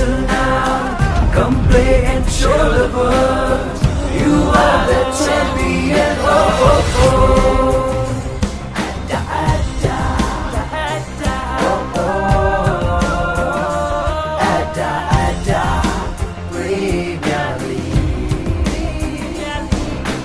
settle now. Come play and show the world you are the champion. Oh, oh, oh. Adda, Adda, Adda, oh, oh. Adda, Adda, Premier League. Let me go.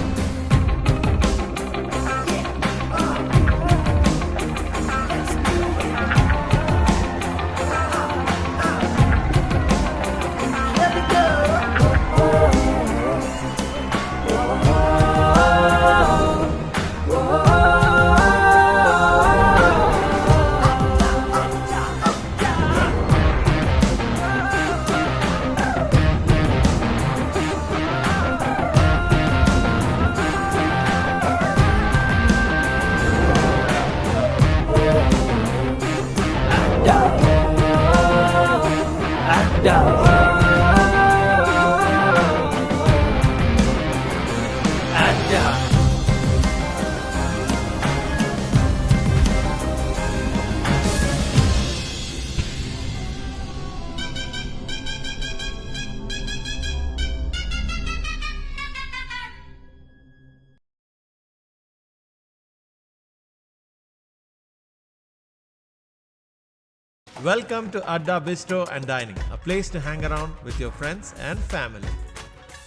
Welcome to Adda Bistro and Dining, a place to hang around with your friends and family.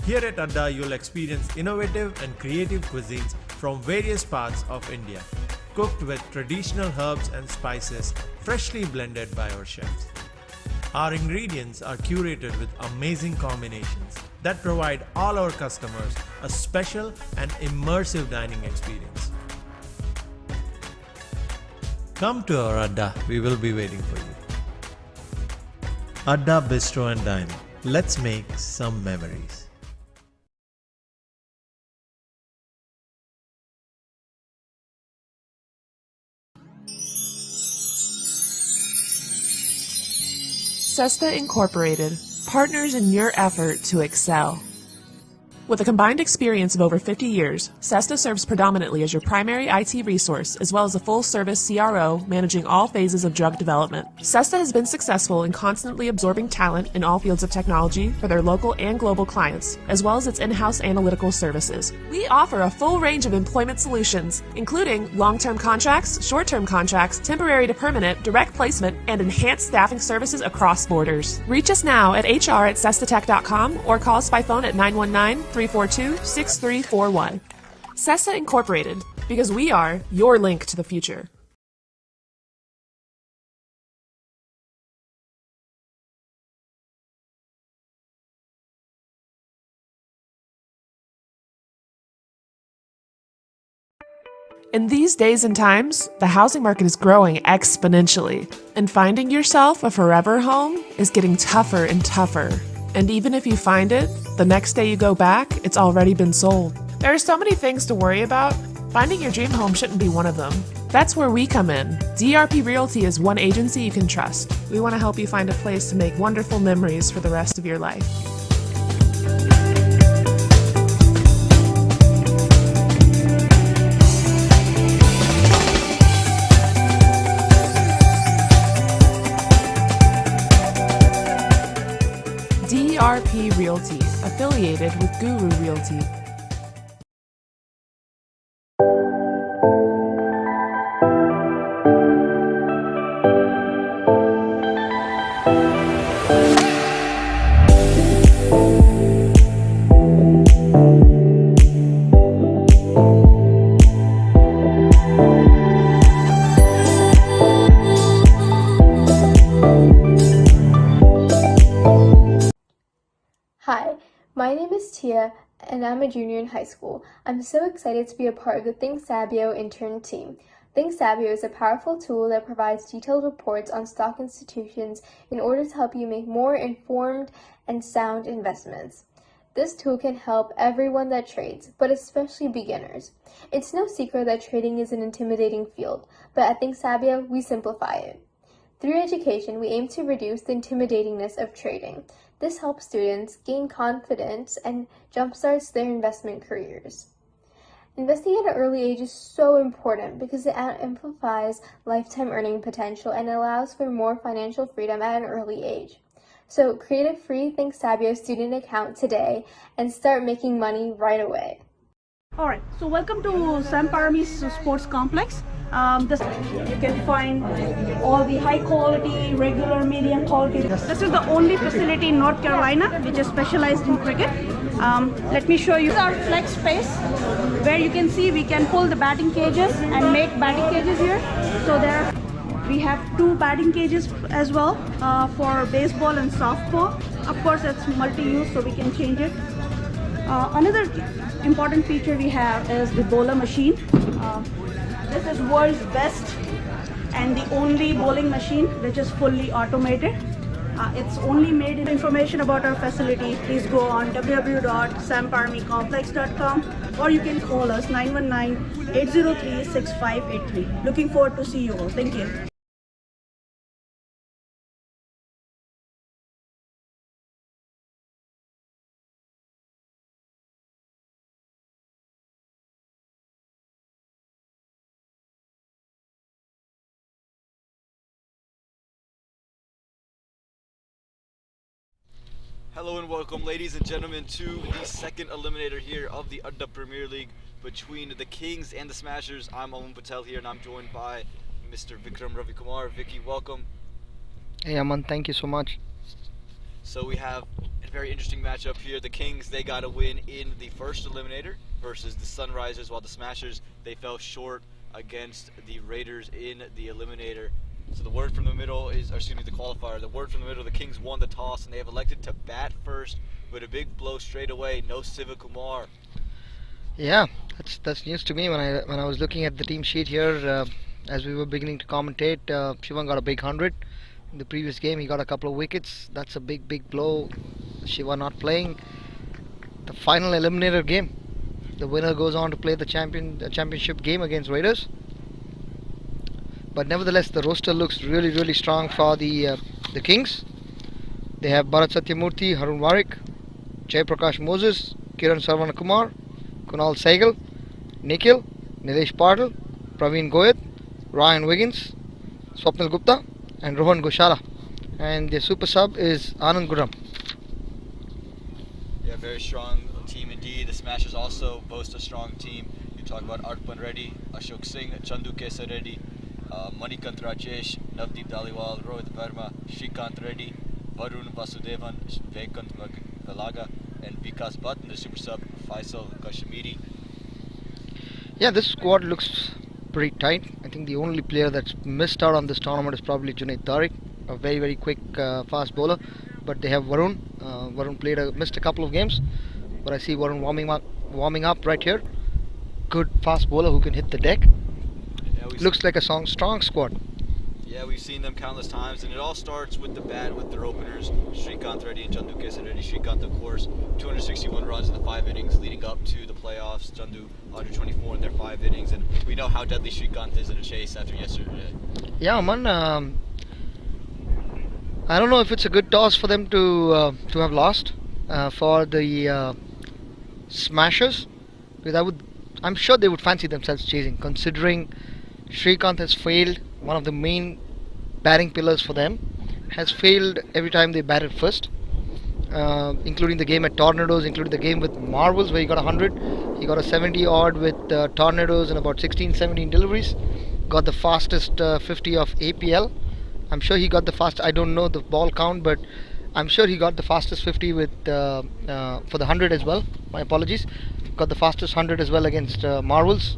Here at Adda, you'll experience innovative and creative cuisines from various parts of India, cooked with traditional herbs and spices freshly blended by our chefs. Our ingredients are curated with amazing combinations that provide all our customers a special and immersive dining experience. Come to our Adda, we will be waiting for you. Adda Bistro and Dining. Let's make some memories. Cesta Incorporated, partners in your effort to excel. With a combined experience of over 50 years, Cesta serves predominantly as your primary IT resource, as well as a full-service CRO managing all phases of drug development. Cesta has been successful in constantly absorbing talent in all fields of technology for their local and global clients, as well as its in-house analytical services. We offer a full range of employment solutions, including long-term contracts, short-term contracts, temporary to permanent, direct placement, and enhanced staffing services across borders. Reach us now at hr@cestatech.com or call us by phone at 919-342-6341. Cesta Incorporated, because we are your link to the future. In these days and times, the housing market is growing exponentially, and finding yourself a forever home is getting tougher and tougher. And even if you find it, the next day you go back, it's already been sold. There are so many things to worry about. Finding your dream home shouldn't be one of them. That's where we come in. DRP Realty is one agency you can trust. We want to help you find a place to make wonderful memories for the rest of your life. DRP Realty, affiliated with Guru Realty. Hi, my name is Tia, and I'm a junior in high school. I'm so excited to be a part of the Thinksabio intern team. Thinksabio is a powerful tool that provides detailed reports on stock institutions in order to help you make more informed and sound investments. This tool can help everyone that trades, but especially beginners. It's no secret that trading is an intimidating field, but at Thinksabio, we simplify it. Through education, we aim to reduce the intimidatingness of trading. This helps students gain confidence and jumpstarts their investment careers. Investing at an early age is so important because it amplifies lifetime earning potential and allows for more financial freedom at an early age. So create a free Thinksabio student account today and start making money right away. Alright, so welcome to Sam Paramy's Sports Complex. You can find all the high quality, regular, medium quality. This is the only facility in North Carolina which is specialized in cricket. Let me show you our flex space where you can see we can pull the batting cages and make batting cages here. So we have 2 batting cages as well for baseball and softball. Of course, it's multi-use, so we can change it. Another important feature we have is the bowler machine. This is world's best and the only bowling machine which is fully automated. It's only made in information about our facility. Please go on www.samparamycomplex.com or you can call us 919-803-6583. Looking forward to see you all. Thank you. Hello and welcome, ladies and gentlemen, to the second eliminator here of the Adda Premier League between the Kings and the Smashers. I'm Aman Patel here and I'm joined by Mr. Vikram Ravikumar. Vicky, welcome. Hey Aman, thank you so much. So we have a very interesting matchup here. The Kings, they got a win in the first eliminator versus the Sunrisers, while the Smashers, they fell short against the Raiders in the eliminator. So the word from the middle is, or excuse me, the qualifier. The word from the middle, the Kings won the toss and they have elected to bat first with a big blow straight away. No Siva Kumar. Yeah, that's news to me. When I was looking at the team sheet here, as we were beginning to commentate, Shivan got a big 100 in the previous game. He got a couple of wickets. That's a big blow. Shiva not playing the final eliminator game. The winner goes on to play the championship game against Raiders. But nevertheless, the roster looks really strong for the Kings. They have Bharat Satyamurthy, Harun Warik, Jay Prakash Moses, Kiran Sarvanakumar, Kunal Sehgal, Nikhil, Nilesh Patil, Praveen Goyat, Ryan Wiggins, Swapnil Gupta, and Rohan Goshala. And the super sub is Anand Guram. Yeah, very strong team indeed. The Smashers also boast a strong team. You talk about Arpan Reddy, Ashok Singh, Chandu Kesa Reddy, Manikant Rajesh, Navdeep Daliwal, Rohit Verma, Shrikant Reddy, Varun Vasudevan, Venkant Valaga, and Vikas Bhatt, and the super sub Faisal Kashmiri. Yeah, this squad looks pretty tight. I think the only player that's missed out on this tournament is probably Junaid Tariq, a very quick fast bowler. But they have Varun. Varun missed a couple of games, but I see Varun warming up right here. Good fast bowler who can hit the deck. Yeah, looks like a strong squad. Yeah, we've seen them countless times, and it all starts with the bat, with their openers, Shrikant Reddy and Chandu Kesa Reddy. Shrikant, of course, 261 runs in the 5 innings leading up to the playoffs. Chandu, 124 in their 5 innings, and we know how deadly Shrikant is in a chase after yesterday. Yeah, man. I don't know if it's a good toss for them to have lost for the Smashers, because I'm sure they would fancy themselves chasing, considering Shrikant has failed. One of the main batting pillars for them has failed every time they batted first, including the game at Tornadoes, including the game with Marvels where he got 100. He got a 70 odd with Tornadoes and about 16-17 deliveries. Got the fastest 50 of APL. I'm sure he got the fast. I don't know the ball count, but I'm sure he got the fastest 50 with for the 100 as well. My apologies. Got the fastest 100 as well against Marvels.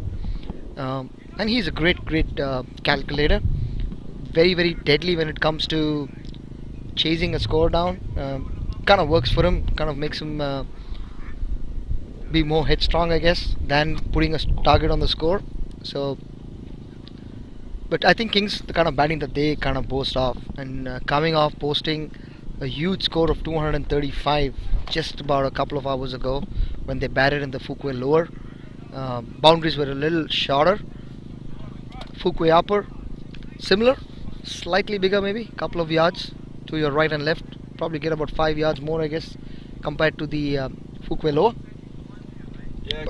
And he's a great calculator. Very deadly when it comes to chasing a score down. Kind of works for him. Kind of makes him be more headstrong, I guess, than putting a target on the score. So, but I think Kings, the kind of batting that they kind of boast off, and coming off posting a huge score of 235 just about a couple of hours ago when they batted in the Fuquay lower. Boundaries were a little shorter. Fuquay upper, similar, slightly bigger maybe, couple of yards to your right and left. Probably get about 5 yards more, I guess, compared to the Fuquay lower. Yeah,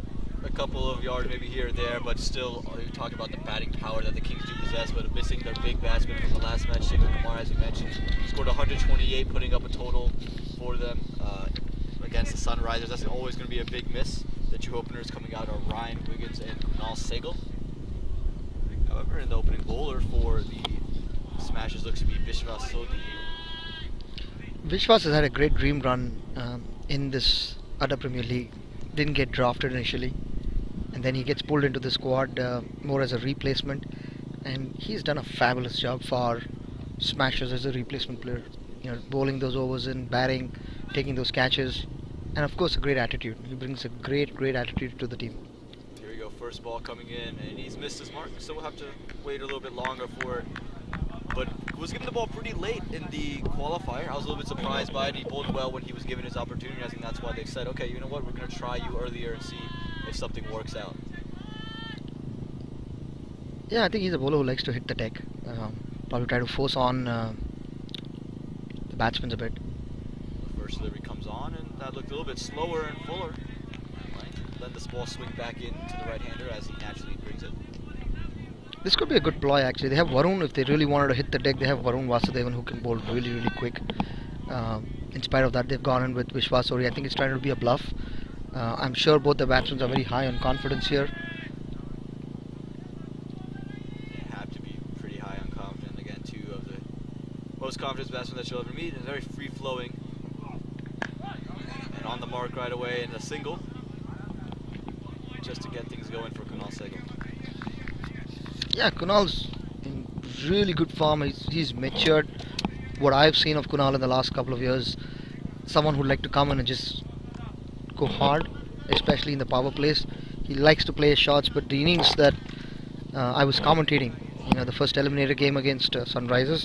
couple of yards maybe here or there, but still, you talk about the batting power that the Kings do possess, but missing their big batsman from the last match, Shiva Kumar, as you mentioned, scored 128, putting up a total for them against the Sunrisers. That's always going to be a big miss. The two openers coming out are Ryan Wiggins and Kunal Sehgal. However, in the opening bowler for the Smashers looks to be Vishwas Sodhi. Vishwas has had a great dream run in this Adda Premier League. Didn't get drafted initially, and then he gets pulled into the squad more as a replacement, and he's done a fabulous job for Smashers as a replacement player. You know, bowling those overs in, batting, taking those catches, and of course a great attitude. He brings a great attitude to the team. Here we go, first ball coming in, and he's missed his mark, so we'll have to wait a little bit longer for it. But was given the ball pretty late in the qualifier. I was a little bit surprised by it. He bowled well when he was given his opportunity. I think that's why they've said, okay, you know what, we're going to try you earlier and see if something works out. Yeah, I think he's a bowler who likes to hit the deck. Probably try to force on the batsmen a bit. The first delivery comes on, and that looked a little bit slower and fuller. Let this ball swing back into the right-hander as he naturally brings it. This could be a good ploy actually. They have Varun, if they really wanted to hit the deck, they have Varun Vasudevan who can bowl really quick. In spite of that, they've gone in with Vishwas Sodhi. I think it's trying to be a bluff. I'm sure both the batsmen are very high on confidence here. They have to be pretty high on confidence. Again, two of the most confident batsmen that you'll ever meet, and very free-flowing. And on the mark right away in a single, just to get things going for Kunal Sehgal. Yeah, Kunal's in really good form. He's matured. What I've seen of Kunal in the last couple of years, someone who'd like to come in and just go hard, especially in the power plays. He likes to play shots, but the innings that I was commentating, you know, the first eliminator game against Sunrisers,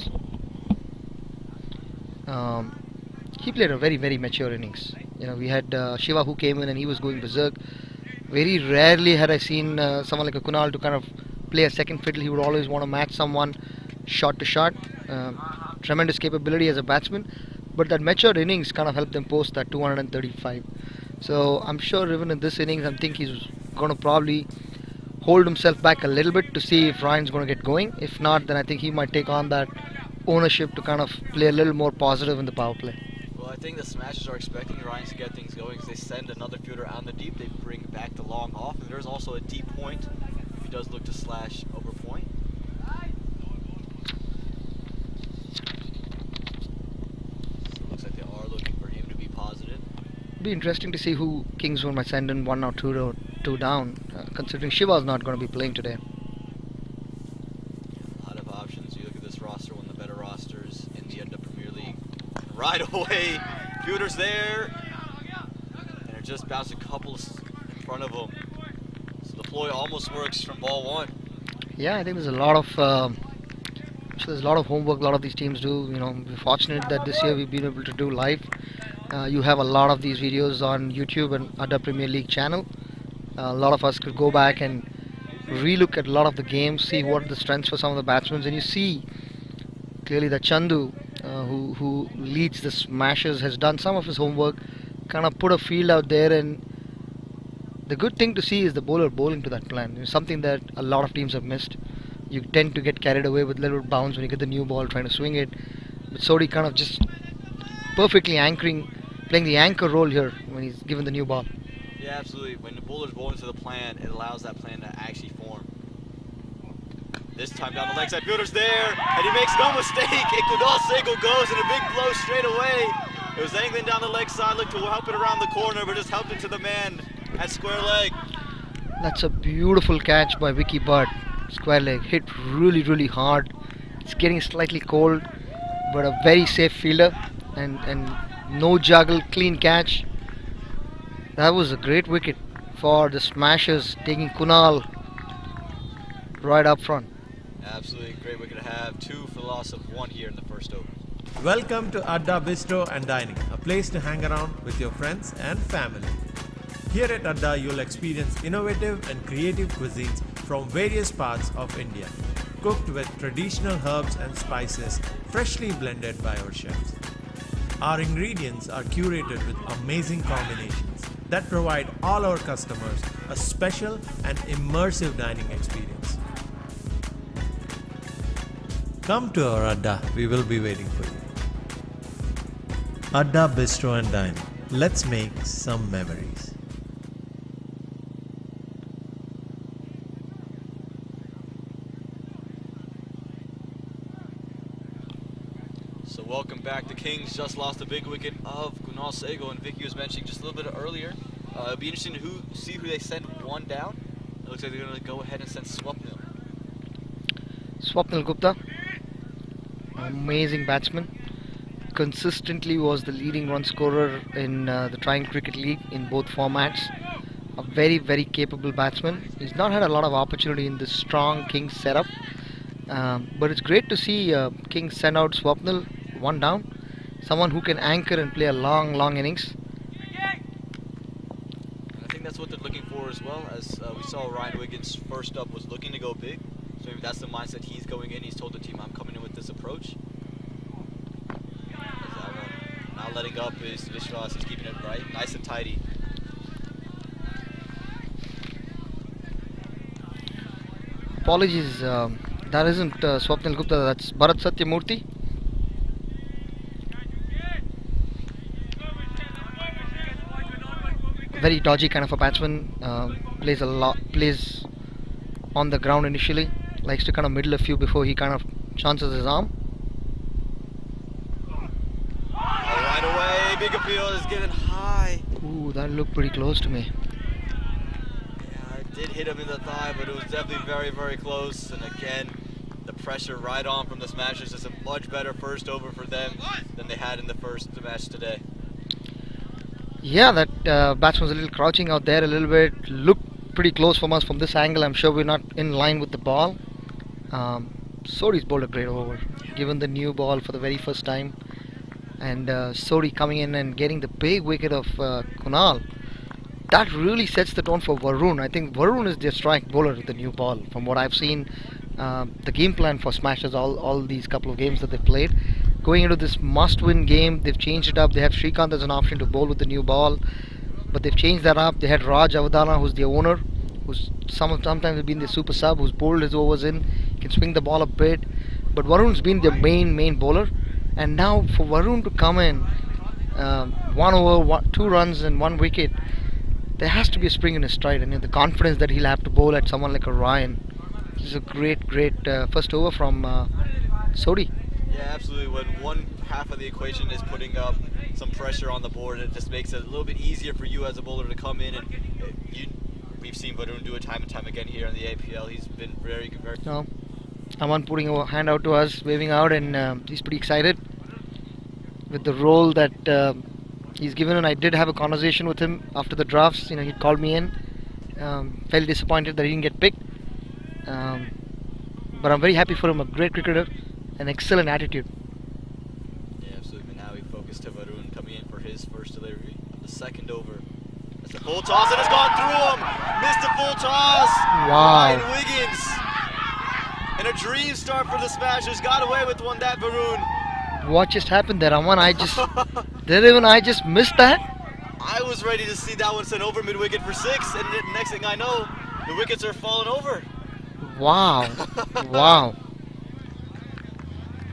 he played a very mature innings. You know, we had Shiva who came in and he was going berserk. Very rarely had I seen someone like a Kunal to kind of play a second fiddle. He would always want to match someone shot to shot. Tremendous capability as a batsman, but that matured innings kind of helped them post that 235. So I'm sure even in this innings, I think he's going to probably hold himself back a little bit to see if Ryan's going to get going. If not, then I think he might take on that ownership to kind of play a little more positive in the power play. Well, I think the Smashers are expecting Ryan to get things going because they send another fielder out in the deep. They bring back the long off, and there's also a deep point. He does look to slash over point. So it looks like they are looking for him to be positive. It'll be interesting to see who Kings might send in 1 or 2 down, considering Shiva's not going to be playing today. A lot of options. You look at this roster, one of the better rosters in the Adda Premier League. And right away, fielders there, and they're just bounced a couple in front of them. The ploy almost works from ball one. Yeah, I think there's a lot of homework a lot of these teams do. You know, we're fortunate that this year we've been able to do live. You have a lot of these videos on YouTube and Adda Premier League channel. A lot of us could go back and relook at a lot of the games, see what are the strengths for some of the batsmen, and you see clearly that Chandu, who leads the Smashers, has done some of his homework, kind of put a field out there, and the good thing to see is the bowler bowling to that plan. It's something that a lot of teams have missed. You tend to get carried away with little bounce when you get the new ball trying to swing it. But Sodhi kind of just perfectly anchoring, playing the anchor role here when he's given the new ball. Yeah, absolutely. When the bowler's bowling to the plan, it allows that plan to actually form. This time down the leg side, fielder's there, and he makes no mistake. Kunal Sehgal goes in a big blow straight away. It was angling down the leg side, looked to help it around the corner, but just helped it to the man at square leg. That's a beautiful catch by Vicky Butt. Square leg, hit really hard. It's getting slightly cold, but a very safe fielder, and no juggle, clean catch. That was a great wicket for the Smashers, taking Kunal right up front. Absolutely great wicket to have. 2 for the loss of 1 here in the first over. Welcome to Adda Bistro and Dining, a place to hang around with your friends and family. Here at Adda, you'll experience innovative and creative cuisines from various parts of India, cooked with traditional herbs and spices freshly blended by our chefs. Our ingredients are curated with amazing combinations, that provide all our customers a special and immersive dining experience. Come to our Adda, we will be waiting for you. Adda Bistro and Dining. Let's make some memories. So welcome back. The Kings just lost a big wicket of Kunal Sehgal, and Vicky was mentioning just a little bit earlier. It'll be interesting to see who they send one down. It looks like they're going to go ahead and send Swapnil. Swapnil Gupta, amazing batsman. Consistently was the leading run scorer in the Triangle Cricket League in both formats. A very, very capable batsman. He's not had a lot of opportunity in this strong Kings setup. But it's great to see Kings send out Swapnil one down. Someone who can anchor and play a long, long innings. And I think that's what they're looking for as well. As we saw, Ryan Wiggins first up was looking to go big. So maybe that's the mindset he's going in. He's told the team, I'm coming in with this approach. Not letting up his Vishwas, he's keeping it right, nice and tidy. Apologies, that isn't Swapnil Gupta, that's Bharat Satyamurthy. Very dodgy kind of a batsman, plays on the ground initially, likes to kind of middle a few before he kind of chances his arm. Right away, big appeal is given high. Ooh, that looked pretty close to me. Yeah, it did hit him in the thigh, but it was definitely very, very close. And again, the pressure right on from the Smashers is a much better first over for them than they had in the first match today. Yeah, that batsman was a little crouching out there a little bit. Looked pretty close from us from this angle. I'm sure we're not in line with the ball. Sodi's bowled a great over, given the new ball for the very first time. And Sodi coming in and getting the big wicket of Kunal. That really sets the tone for Varun. I think Varun is their strike bowler with the new ball. From what I've seen, the game plan for Smashers, all these couple of games that they've played, going into this must-win game, they've changed it up. They have Srikanth as an option to bowl with the new ball, but they've changed that up. They had Raj Avadana, who's the owner, who's sometimes been the super sub, who's bowled his overs in, can swing the ball a bit. But Varun's been their main bowler. And now for Varun to come in, 1 over, 2 runs and 1 wicket, there has to be a spring in his stride, and the confidence that he'll have to bowl at someone like a Ryan. This is a great first over from Sodi. Yeah, absolutely. When one half of the equation is putting up some pressure on the board, it just makes it a little bit easier for you as a bowler to come in. And we've seen Varun do it time and time again here in the APL. He's been very good. No. Aman putting a hand out to us, waving out, and he's pretty excited with the role that he's given. And I did have a conversation with him after the drafts. He called me in, felt disappointed that he didn't get picked, but I'm very happy for him. A great cricketer, an excellent attitude. Yeah, absolutely. Now we focus to Varun coming in for his first delivery of the second over. That's a full toss, and it's gone through him. Missed a full toss. Wow. Ryan Wiggins. And a dream start for the Smashers. Got away with one, that Varun. What just happened there, Aman? I just missed that? I was ready to see that one sent over mid-wicket for 6, and the next thing I know, the wickets are falling over. Wow. Wow.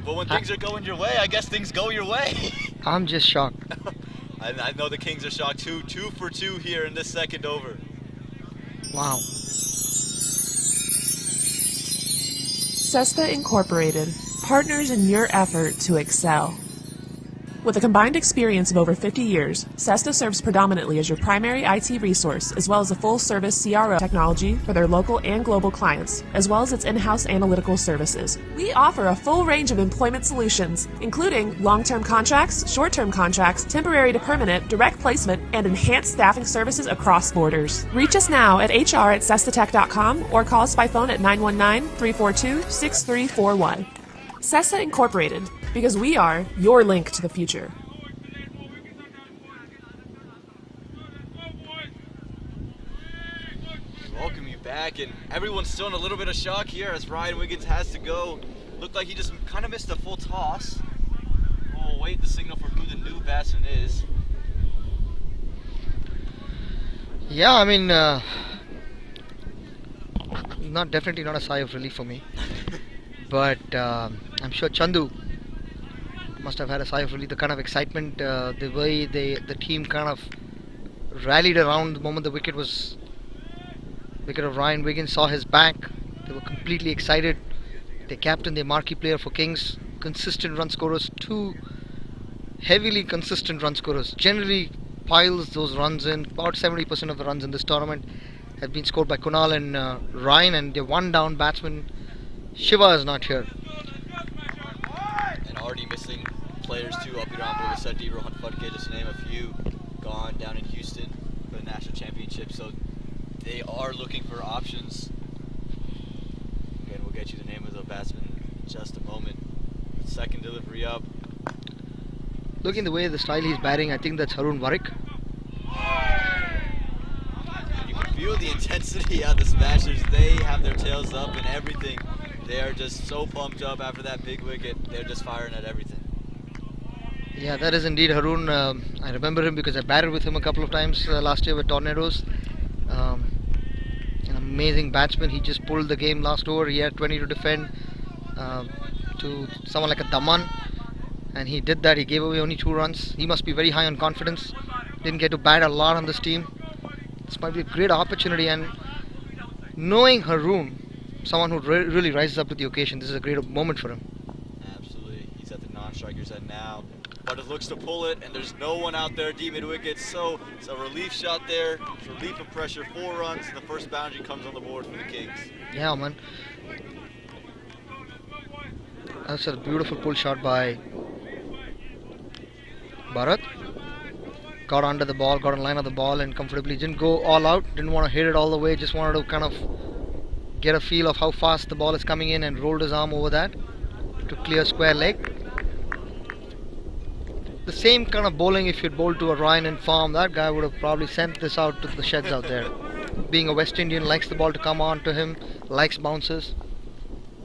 But when things are going your way, I guess things go your way. I'm just shocked. I know the Kings are shocked too. 2 for 2 here in this second over. Wow. Cesta Incorporated, partners in your effort to excel. With a combined experience of over 50 years, Cesta serves predominantly as your primary IT resource, as well as a full-service CRO technology for their local and global clients, as well as its in-house analytical services. We offer a full range of employment solutions, including long-term contracts, short-term contracts, temporary to permanent, direct placement, and enhanced staffing services across borders. Reach us now at hr@cestatech.com or call us by phone at 919-342-6341. Cesta Incorporated, because we are your link to the future. Welcome you back, and everyone's still in a little bit of shock here as Ryan Wiggins has to go. Looked like he just kind of missed a full toss. We'll wait the signal for who the new batsman is. Yeah, I mean, definitely not a sigh of relief for me. But I'm sure Chandu must have had a sigh of relief. The kind of excitement, the way the team kind of rallied around the moment the wicket of Ryan Wiggins saw his back. They were completely excited. They captained their marquee player for Kings, consistent run scorers, two heavily consistent run scorers. Generally piles those runs in. About 70% of the runs in this tournament have been scored by Kunal and Ryan, and their one down batsman Shiva is not here. And already missing players too. Abhiram Bhuvasetti, Rohan Phadke, just to name a few, gone down in Houston for the national championship. So they are looking for options. Again, we'll get you the name of the batsman in just a moment. Second delivery up. Looking the way the style he's batting, I think that's Harun Warwick. You can feel the intensity of the Smashers. They have their tails up and everything. They are just so pumped up after that big wicket. They're just firing at everything. Yeah, that is indeed Harun. I remember him because I batted with him a couple of times last year with Tornadoes. An amazing batsman. He just pulled the game last over. He had 20 to defend to someone like a Daman, and he did that. He gave away only 2 runs. He must be very high on confidence. Didn't get to bat a lot on this team. This might be a great opportunity, and knowing Harun, someone who really rises up to the occasion, this is a great moment for him. Absolutely. He's at the non-striker's end now. But it looks to pull it, and there's no one out there deep mid-wicket, so it's a relief shot there. It's relief of pressure, 4 runs, and the first boundary comes on the board for the Kings. Yeah, man. That's a beautiful pull shot by Bharat. Got under the ball, got in line of the ball, and comfortably didn't go all out, didn't want to hit it all the way, just wanted to kind of get a feel of how fast the ball is coming in, and rolled his arm over that to clear square leg. The same kind of bowling if you'd bowled to a Ryan in form, that guy would have probably sent this out to the sheds out there. Being a West Indian, likes the ball to come on to him, likes bounces.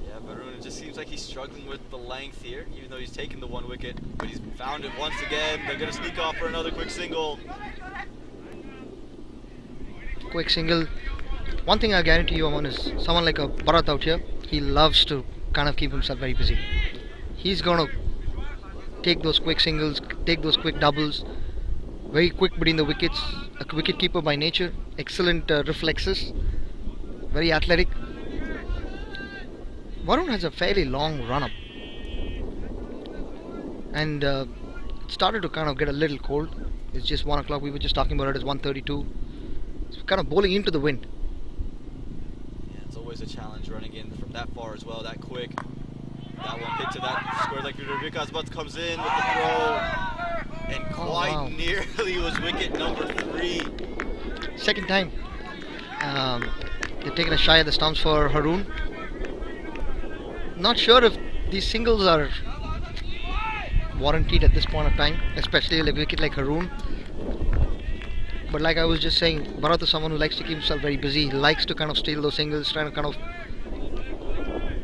Yeah, Varun, it just seems like he's struggling with the length here, even though he's taken the 1 wicket, but he's found it once again. They're going to sneak off for another quick single. Quick single. One thing I guarantee you, Aman, is someone like a Bharat out here, he loves to kind of keep himself very busy. He's going to take those quick singles, take those quick doubles, very quick between the wickets, a wicket keeper by nature, excellent reflexes, very athletic. Varun has a fairly long run up, and it started to kind of get a little cold. It's just 1 o'clock, we were just talking about it, it's 1:32. It's kind of bowling into the wind. Yeah, it's always a challenge running in from that far as well, that quick. That one hit to that square leg. Vikas Butts comes in with the throw, and quite nearly was wicket number 3. Second time. They've taken a shy at the stumps for Harun. Not sure if these singles are warranted at this point of time, especially like a wicket like Harun. But like I was just saying, Bharat is someone who likes to keep himself very busy. He likes to kind of steal those singles, trying to kind of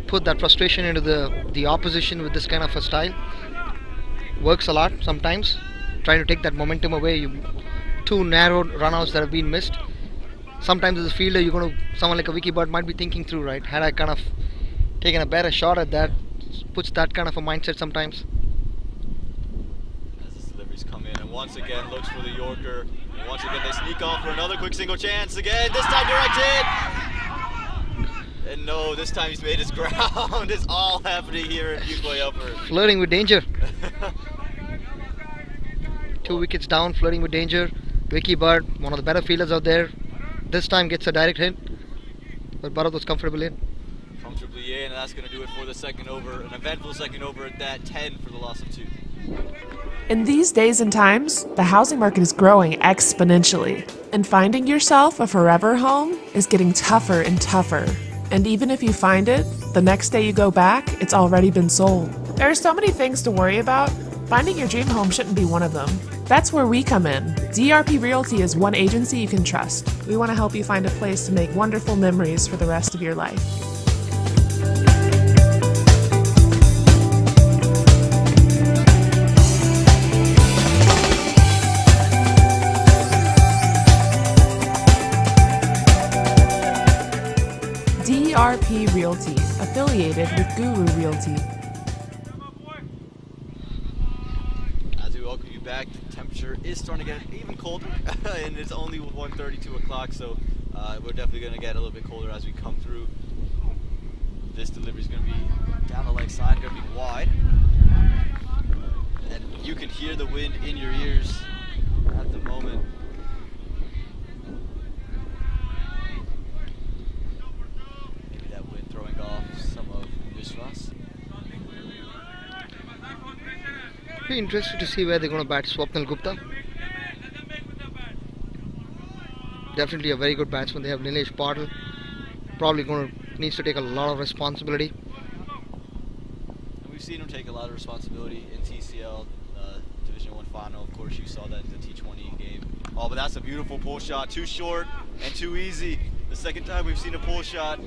put that frustration into the opposition with this kind of a style. Works a lot sometimes, trying to take that momentum away. 2 narrow runouts that have been missed. Sometimes as a fielder, someone like a Vicky Bird might be thinking through, right? Had I kind of taken a better shot at that, puts that kind of a mindset sometimes. As the deliveries come in, and once again looks for the Yorker. And once again they sneak off for another quick single chance again. This time direct hit. And no, this time he's made his ground. It's all happening here in Bucoy Upper. Flirting with danger. 2 wickets down, flirting with danger. Vicky Bird, one of the better fielders out there, this time gets a direct hit. But Bharat was comfortable in. Comfortably in, and that's going to do it for the second over. An eventful second over at that, 10 for the loss of 2. In these days and times, the housing market is growing exponentially, and finding yourself a forever home is getting tougher and tougher. And even if you find it, the next day you go back, it's already been sold. There are so many things to worry about. Finding your dream home shouldn't be one of them. That's where we come in. DRP Realty is one agency you can trust. We want to help you find a place to make wonderful memories for the rest of your life. Incorporated with Guru Realty. As we welcome you back, the temperature is starting to get even colder, and it's only 1:30, 2 o'clock, so we're definitely going to get a little bit colder as we come through. This delivery is going to be down the leg side, going to be wide, and you can hear the wind in your ears at the moment. Maybe that wind throwing off some of Vishwas. Be interested to see where they're going to bat Swapnil Gupta. Definitely a very good batsman. They have Nilesh Patil. Probably needs to take a lot of responsibility. And we've seen him take a lot of responsibility in TCL Division 1 final. Of course, you saw that in the T20 game. Oh, but that's a beautiful pull shot. Too short and too easy. The second time we've seen a pull shot.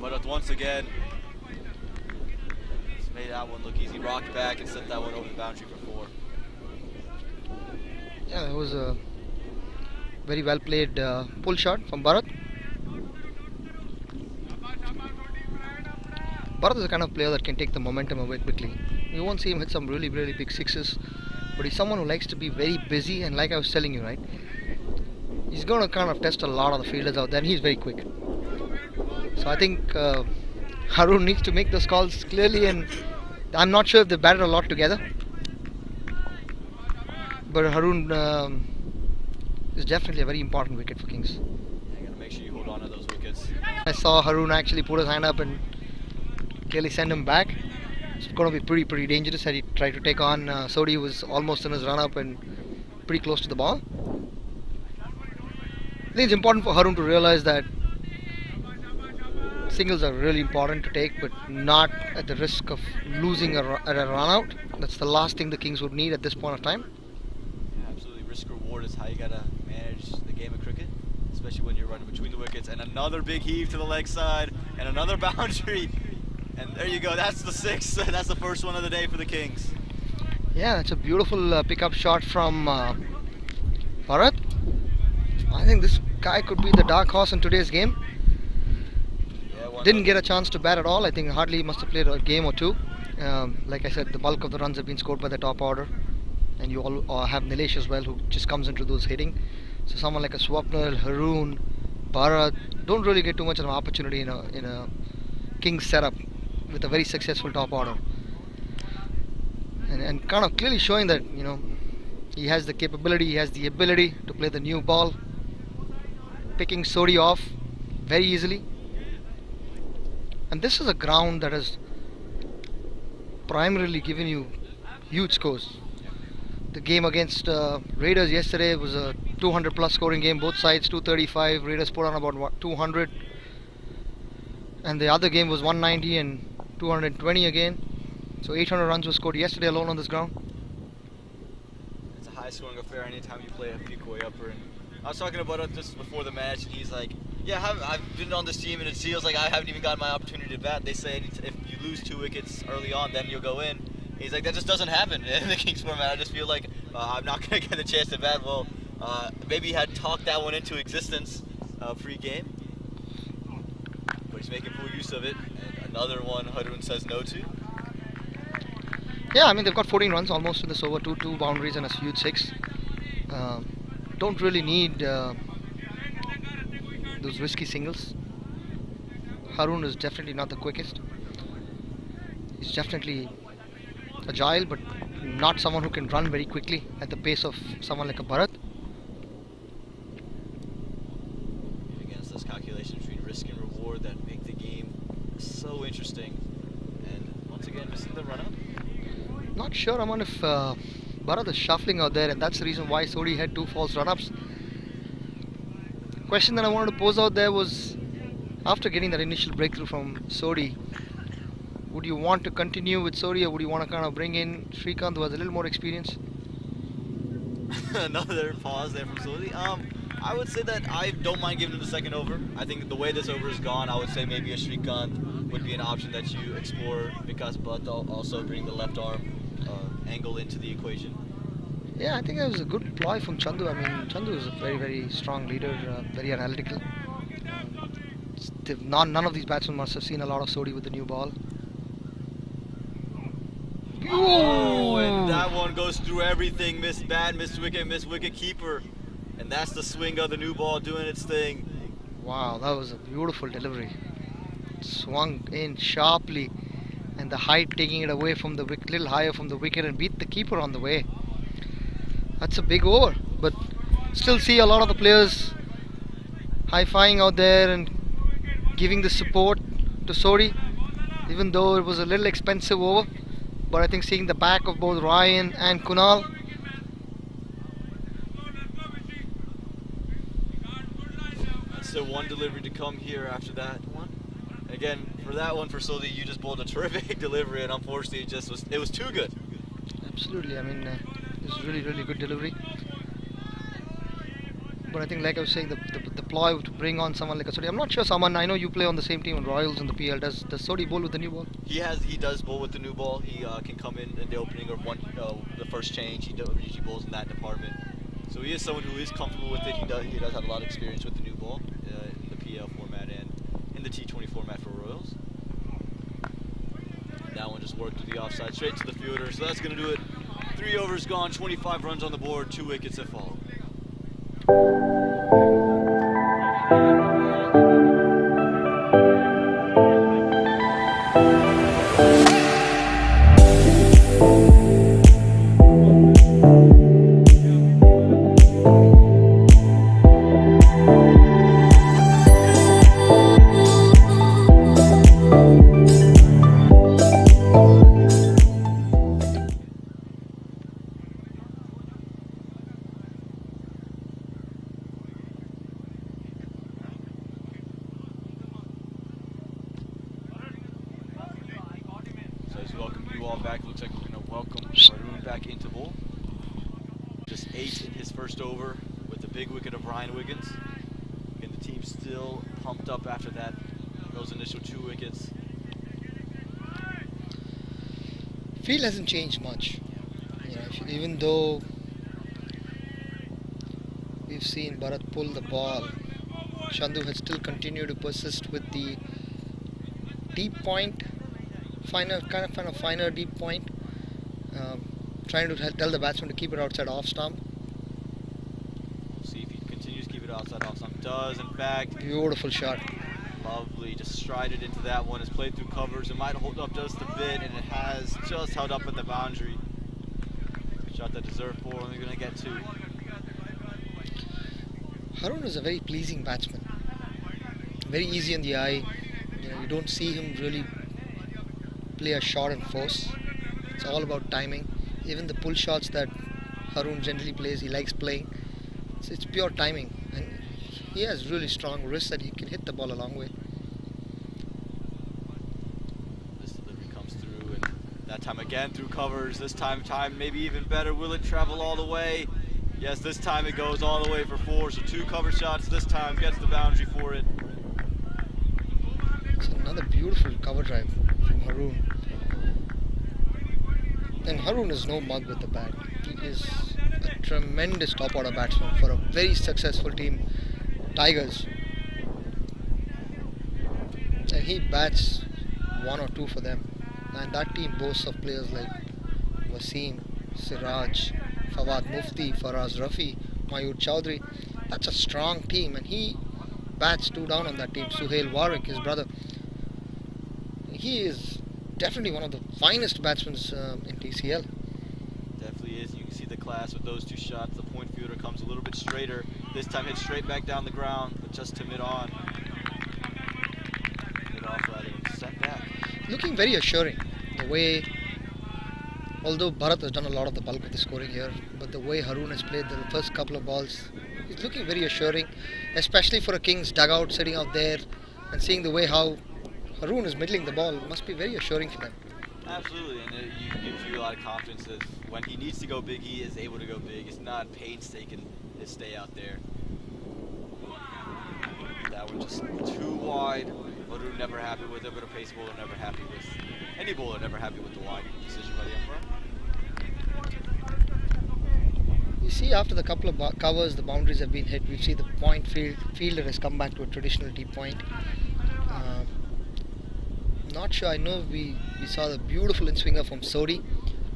But once again, he's made that one look easy. Rocked back and sent that one over the boundary for 4. Yeah, that was a very well played pull shot from Bharat. Bharat is the kind of player that can take the momentum away quickly. You won't see him hit some really big sixes, but he's someone who likes to be very busy, and like I was telling you, right, he's going to kind of test a lot of the fielders out there, and he's very quick. So I think Haroon needs to make those calls clearly, and I'm not sure if they batted a lot together, but Haroon is definitely a very important wicket for Kings. Yeah, you got to make sure you hold on to those wickets. I saw Haroon actually put his hand up and clearly send him back. It's going to be pretty dangerous. Had he tried to take on Sodhi, who was almost in his run up and pretty close to the ball. I think it's important for Haroon to realize that singles are really important to take, but not at the risk of losing at a run out. That's the last thing the Kings would need at this point of time. Yeah, absolutely. Risk reward is how you got to manage the game of cricket, especially when you're running between the wickets. And another big heave to the leg side and another boundary. And there you go, that's the 6th. That's the first one of the day for the Kings. Yeah, it's a beautiful pickup shot from Bharat. I think this guy could be the dark horse in today's game. Yeah, Didn't get a chance to bat at all. I think hardly must have played a game or two. Like I said, the bulk of the runs have been scored by the top order. And you all have Nilesh as well, who just comes into those hitting. So someone like a Swapnil, Haroon, Bharat don't really get too much of an opportunity in a Kings setup with a very successful top order, and kind of clearly showing that, you know, he has the capability, he has the ability to play the new ball, picking Sodhi off very easily. And this is a ground that has primarily given you huge scores. The game against Raiders yesterday was a 200 plus scoring game, both sides 235. Raiders put on about 200, and the other game was 190 and 220 again. So 800 runs were scored yesterday alone on this ground. It's a high scoring affair anytime you play a Pikoi upper. And I was talking about it just before the match, and he's like, yeah, I've been on this team and it feels like I haven't even gotten my opportunity to bat. They say if you lose 2 wickets early on, then you'll go in. He's like, that just doesn't happen in the Kings format. I just feel like I'm not going to get a chance to bat. Well, maybe he had talked that one into existence pre-game, but he's making full use of it. And another one Haroon says no to. Yeah, I mean, they've got 14 runs almost in this over, two boundaries and a huge 6. Don't really need those risky singles. Haroon is definitely not the quickest. He's definitely agile, but not someone who can run very quickly at the pace of someone like a Bharat. Again, it's those calculations between risk and reward that make the game so interesting. And once again, missing the run-up. Not sure, Aman, if Bharat is shuffling out there, and that's the reason why Sodhi had 2 false run-ups. Question that I wanted to pose out there was, after getting that initial breakthrough from Sodhi, would you want to continue with Sodhi, or would you want to kind of bring in Srikanth, who has a little more experience? Another pause there from Sodhi. I would say that I don't mind giving him the second over. I think the way this over is gone, I would say maybe a Srikanth would be an option that you explore, because but also bring the left arm angle into the equation. Yeah, I think that was a good ploy from Chandu. I mean, Chandu is a very strong leader, very analytical. None of these batsmen must have seen a lot of Sodi with the new ball. Oh, and that one goes through everything. Missed bat, missed wicket keeper. And that's the swing of the new ball doing its thing. Wow, that was a beautiful delivery. Swung in sharply, and the height taking it away from the wicket, little higher from the wicket, and beat the keeper on the way. That's a big over, but still see a lot of the players high-fiving out there and giving the support to Sodi, even though it was a little expensive over. But I think seeing the back of both Ryan and Kunal, still one delivery to come here after that one. Again, for that one for Sodi, you just bowled a terrific delivery, and unfortunately it was too good. absolutely. I mean, it was really good delivery. But I think, like I was saying, the ploy to bring on someone like a Sodi. I'm not sure someone. I know you play on the same team in Royals in the PL. Does Sodi bowl with the new ball? He does bowl with the new ball. He can come in the opening or the first change. He usually bowls in that department. So he is someone who is comfortable with it. He does have a lot of experience with the new ball in the PL format and in the T20 format for Royals. That one just worked with the offside straight to the fielder. So that's going to do it. 3 overs gone, 25 runs on the board, 2 wickets at fall. Just 8 in his first over with the big wicket of Ryan Wiggins. And the team still pumped up after those initial 2 wickets. Field hasn't changed much. You know, even though we've seen Bharat pull the ball, Chandu has still continued to persist with the deep point, finer deep point. Trying to tell the batsman to keep it outside off stump. We'll see if he continues to keep it outside off stump. Does, in fact. Beautiful shot. Lovely. Just strided into that one. Has played through covers. It might hold up just a bit, and it has just held up at the boundary. Shot that deserved 4. Only going to get 2. Harun is a very pleasing batsman. Very easy on the eye. You don't see him really play a shot and force. It's all about timing. Even the pull shots that Harun generally plays, he likes playing. It's pure timing, and he has really strong wrists that he can hit the ball a long way. This delivery comes through, and that time again through covers. This time maybe even better. Will it travel all the way? Yes, this time it goes all the way for 4. So 2 cover shots this time, gets the boundary for it. It's another beautiful cover drive from Harun. And Harun is no mug with the bat. He is a tremendous top order batsman for a very successful team, Tigers. And he bats 1 or 2 for them. And that team boasts of players like Wasim, Siraj, Fawad Mufti, Faraz Rafi, Mayur Chowdhury. That's a strong team, and he bats 2 down on that team. Suhail Warwick, his brother. He is definitely one of the finest batsmen in TCL. Definitely is. You can see the class with those 2 shots. The point fielder comes a little bit straighter. This time hits straight back down the ground, but just to mid-on. Mid-off rather than set back. Looking very assuring. The way, although Bharat has done a lot of the bulk of the scoring here, but the way Harun has played the first couple of balls, he's looking very assuring, especially for a Kings dugout sitting out there and seeing the way how Harun is middling the ball. Must be very assuring for them. Absolutely, and it gives you a lot of confidence that when he needs to go big, he is able to go big. It's not painstaking to stay out there. That one just too wide. Harun never happy with it, but a pace bowler never happy with any bowler never happy with the wide decision by the umpire. You see, after the couple of covers, the boundaries have been hit. We see the point fielder has come back to a traditional deep point. Not sure. I know we saw the beautiful in-swinger from Sodi.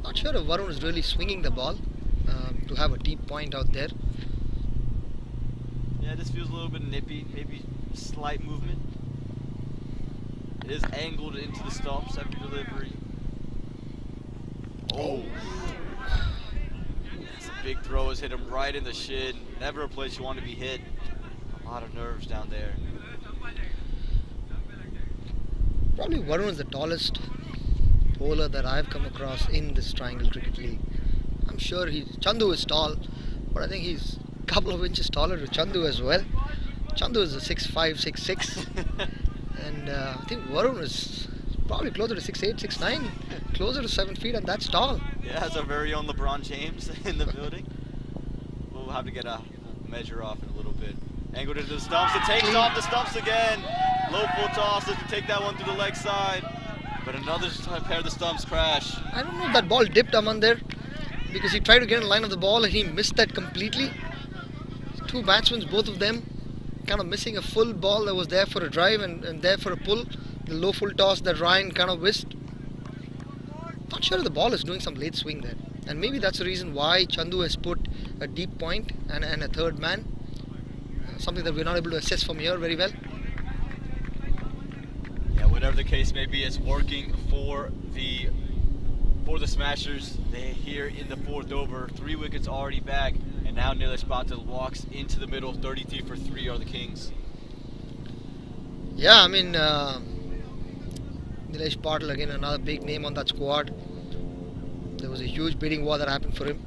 Not sure if Varun is really swinging the ball to have a deep point out there. Yeah, this feels a little bit nippy, maybe slight movement. It is angled into the stumps after delivery. Oh! That's a big throw, has hit him right in the shin. Never a place you want to be hit. A lot of nerves down there. Probably Varun is the tallest bowler that I've come across in this Triangle Cricket League. I'm sure Chandu is tall, but I think he's a couple of inches taller to Chandu as well. Chandu is a 6'5", 6'6", and I think Varun is probably closer to 6'8", 6'9", closer to 7 feet, and that's tall. Yeah, it's our very own LeBron James in the building. We'll have to get a measure off in a little bit. Angled into the stumps, it takes off the stumps again. Low full toss, to take that one through the leg side. But another pair of the stumps crash. I don't know if that ball dipped Aman there, because he tried to get in line of the ball and he missed that completely. Two batsmen, both of them, kind of missing a full ball that was there for a drive and there for a pull. The low full toss that Ryan kind of missed. Not sure if the ball is doing some late swing there. And maybe that's the reason why Chandu has put a deep point and a third man. Something that we're not able to assess from here very well. Yeah, whatever the case may be, it's working for the Smashers. They're here in the fourth over. 3 wickets already back. And now Nilesh Patil walks into the middle. 33 for 3 are the Kings. Yeah, I mean, Nilesh Patil, again, another big name on that squad. There was a huge bidding war that happened for him.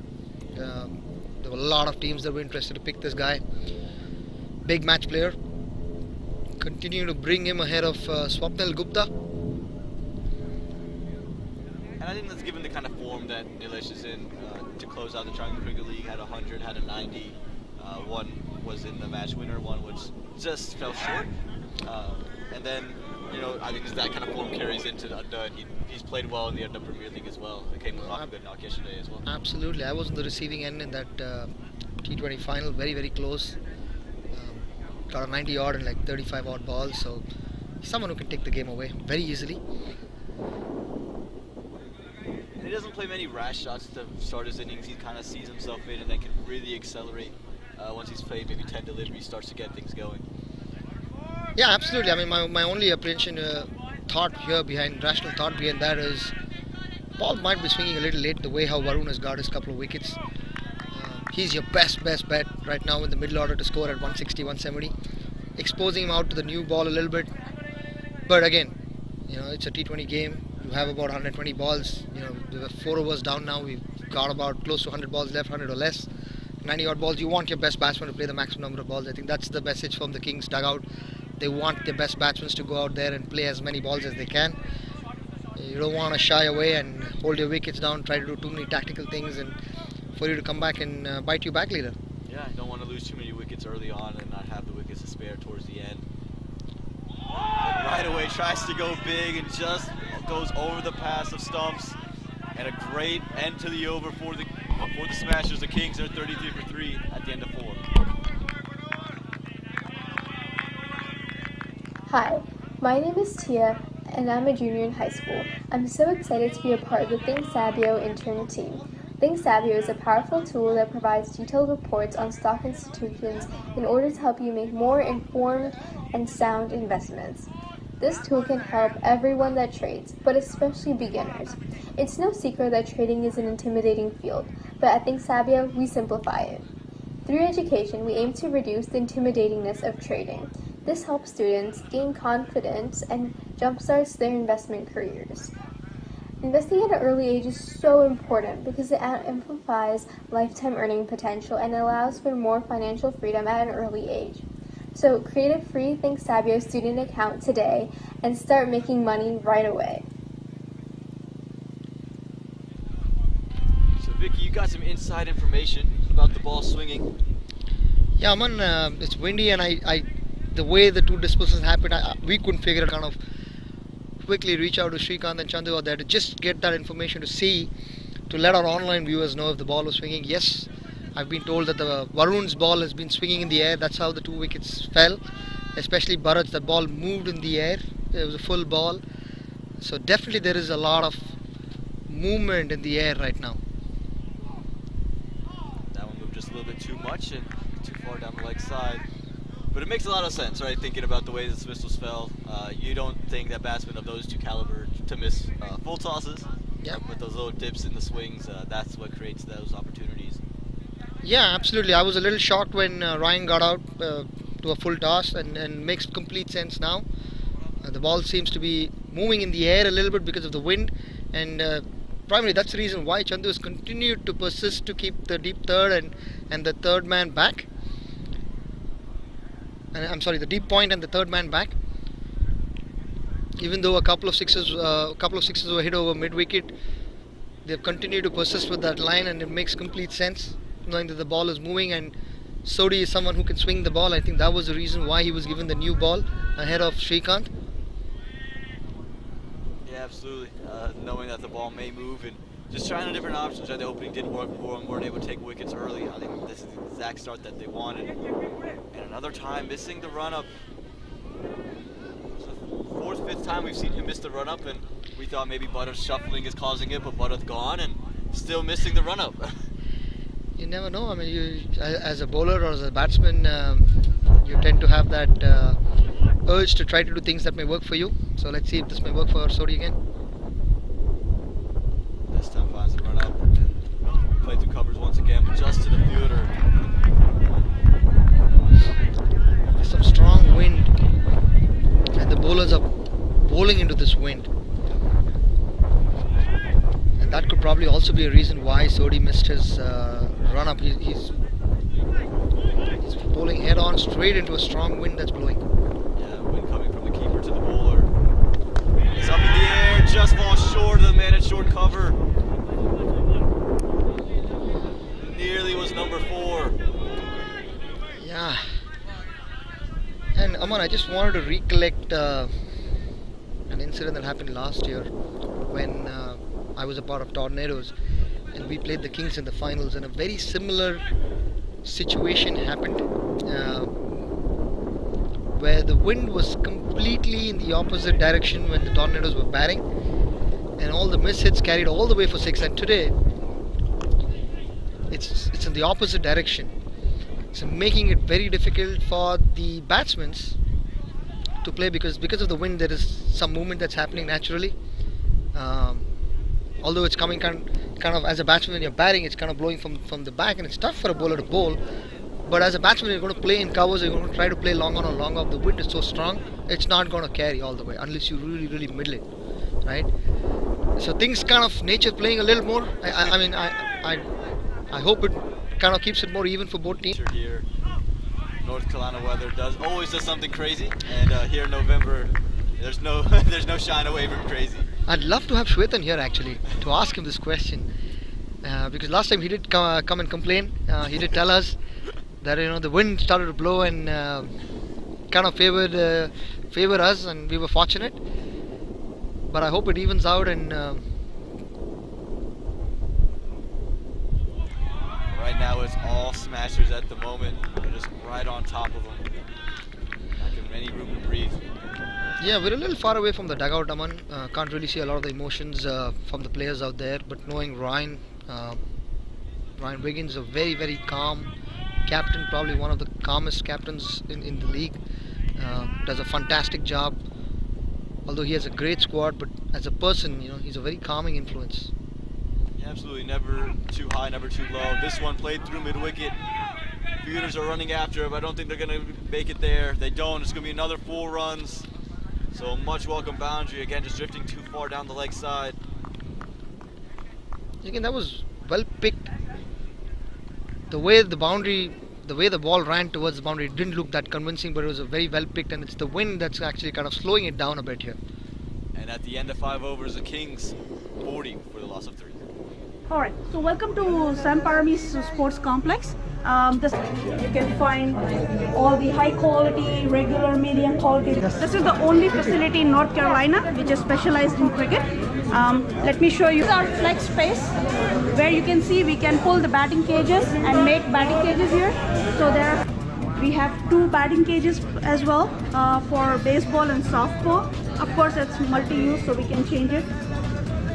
There were a lot of teams that were interested to pick this guy. Big match player. Continue to bring him ahead of Swapnil Gupta. And I think that's given the kind of form that Nilesh is in to close out the Triangle Cricket League. Had 100, had a 90. One was in the match winner, one which just fell short. And then, you know, I think that kind of form carries into Adda, and he's played well in the Adda Premier League as well. It came off a good knock yesterday as well. Absolutely. I was on the receiving end in that T20 final, very, very close. Got a 90 odd and like 35 odd balls, so he's someone who can take the game away very easily. And he doesn't play many rash shots to start his innings. He kind of sees himself in and then can really accelerate once he's played maybe 10 deliveries, starts to get things going. Yeah, absolutely. I mean, my only apprehension, thought here behind, rational thought behind that is ball might be swinging a little late the way how Varun has got his couple of wickets. He's your best bet right now in the middle order to score at 160, 170. Exposing him out to the new ball a little bit. But again, you know, it's a T20 game. You have about 120 balls. You know, there are 4 overs down now. We've got about close to 100 balls left, 100 or less. 90 odd balls. You want your best batsman to play the maximum number of balls. I think that's the message from the Kings dugout. They want their best batsmen to go out there and play as many balls as they can. You don't want to shy away and hold your wickets down, try to do too many tactical things, and for you to come back and bite you back later. Yeah, I don't want to lose too many wickets early on and not have the wickets to spare towards the end. And right away tries to go big and just goes over the pass of stumps. And a great end to the over for the Smashers. The Kings are 33 for 3 at the end of 4. Hi, my name is Tia, and I'm a junior in high school. I'm so excited to be a part of the Thinksabio intern team. Thinksabio is a powerful tool that provides detailed reports on stock institutions in order to help you make more informed and sound investments. This tool can help everyone that trades, but especially beginners. It's no secret that trading is an intimidating field, but at Thinksabio, we simplify it. Through education, we aim to reduce the intimidatingness of trading. This helps students gain confidence and jumpstarts their investment careers. Investing at an early age is so important because it amplifies lifetime earning potential and allows for more financial freedom at an early age. So create a free Thinksabio student account today and start making money right away. So Vicky, you got some inside information about the ball swinging. Yeah, man, it's windy, and I the way the two disposals happened, we couldn't figure it. Kind of quickly reach out to Srikanth and Chandu out there to just get that information to let our online viewers know if the ball was swinging. Yes, I've been told that the Varun's ball has been swinging in the air. That's how the 2 wickets fell. especially Bharat. That ball moved in the air. It was a full ball. So definitely there is a lot of movement in the air right now. That one moved just a little bit too much and too far down the leg side. But it makes a lot of sense, right? Thinking about the way the dismissals fell. You don't think that batsmen of those two caliber to miss full tosses. Yeah. But those little dips in the swings, that's what creates those opportunities. Yeah, absolutely. I was a little shocked when Ryan got out to a full toss, and makes complete sense now. The ball seems to be moving in the air a little bit because of the wind, and primarily that's the reason why Chandu has continued to persist to keep the deep third and the third man back. And I'm sorry, the deep point and the third man back. Even though a couple of sixes were hit over mid wicket, they've continued to persist with that line, and it makes complete sense, knowing that the ball is moving and Sodhi is someone who can swing the ball. I think that was the reason why he was given the new ball ahead of Srikanth. Yeah, absolutely. Knowing that the ball may move and just trying the different options. Right? The opening didn't work for them, weren't able to take wickets early. I think this is the exact start that they wanted. And another time missing the run-up. Fourth, fifth time we've seen him miss the run-up, and we thought maybe Bharat's shuffling is causing it, but Bharat's gone and still missing the run-up. You never know. I mean, you, as a bowler or as a batsman, you tend to have that urge to try to do things that may work for you. So let's see if this may work for Sodhi again. This time finds the run-up and play through covers once again, but just to the fielder. There's some strong wind, and the bowlers are bowling into this wind. And that could probably also be a reason why Sodhi missed his run-up. He's bowling head-on straight into a strong wind that's blowing. Yeah, wind coming from the keeper to the bowler. It's up in the air, just falls short of the man at short cover. Nearly was number 4. Yeah. And Aman, I just wanted to recollect an incident that happened last year when I was a part of Tornadoes and we played the Kings in the finals, and a very similar situation happened where the wind was completely in the opposite direction when the Tornadoes were batting, and all the miss hits carried all the way for 6. And today it's in the opposite direction, so making it very difficult for the batsmen to play because of the wind. There is some movement that's happening naturally. Although it's coming kind of as a batsman when you're batting, it's kind of blowing from the back, and it's tough for a bowler to bowl. But as a batsman, you're going to play in covers, you're going to try to play long on or long off. The wind is so strong, it's not going to carry all the way unless you really middle it, right? So things kind of nature playing a little more. I hope it kind of keeps it more even for both teams. Here, North Carolina weather always does something crazy, and here in November, there's no shine away from crazy. I'd love to have Shwetan here actually to ask him this question, because last time he did come and complain. He did tell us that the wind started to blow and kind of favor us, and we were fortunate. But I hope it evens out and. Right now it's all smashers at the moment. They're just right on top of them. Not giving any room to breathe. Yeah, we're a little far away from the dugout, Aman. Can't really see a lot of the emotions from the players out there. But knowing Ryan Wiggins, a very calm captain, probably one of the calmest captains in the league, does a fantastic job. Although he has a great squad, but as a person, he's a very calming influence. Yeah, absolutely. Never too high, never too low. This one played through mid-wicket. Fielders are running after it, but I don't think they're going to make it there. They don't. It's going to be another 4 runs. So a much welcome boundary. Again, just drifting too far down the leg side. Again, that was well picked. The way the ball ran towards the boundary didn't look that convincing, but it was a very well picked, and it's the wind that's actually kind of slowing it down a bit here. And at the end of 5 overs, the Kings 40 for the loss of 3. Alright, so welcome to Sam Paramy's Sports Complex. You can find all the high quality, regular, medium quality. This is the only facility in North Carolina which is specialized in cricket. Let me show you our flex space, where you can see we can pull the batting cages and make batting cages here. So there are We have 2 batting cages as well for baseball and softball. Of course, it's multi-use, so we can change it.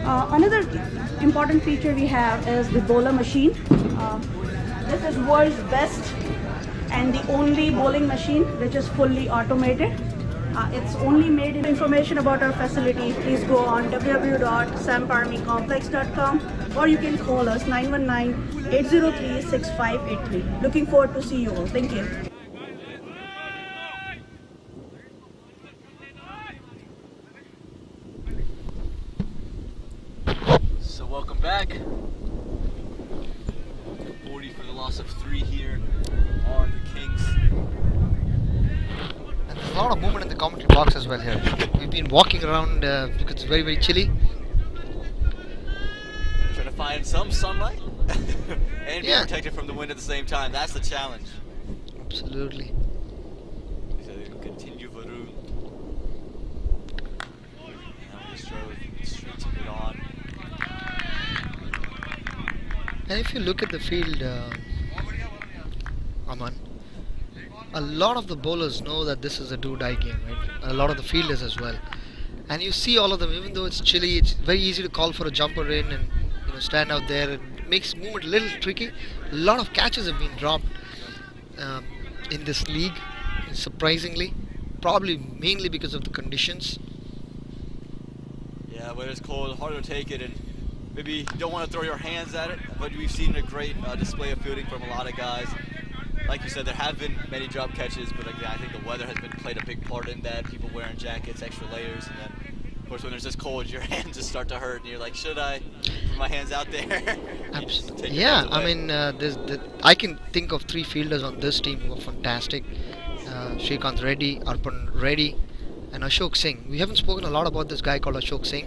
Another important feature we have is the bowler machine. This is world's best and the only bowling machine which is fully automated. It's only made in. Information about our facility, please go on www.samparamycomplex.com or you can call us 919-803-6583. Looking forward to see you all. Thank you. So welcome back. 40 for the loss of 3 here on the Kings. And there's a lot of movement in the commentary box as well here. We've been walking around because it's very, very chilly. Trying to find some sunlight and be protected from the wind at the same time. That's the challenge. Absolutely. So continue Varun. Now bistro straight to it on. And if you look at the field, Aman, a lot of the bowlers know that this is a do-die game, right? A lot of the fielders as well. And you see all of them, even though it's chilly, it's very easy to call for a jumper in and stand out there. It makes movement a little tricky. A lot of catches have been dropped in this league, surprisingly. Probably mainly because of the conditions. Yeah, when it's cold, harder to take it, and maybe you don't want to throw your hands at it, but we've seen a great display of fielding from a lot of guys. Like you said, there have been many drop catches, but again, I think the weather has played a big part in that. People wearing jackets, extra layers, and then, of course, when it's this cold, your hands just start to hurt, and you're like, should I put my hands out there? Absolutely. Yeah, I mean, I can think of 3 fielders on this team who are fantastic. Shrikant Reddy, Arpan Reddy, and Ashok Singh. We haven't spoken a lot about this guy called Ashok Singh.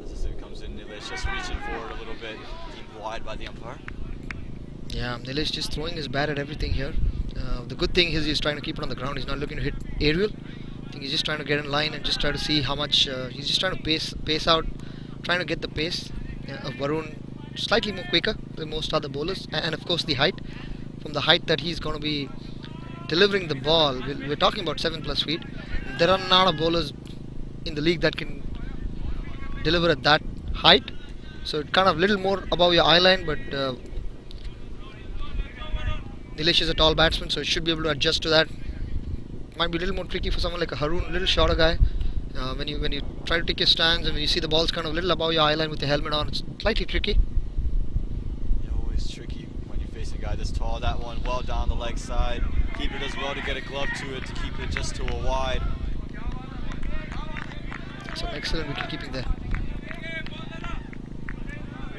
As it comes in, Nilesh just reaching forward a little bit, deemed wide by the umpire. Yeah, Nilesh just throwing his bat at everything here. The good thing is he's trying to keep it on the ground. He's not looking to hit aerial. I think he's just trying to get in line and just try to see how much. He's just trying to pace out, trying to get the pace of Varun slightly more quicker than most other bowlers, and of course the height. From the height that he's going to be delivering the ball, we're talking about 7+ feet. There are not a bowlers in the league that can deliver at that height. So it's kind of a little more above your eye line, but Nilesh is a tall batsman, so he should be able to adjust to that. Might be a little more tricky for someone like a Harun, a little shorter guy. When you try to take your stands and when you see the ball's kind of a little above your eye line with the helmet on, it's slightly tricky. Always tricky when you face a guy this tall. That one well down the leg side. Keeper does well to get a glove to it to keep it just to a wide. Some excellent wicket keeping there.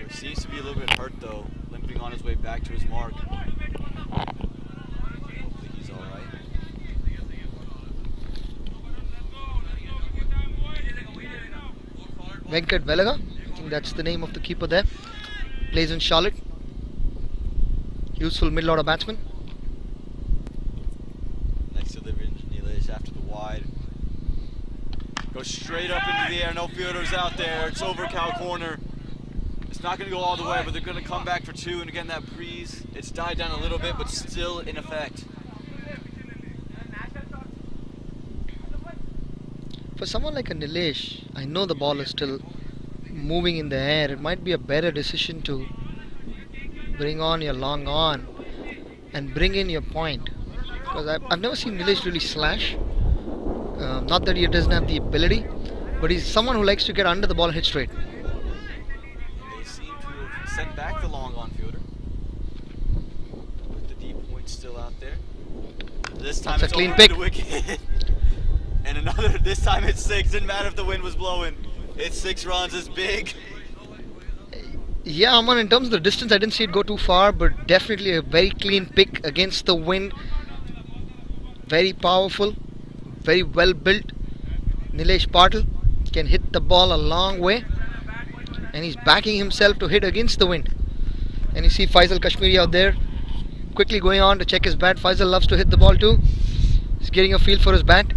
Seems to be a little bit hurt though, limping on his way back to his mark. Hopefully he's alright. Venkat Velaga, I think that's the name of the keeper there. Plays in Charlotte. Useful middle order batsman. Next delivery, Nilesh after the wide. Goes straight up into the air, no fielders out there. It's over cow corner. It's not going to go all the way, but they're going to come back for 2. And again, that breeze, it's died down a little bit, but still in effect. For someone like a Nilesh, I know the ball is still moving in the air. It might be a better decision to bring on your long on and bring in your point. Because I've never seen Nilesh really slash. Not that he doesn't have the ability, but he's someone who likes to get under the ball and hit straight. They seem to have sent back the long on fielder. With the deep point still out there. This time That's it's a clean over pick. to the wicket. And another, this time it's 6. Didn't matter if the wind was blowing. It's 6 runs, it's big. Yeah, Aman, in terms of the distance, I didn't see it go too far, but definitely a very clean pick against the wind. Very powerful, very well built. Nilesh Patil can hit the ball a long way, and he's backing himself to hit against the wind. And you see Faisal Kashmiri out there quickly going on to check his bat. Faisal loves to hit the ball too. He's getting a feel for his bat.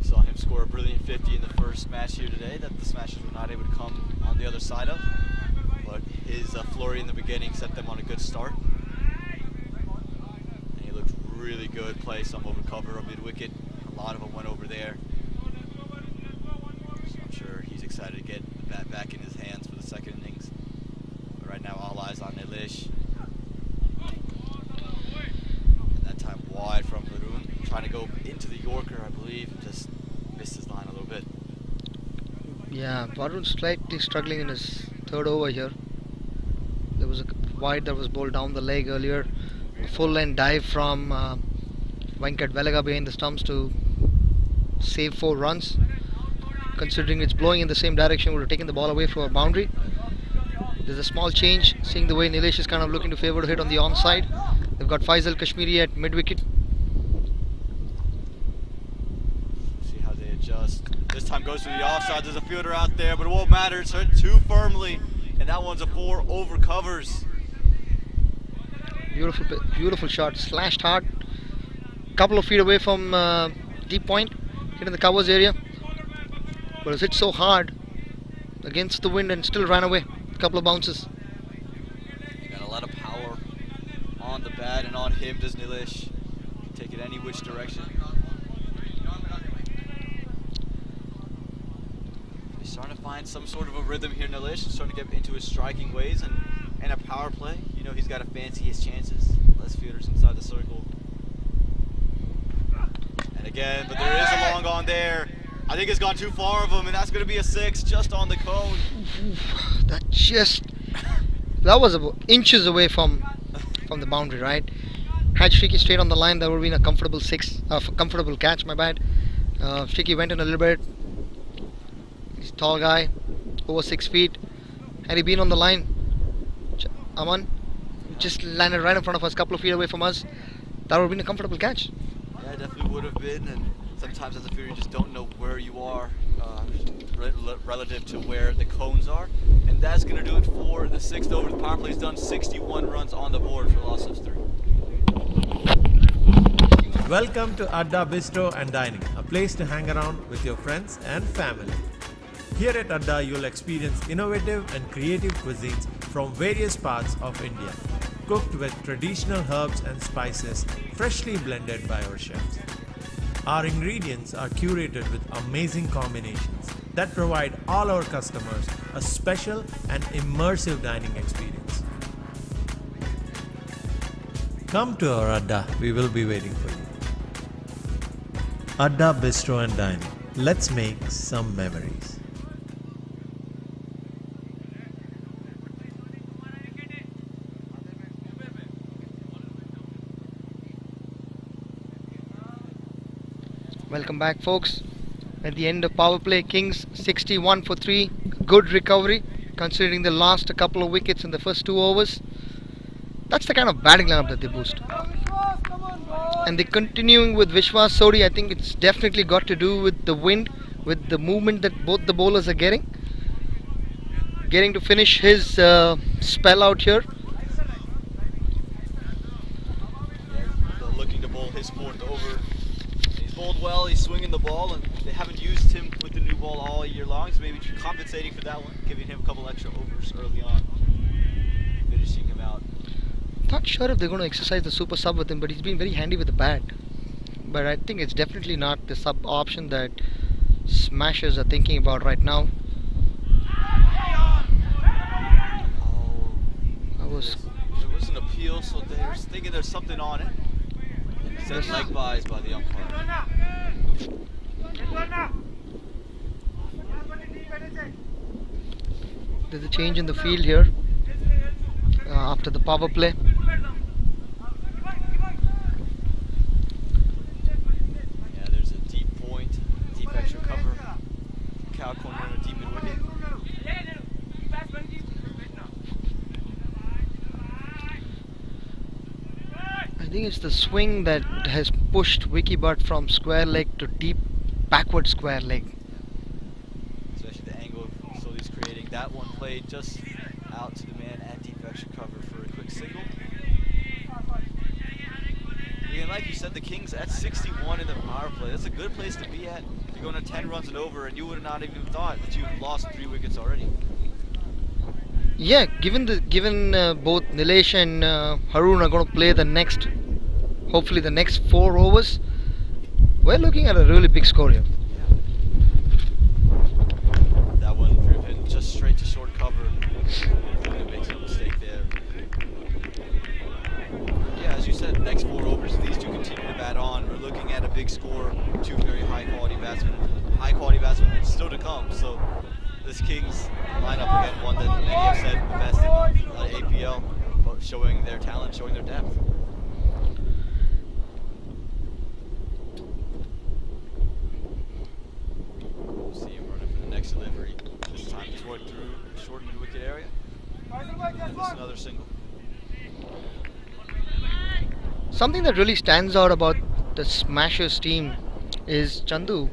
Saw him score a brilliant 50 in the first match here today that the Smashers were not able to come on the other side of. But his flurry in the beginning set them on a good start. really good play. Some over cover or mid-wicket. A lot of them went over there. So I'm sure he's excited to get the bat back in his hands for the second innings. But right now, all eyes on Nilesh. And that time wide from Varun. Trying to go into the Yorker, I believe. Just missed his line a little bit. Yeah, Varun slightly struggling in his third over here. There was a wide that was bowled down the leg earlier. A full length dive from Venkat Velaga behind the stumps to save 4 runs. Considering it's blowing in the same direction, would have taken the ball away for a boundary. There's a small change, seeing the way Nilesh is kind of looking to favour to hit on the onside. They've got Faisal Kashmiri at mid-wicket. See how they adjust. This time goes to the offside. There's a fielder out there, but it won't matter. It's hit too firmly. And that one's a 4 over covers. Beautiful shot, slashed hard. Couple of feet away from deep point, hit in the covers area. But it was hit so hard against the wind and still ran away. A couple of bounces. He got a lot of power on the bat and on him, does Nilesh. Take it any which direction. He's starting to find some sort of a rhythm here, Nilesh. He's starting to get into his striking ways and a power play. You know, he's got to fancy his chances. Less fielders inside the circle. And again, but there is a long on there. I think it's gone too far of him, and that's going to be a 6 just on the cone. That was about inches away from the boundary, right? Had Shriki stayed on the line, that would have been a comfortable 6, comfortable catch, my bad. Shriki went in a little bit. He's a tall guy, over 6 feet. Had he been on the line, Aman just landed right in front of us, a couple of feet away from us. That would have been a comfortable catch. Yeah, it definitely would have been, and sometimes as a fielder you just don't know where you are relative to where the cones are. And that's going to do it for the 6th over. The power play has done 61 runs on the board for a loss of 3. Welcome to Adda Bistro and Dining, a place to hang around with your friends and family. Here at Adda, you'll experience innovative and creative cuisines from various parts of India, cooked with traditional herbs and spices freshly blended by our chefs. Our ingredients are curated with amazing combinations that provide all our customers a special and immersive dining experience. Come to our Adda, we will be waiting for you. Adda Bistro and Dining. Let's make some memories. Welcome back, folks. At the end of power play, Kings 61 for 3. Good recovery considering they lost a couple of wickets in the first 2 overs. That's the kind of batting lineup that they boost. And they're continuing with Vishwas Sodhi. I think it's definitely got to do with the wind, with the movement that both the bowlers are getting to finish his spell out here. Yeah, looking to bowl his 4th over. He's bowled well, he's swinging the ball, and they haven't used him with the new ball all year long, so maybe compensating for that one, giving him a couple extra overs early on, finishing him out. Not sure if they're going to exercise the super sub with him, but he's been very handy with the bat. But I think it's definitely not the sub option that smashers are thinking about right now. There was an appeal, so they're thinking there's something on it. Said leg buys by the umpire. There's a change in the field here after the power play. Yeah, there's a deep point, deep extra cover, cow corner, and a deep mid wicket. I think it's the swing that has pushed Vicky Butt from square leg to deep backward square leg. Especially the angle Sodhi's creating. That one played just out to the man at deep extra cover for a quick single. And like you said, the Kings at 61 in the power play. That's a good place to be at. You're going to 10 runs and over, and you would have not even thought that you've lost 3 wickets already. Yeah, given both Nilesh and Harun are going to play the next hopefully the next 4 overs, we're looking at a really big score here. That one driven just straight to short cover. He makes no mistake there. Yeah, as you said, next 4 overs, these two continue to bat on. We're looking at a big score, 2 very high quality batsmen. High quality batsmen still to come. So this Kings lineup, again, one that many have said the best in APL, but showing their talent, showing their depth. We'll see him running for the next delivery. This time toward through short into wicket area. And just another single. Something that really stands out about the Smashers team is Chandu,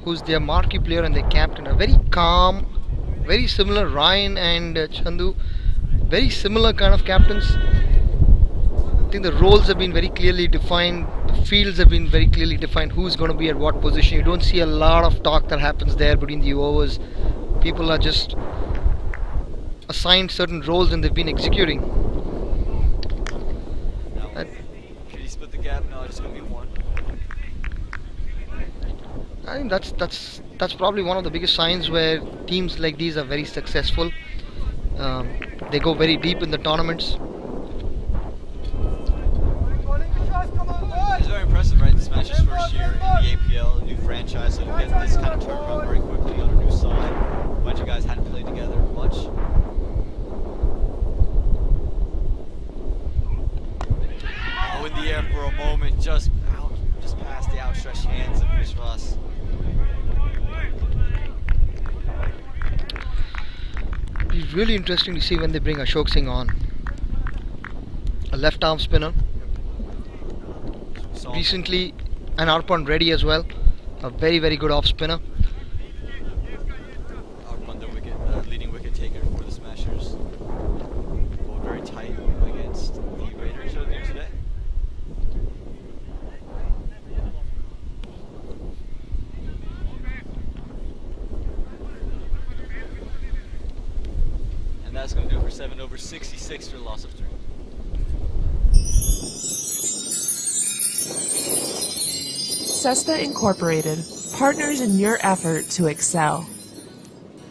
who's their marquee player and their captain. A very calm, very similar. Ryan and Chandu, very similar kind of captains. I think the roles have been very clearly defined. The fields have been very clearly defined. Who's going to be at what position. You don't see a lot of talk that happens there between the overs. People are just assigned certain roles and they've been executing. Can he split the gap? No, it's going to be one. I think that's probably one of the biggest signs where teams like these are very successful. They go very deep in the tournaments. It's very impressive, right? The Smashers' first year in the APL, a new franchise, so to get this kind of turnaround very quickly on a new side. A bunch of guys hadn't played together much. Oh, in the air for a moment, just past the outstretched hands of Vishwas. It's really interesting to see when they bring Ashok Singh on. A left arm spinner. Recently an Arpan Reddy as well. A very, very good off spinner. Arpan, the leading wicket taker for the Smashers. Both very tight against the Raiders earlier today. And that's going to do it for 7 over 66 for the loss of 3. Cesta Incorporated, partners in your effort to excel.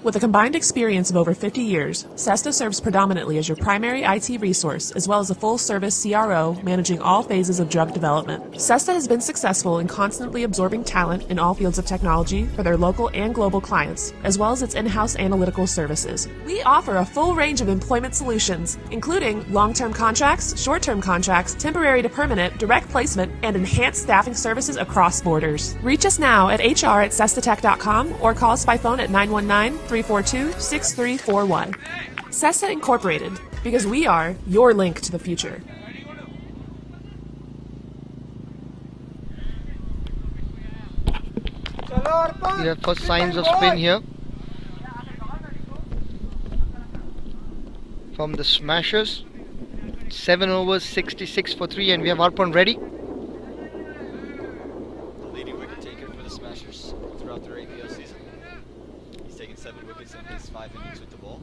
With a combined experience of over 50 years, Cesta serves predominantly as your primary IT resource, as well as a full-service CRO managing all phases of drug development. Cesta has been successful in constantly absorbing talent in all fields of technology for their local and global clients, as well as its in-house analytical services. We offer a full range of employment solutions, including long-term contracts, short-term contracts, temporary to permanent, direct placement, and enhanced staffing services across borders. Reach us now at hr@cestatech.com or call us by phone at 919-342-6341. Cesta Incorporated, because we are your link to the future. We have first signs of spin here from the Smashers. 7 overs, 66 for 3, and we have Arpan ready. The leading wicket taker for the Smashers throughout their APL season. He's taken 7 wickets in his 5 innings with the ball.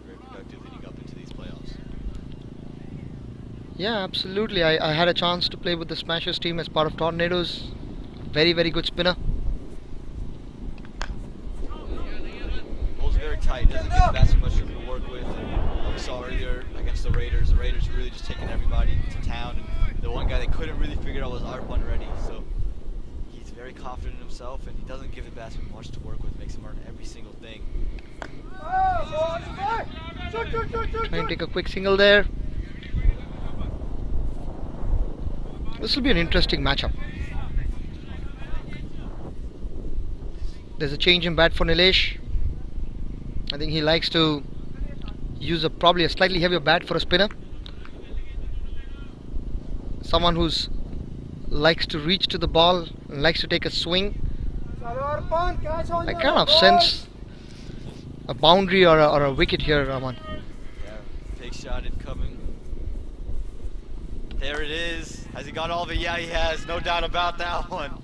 Very productive leading up into these playoffs. Yeah, absolutely. I had a chance to play with the Smashers team as part of Tornadoes. Very, very good spinner. Bowl's very tight, doesn't give the batsman much room to work with. And we saw earlier against the Raiders really just taking everybody to town. And the one guy they couldn't really figure out was Arpan Reddy. So he's very confident in himself and he doesn't give the batsman much to work with, makes him earn every single thing. Trying to take a quick single there. This will be an interesting matchup. There's a change in bat for Nilesh. I think he likes to use probably a slightly heavier bat for a spinner. Someone who's likes to reach to the ball and likes to take a swing. I kind of sense a boundary or a wicket here, Raman. Yeah, take shot incoming. There it is. Has he got all of it? Yeah, he has. No doubt about that one.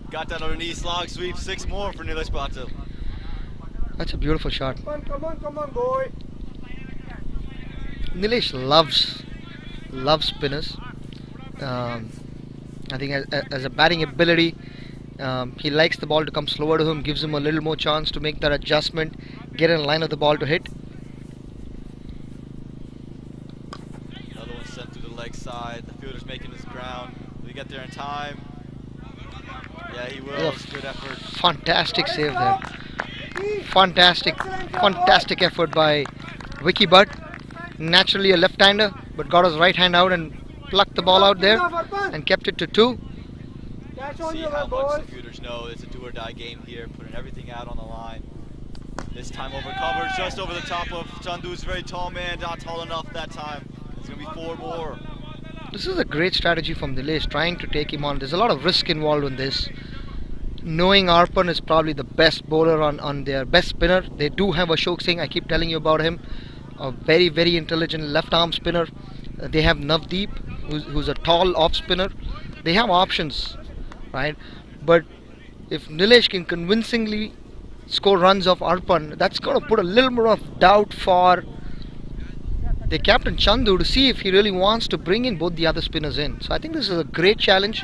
Got that underneath, long sweep, 6 more for Nilesh Patil. That's a beautiful shot. Come on, boy. Nilesh loves spinners. I think as a batting ability, he likes the ball to come slower to him, gives him a little more chance to make that adjustment, get in line of the ball to hit. Another one sent through the leg side. The fielder's making his ground. Will he get there in time? Yeah, he will. It's a good effort. Fantastic save there. Fantastic effort by Vicky Butt. Naturally a left-hander, but got his right hand out and plucked the ball out there and kept it to 2. See how much the fielders know it's a do or die game here, putting everything out on the line. This time over coverage, just over the top of Chandu's very tall man, not tall enough that time. It's going to be 4 more. This is a great strategy from Nilesh, trying to take him on. There's a lot of risk involved in this. Knowing Arpan is probably the best bowler on their best spinner. They do have Ashok Singh, I keep telling you about him. A very, very intelligent left arm spinner. They have Navdeep, who's a tall off spinner. They have options, right? But if Nilesh can convincingly score runs off Arpan, that's going to put a little more of doubt for the captain Chandu to see if he really wants to bring in both the other spinners in. So I think this is a great challenge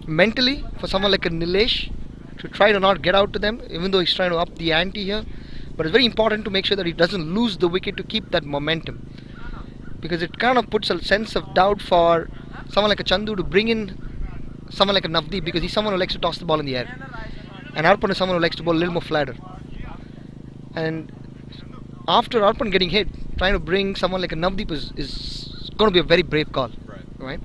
mentally for someone like a Nilesh to try to not get out to them, even though he's trying to up the ante here. But it's very important to make sure that he doesn't lose the wicket to keep that momentum, because it kind of puts a sense of doubt for someone like a Chandu to bring in someone like a Navdeep, because he's someone who likes to toss the ball in the air, and Arpan is someone who likes to bowl a little more flatter. And after Arpan getting hit, trying to bring someone like a Navdeep is going to be a very brave call, right?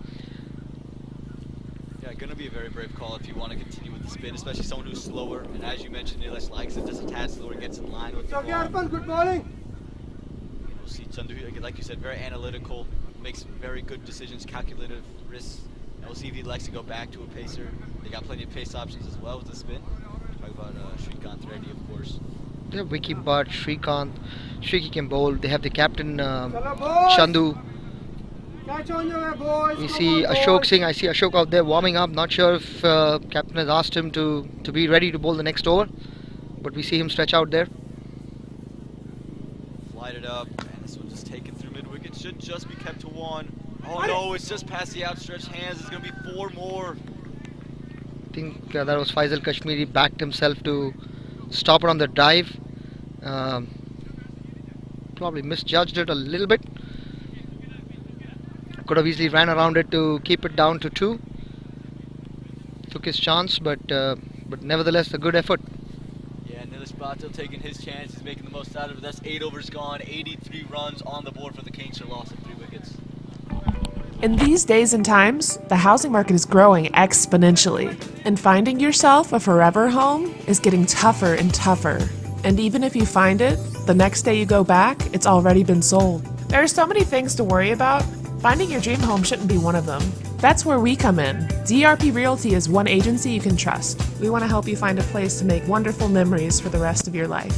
Yeah, going to be a very brave call if you want to continue with the spin, especially someone who's slower. And as you mentioned, Nilesh likes it just a tad slower, gets in line with the ball. Good morning. We'll see Chandu, like you said, very analytical, makes very good decisions, calculative risks. And we'll see if he likes to go back to a pacer. They got plenty of pace options as well with the spin. Talk about Shrikant Reddy, of course. They have Vicky Butt, Shrikant. Shriki can bowl. They have the captain Chandu. We see Ashok Singh. I see Ashok out there warming up. Not sure if captain has asked him to be ready to bowl the next over, but we see him stretch out there. Flight it up, and this one just taken through mid-wicket. Should just be kept to 1. Oh no, it's just past the outstretched hands. It's going to be 4 more. I think that was Faisal Kashmiri backed himself to stop it on the dive. Probably misjudged it a little bit. Could have easily ran around it to keep it down to 2. Took his chance, but nevertheless a good effort. Yeah, Nilesh Patil taking his chance. He's making the most out of it. That's 8 overs gone. 83 runs on the board for the Kings for loss of 3 wickets. In these days and times, the housing market is growing exponentially, and finding yourself a forever home is getting tougher and tougher. And even if you find it, the next day you go back, it's already been sold. There are so many things to worry about. Finding your dream home shouldn't be one of them. That's where we come in. DRP Realty is one agency you can trust. We want to help you find a place to make wonderful memories for the rest of your life.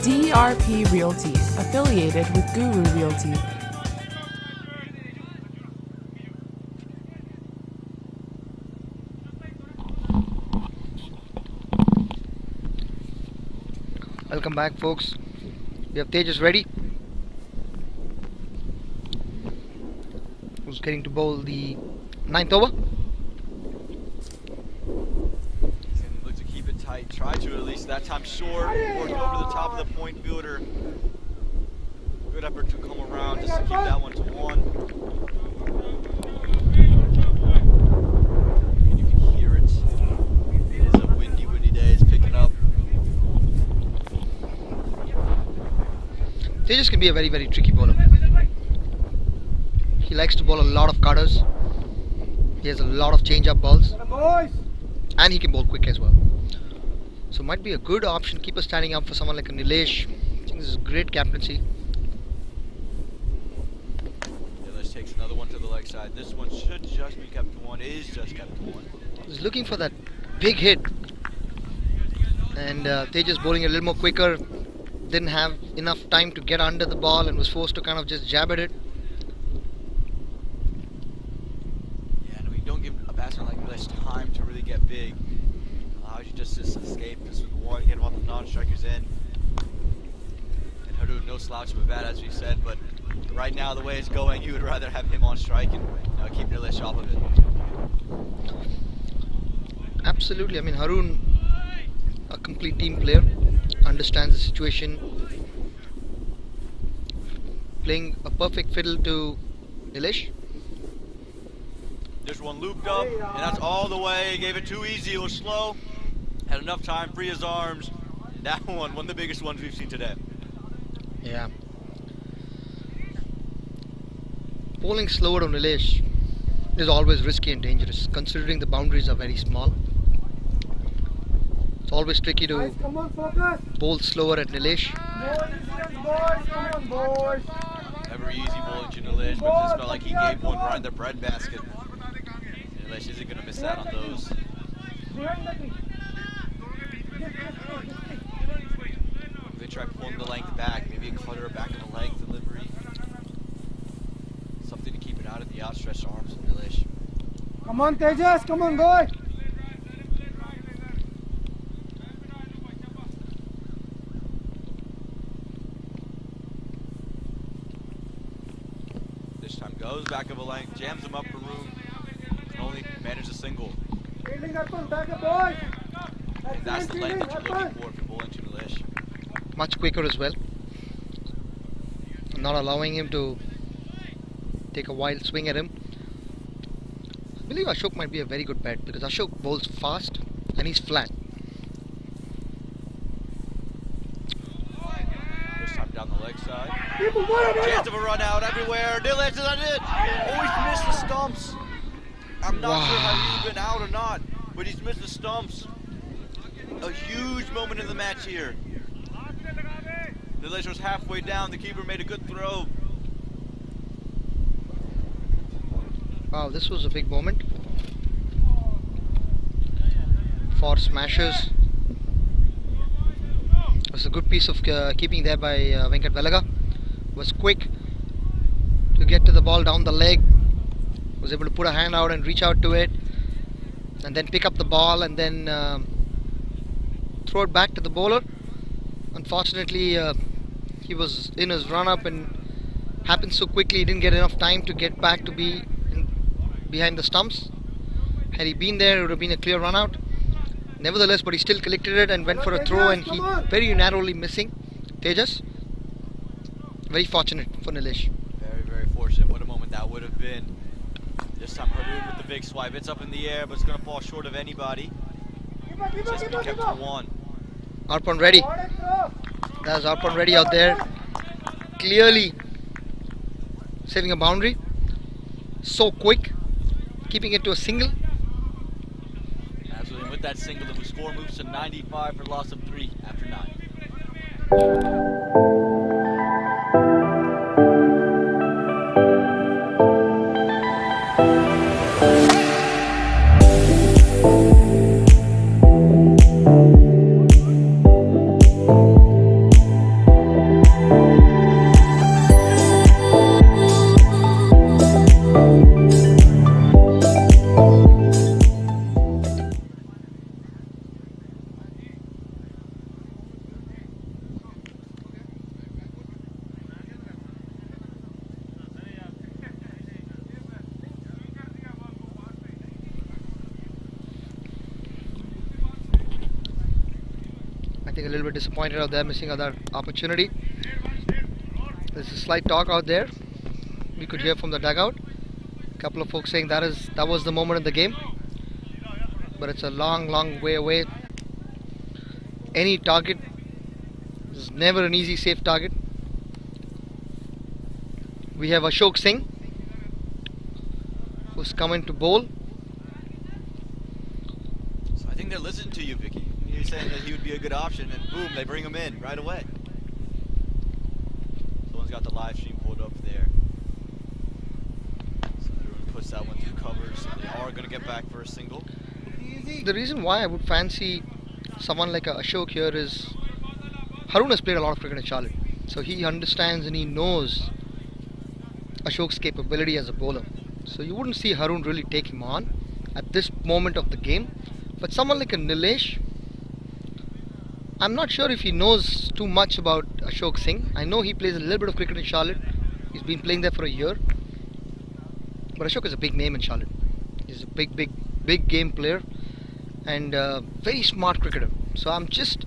DRP Realty, affiliated with Guru Realty. Welcome back, folks. We have Tejas ready, who's getting to bowl the 9th over. He's going to look to keep it tight. Try to release that time short. Working over the top of the point fielder. Good effort to come around just to keep that one to 1. And you can hear it. It is a windy day. It's picking up. Tejas can be a very, very tricky bowler. He likes to bowl a lot of cutters. He has a lot of change-up balls, and he can bowl quick as well. So might be a good option. Keep us standing up for someone like a Nilesh. I think this is great captaincy. Nilesh takes another one to the leg side. This one should just be kept to 1. Is just kept to 1. He's looking for that big hit, and Tejas bowling a little more quicker. Didn't have enough time to get under the ball and was forced to kind of just jab at it. Yeah, and Nilesh time to really get big. Allows you just to escape. This was one, get him off the non-strikers in. And Haroon, no slouch of a bat, as we said, but right now, the way it's going, you would rather have him on strike and keep Nilesh off of it. Absolutely. I mean, Haroon, a complete team player, understands the situation, playing a perfect fiddle to Nilesh. There's one looped up, and that's all the way. Gave it too easy, it was slow. Had enough time, free his arms. That one of the biggest ones we've seen today. Yeah. Bowling slower on Nilesh is always risky and dangerous, considering the boundaries are very small. It's always tricky to bowl slower at Nilesh. Never easy bowling to Nilesh, but it just felt like he gave one right in the breadbasket. Nilesh isn't going to miss out on those. They try pulling the length back, maybe a cutter back in the length delivery. Something to keep it out of the outstretched arms of Nilesh. Come on, Tejas, come on, boy. This time goes back of a length, jams him up for room, can only manage a single. Fielding up on back, boy. And that's the length that you're looking for bowling to Nilesh. Much quicker as well. Not allowing him to take a wild swing at him. I believe Ashok might be a very good bet because Ashok bowls fast and he's flat. This time down the leg side. Chance of a run out everywhere. Nilesh is on it. Oh, he's missed the stumps. I'm not sure how he's been out or not, but he's missed the stumps. A huge moment in the match here. Nilesh was halfway down. The keeper made a good throw. Wow, this was a big moment for smashers. It was a good piece of keeping there by Venkat Velaga. Was quick to get to the ball down the leg. Was able to put a hand out and reach out to it, and then pick up the ball and then throw it back to the bowler. Unfortunately, he was in his run-up and happened so quickly he didn't get enough time to get back to be behind the stumps. Had he been there, it would have been a clear run-out. Nevertheless, but he still collected it and went for a throw, and he very narrowly missing Tejas. Very fortunate for Nilesh. Very, very fortunate. What a moment that would have been. This time Haroon with the big swipe. It's up in the air, but it's going to fall short of anybody. Just be kept to one. Arpan ready. There's Arpan ready out there. Clearly saving a boundary. So quick. Keeping it to a single. Absolutely. And with that single, the score moves to 95 for a loss of 3 after 9. I think a little bit disappointed out there, missing other opportunity. There's a slight talk out there. We could hear from the dugout. A couple of folks saying that was the moment in the game. But it's a long, long way away. Any target is never an easy, safe target. We have Ashok Singh, who's coming to bowl. So I think they're listening to you, Vicky. You're saying that he would be a good option, and boom, they bring him in right away. Someone's got the live stream pulled up there. So everyone puts that one through covers. So they are going to get back for a single. The reason why I would fancy someone like Ashok here is Haroon has played a lot of cricket in Charlotte, so he understands and he knows Ashok's capability as a bowler. So you wouldn't see Haroon really take him on at this moment of the game. But someone like a Nilesh, I'm not sure if he knows too much about Ashok Singh. I know he plays a little bit of cricket in Charlotte. He's been playing there for a year. But Ashok is a big name in Charlotte. He's a big game player and very smart cricketer. So I'm just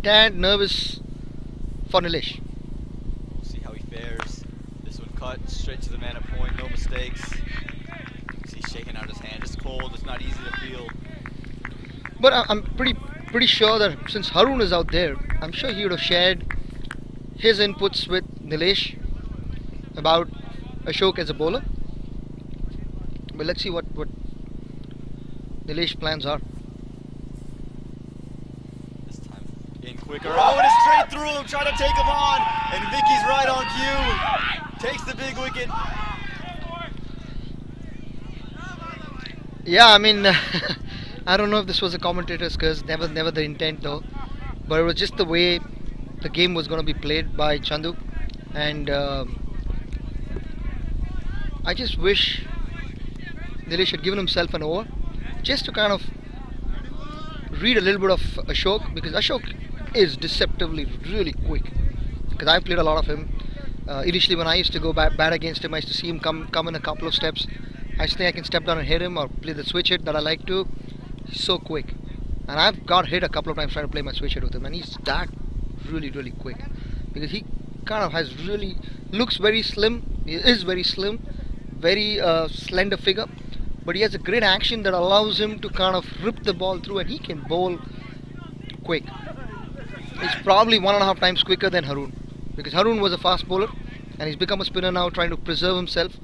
tad nervous for Nilesh. We'll see how he fares. This one cut straight to the man at point, no mistakes. He's shaking out his hand. It's cold. It's not easy to feel. But I'm pretty sure that since Harun is out there, I'm sure he would have shared his inputs with Nilesh about Ashok as a bowler. But let's see what Nilesh plans are. This time in quicker. Oh, and it's straight through him, trying to take him on. And Vicky's right on cue. Takes the big wicket. Yeah, I mean, I don't know if this was a commentator's curse, never the intent though. But it was just the way the game was going to be played by Chandu. And I just wish Nilesh had given himself an over just to kind of read a little bit of Ashok, because Ashok is deceptively really quick, because I've played a lot of him. Initially when I used to go bat against him, I used to see him come in a couple of steps. I used to think I can step down and hit him or play the switch hit that I like to. He's so quick, and I've got hit a couple of times trying to play my switch hit with him, and he's that really quick, because he kind of has looks very slim. He is very slim, very slender figure, but he has a great action that allows him to kind of rip the ball through, and he can bowl quick. He's probably 1.5 times quicker than Harun, because Harun was a fast bowler and he's become a spinner now, trying to preserve himself.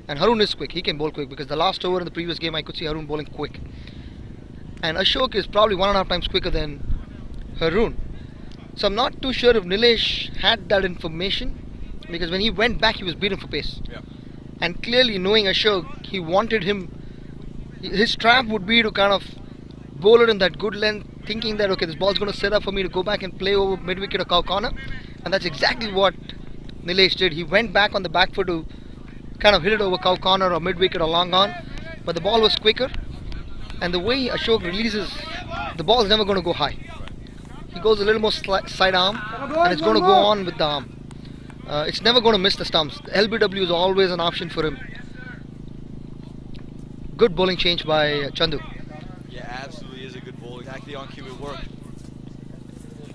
And Harun is quick, he can bowl quick, because the last over in the previous game I could see Harun bowling quick. And Ashok is probably 1.5 times quicker than Harun. So I'm not too sure if Nilesh had that information, because when he went back he was beaten for pace. Yeah. And clearly, knowing Ashok, he wanted him, his trap would be to kind of bowl it in that good length, thinking that okay, this ball's going to set up for me to go back and play over mid wicket or cow corner. And that's exactly what Nilesh did. He went back on the back foot to kind of hit it over cow corner or mid wicket or long on, but the ball was quicker, and the way Ashok releases, the ball is never going to go high. He goes a little more side arm, and it's going to go on with the arm. It's never going to miss the stumps. The LBW is always an option for him. Good bowling change by Chandu. Yeah, absolutely is a good bowling. Exactly on cue, it worked.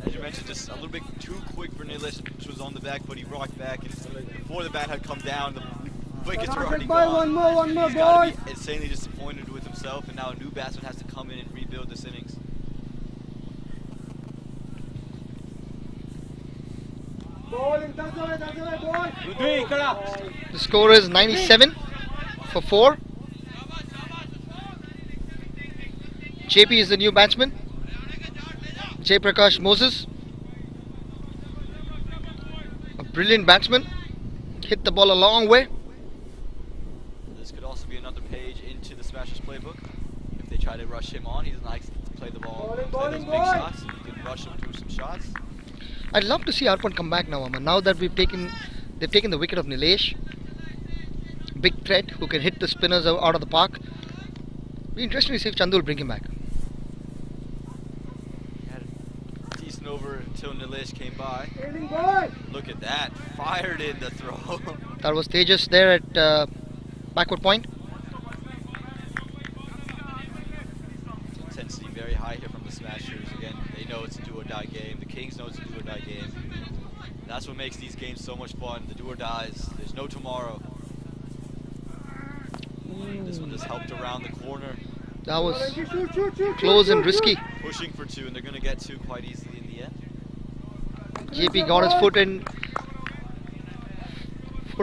As you mentioned, just a little bit too quick for Nilesh, which was on the back, but he rocked back, and before the bat had come down, the wickets were already gone. One more, He's got to be insanely disappointed with himself, and now a new batsman has to come in and rebuild this innings. The score is 97 for 4. JP is the new batsman. Jay Prakash Moses, a brilliant batsman, hit the ball a long way. This could also be another page into the Smashers playbook. If they try to rush him on, he likes to play the ball, play those big shots. He can rush him through some shots. I'd love to see Arpan come back now, Aman. Now that they've taken the wicket of Nilesh, big threat who can hit the spinners out of the park. Be interesting to see if Chandu will bring him back. He had a decent over until Nilesh came by. Look at that, fired in the throw. That was Tejas there at backward point. Intensity very high here from the Smashers. Again, they know it's a do-or-die game. The Kings know it's a do-or-die game. That's what makes these games so much fun. The do-or-dies. There's no tomorrow. This one just helped around the corner. That was close and risky. Pushing for 2, and they're going to get 2 quite easily in the end. JP got his foot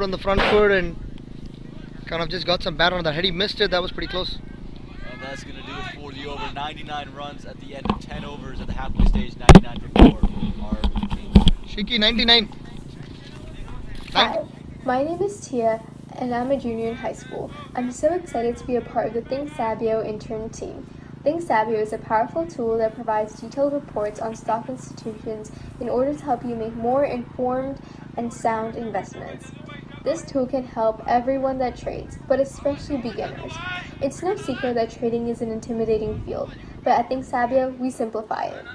on the front foot and kind of just got some bat on that. Had he missed it, that was pretty close. And that's going to do it for the over. 99 runs at the end of 10 overs at the halfway stage. 99 for 4 are the Kings. Shiki, 99. Hi, my name is Tia, and I'm a junior in high school. I'm so excited to be a part of the Thinksabio intern team. Thinksabio is a powerful tool that provides detailed reports on stock institutions in order to help you make more informed and sound investments. This tool can help everyone that trades, but especially beginners. It's no secret that trading is an intimidating field, but at Thinksabio, we simplify it.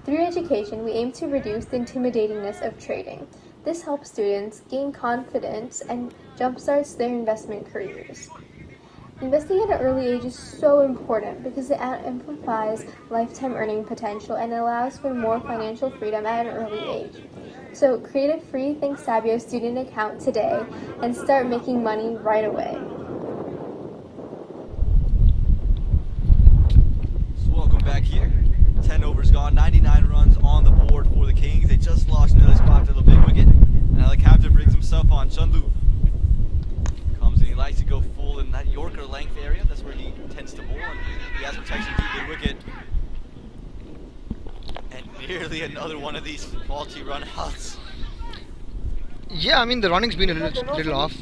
Through education, we aim to reduce the intimidatingness of trading. This helps students gain confidence and jumpstarts their investment careers. Investing at an early age is so important because it amplifies lifetime earning potential and allows for more financial freedom at an early age. So create a free Thinksabio student account today and start making money right away. So welcome back here. 10 overs gone, 99 runs on the board for the Kings. They just lost another spot to the big wicket. And now the captain brings himself on. Chandu comes and he likes to go full in that Yorker length area. That's where he tends to bowl, and he has protection to the wicket. And nearly another one of these faulty run outs. Yeah, I mean the running's been a little off.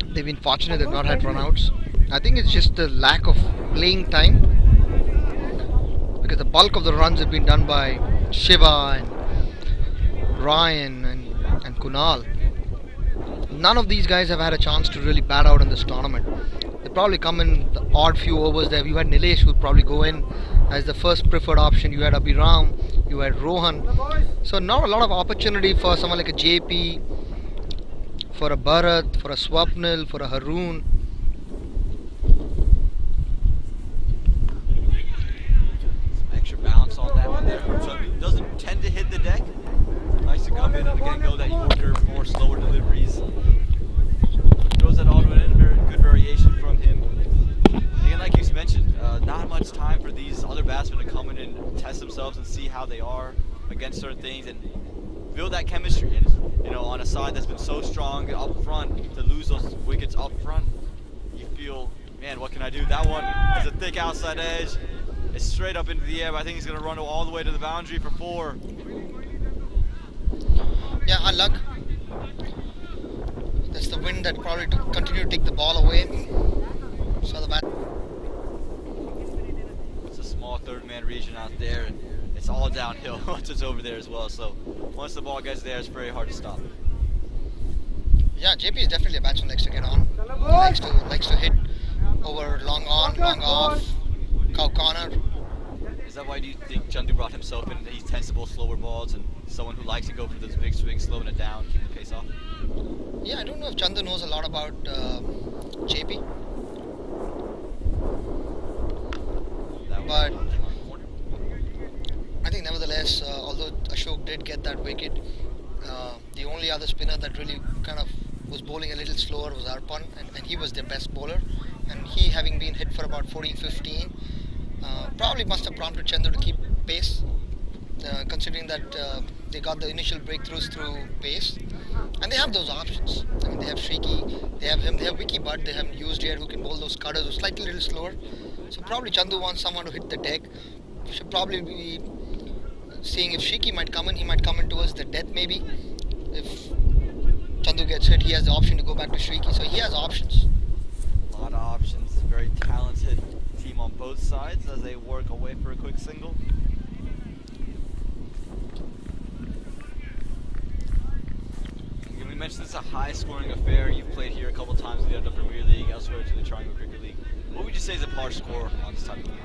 They've been fortunate they've not had run-outs. I think it's just the lack of playing time, because the bulk of the runs have been done by Shiva and Ryan and Kunal. None of these guys have had a chance to really bat out in this tournament. They probably come in the odd few overs there. You had Nilesh who would probably go in as the first preferred option. You had Abhiram, you had Rohan. So not a lot of opportunity for someone like a JP, for a Bharat, for a Swapnil, for a Haroon. Some extra bounce on that one there. Chandu doesn't tend to hit the deck. Nice to come in and again go that Yorker, more slower deliveries. Goes that all in, very good variation from him. Again, like you mentioned, not much time for these other batsmen to come in and test themselves and see how they are against certain things and build that chemistry. And you know, on a side that's been so strong up front, to lose those wickets up front, you feel, man, what can I do? That one is a thick outside edge. It's straight up into the air, but I think he's going to run all the way to the boundary for 4. Yeah, hard luck. That's the wind that probably continue to take the ball away. So the bat. It's a small third-man region out there, and it's all downhill once it's over there as well. So once the ball gets there, it's very hard to stop. Yeah, JP is definitely a batsman who likes to get on. Likes to hit over long on, long off, cow corner. Is that why do you think Chandu brought himself in? He tends to bowl slower balls and someone who likes to go for those big swings, slowing it down, keeping the pace off? Yeah, I don't know if Chandu knows a lot about JP. But I think nevertheless, although Ashok did get that wicket, the only other spinner that really kind of was bowling a little slower was Arpan, and he was their best bowler. And he, having been hit for about 14-15, probably must have prompted Chandu to keep pace, considering that they got the initial breakthroughs through pace. And they have those options. I mean, they have Shriki, they have him, they have Vicky Butt, they haven't used yet, who can bowl those cutters, who's slightly a little slower. So probably Chandu wants someone to hit the deck. Should probably be seeing if Shriki might come in. He might come in towards the death maybe. If Chandu gets hit, he has the option to go back to Shriki. So he has options. A lot of options. Very talented team on both sides as they work away for a quick single. We mentioned it's a high-scoring affair. You've played here a couple times in the Adda Premier League, elsewhere to the Triangle Cricket League. What would you say is a par score on this type of game?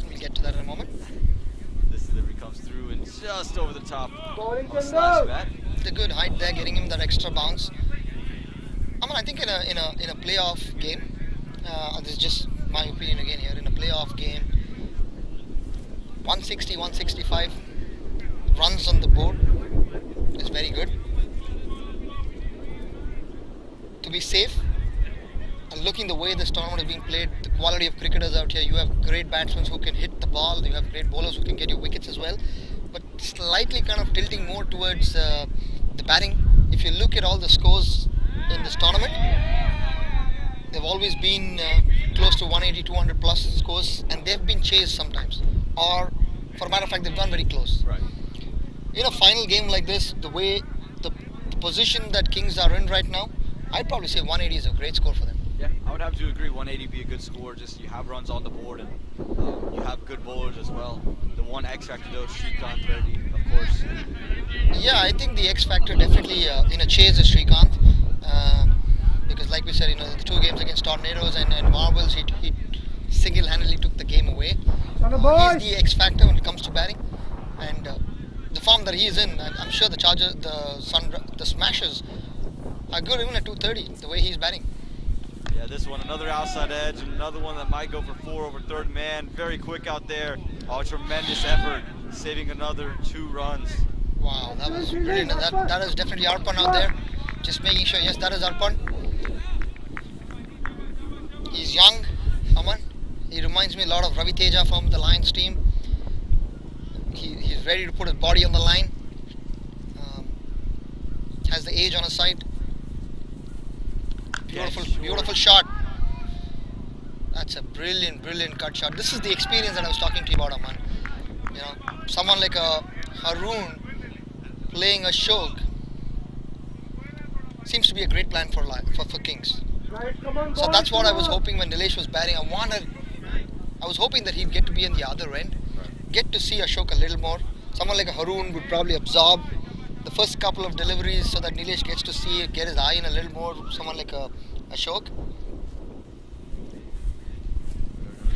We'll get to that in a moment. This delivery comes through and just over the top on slash bat. The good height there, getting him that extra bounce. I mean, I think in a playoff game, this is just my opinion again here. In a playoff game, 160, 165 runs on the board is very good. To be safe, and looking the way this tournament is being played, the quality of cricketers out here, you have great batsmen who can hit the ball, you have great bowlers who can get you wickets as well, but slightly kind of tilting more towards the batting. If you look at all the scores in this tournament, they've always been close to 180, 200 plus scores, and they've been chased sometimes, or for a matter of fact, they've done very close. Right. In a final game like this, the way the position that Kings are in right now, I'd probably say 180 is a great score for them. Yeah, I would have to agree. 180 be a good score. Just you have runs on the board and you have good bowlers as well. The one X factor though, Shrikant Reddy, of course. Yeah, I think the X factor definitely chase is Srikanth, because like we said, the 2 games against Tornadoes and Marvels, he single-handedly took the game away. He's the X factor when it comes to batting, and the form that he's in, I'm sure the Smashers are good even at 230. The way he's batting. Yeah, this one, another outside edge, another one that might go for 4 over third man. Very quick out there. Oh, tremendous effort, saving another 2 runs. Wow, that was brilliant. That is definitely Arpan out there. Just making sure, yes, that is Arpan. He's young, Aman. He reminds me a lot of Ravi Teja from the Lions team. He's ready to put his body on the line. Has the age on his side. Beautiful shot. That's a brilliant cut shot. This is the experience that I was talking to you about, Aman. Someone like a Haroon playing a Shok seems to be a great plan for Kings. So that's what I was hoping when Nilesh was batting. I was hoping that he'd get to be in the other end, get to see Ashok a little more. Someone like a Haroon would probably absorb the first couple of deliveries so that Nilesh gets to see it, get his eye in a little more. Someone like a Ashok.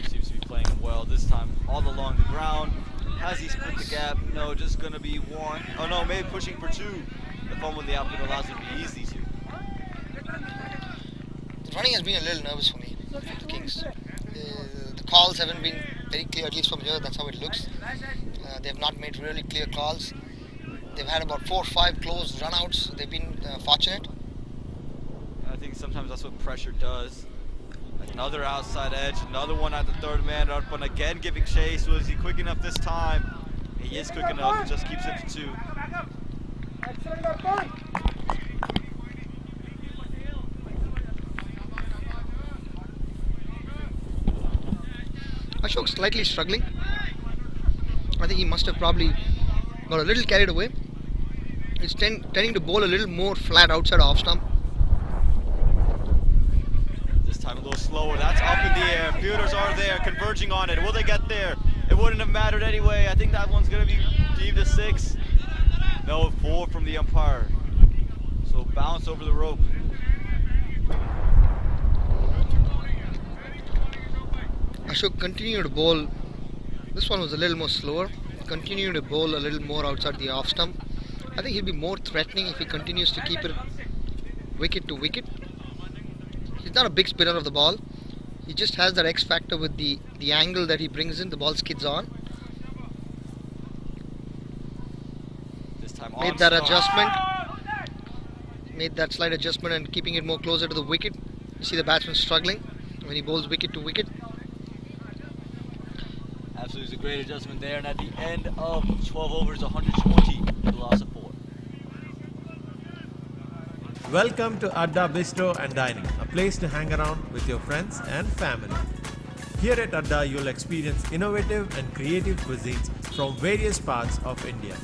Seems to be playing well this time, all along the ground. Has he split the gap? No, just going to be 1. Oh no, maybe pushing for 2. The fun with the output allows it to be easy to. The running has been a little nervous for me, for the Kings. The calls haven't been very clear, at least from here, that's how it looks. They've not made really clear calls. They've had about 4 or 5 close run-outs. They've been fortunate. I think sometimes that's what pressure does. Another outside edge, another one at the third man. Arpan again giving chase. Was he quick enough this time? He is quick enough, just keeps it to 2. Ashok's slightly struggling. I think he must have probably got a little carried away. He's tending to bowl a little more flat outside off stump. This time a little slower. That's up in the air. Fielders are there, converging on it. Will they get there? It wouldn't have mattered anyway. I think that one's going to be deemed a 6. No, 4 from the umpire. So bounce over the rope. Ashok continued to bowl. This one was a little more slower. Continued to bowl a little more outside the off stump. I think he'll be more threatening if he continues to keep it wicket to wicket. He's not a big spinner of the ball. He just has that X factor with the angle that he brings in. The ball skids on. This time Made that adjustment. Made that slight adjustment and keeping it more closer to the wicket. You see the batsman struggling when he bowls wicket to wicket. Absolutely, a great adjustment there. And at the end of 12 overs, 120, the loss of 4. Welcome to Adda Bistro and Dining, a place to hang around with your friends and family. Here at Adda, you'll experience innovative and creative cuisines from various parts of India,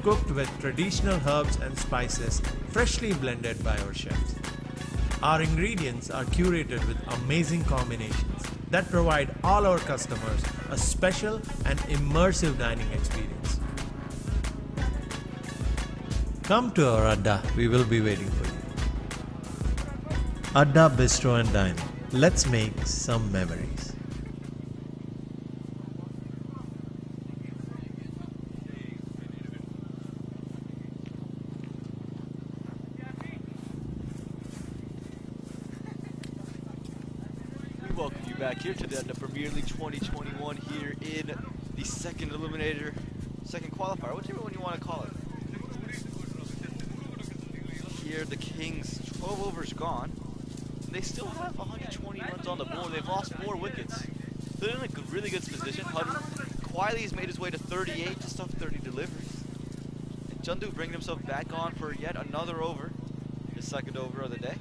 cooked with traditional herbs and spices freshly blended by our chefs. Our ingredients are curated with amazing combinations that provide all our customers a special and immersive dining experience. Come to our Adda, we will be waiting for you. Adda Bistro and Dining. Let's make some memories. We welcome you back here to the Premier League 2021 here in the second eliminator, second qualifier, whichever one you want to call it. Here the Kings, 12 overs gone. They still have 120 runs on the board. They've lost 4 wickets. They're in a really good position. Hutton quietly has made his way to 38, just off 30 deliveries. And Chandu bringing himself back on for yet another over, his second over of the day.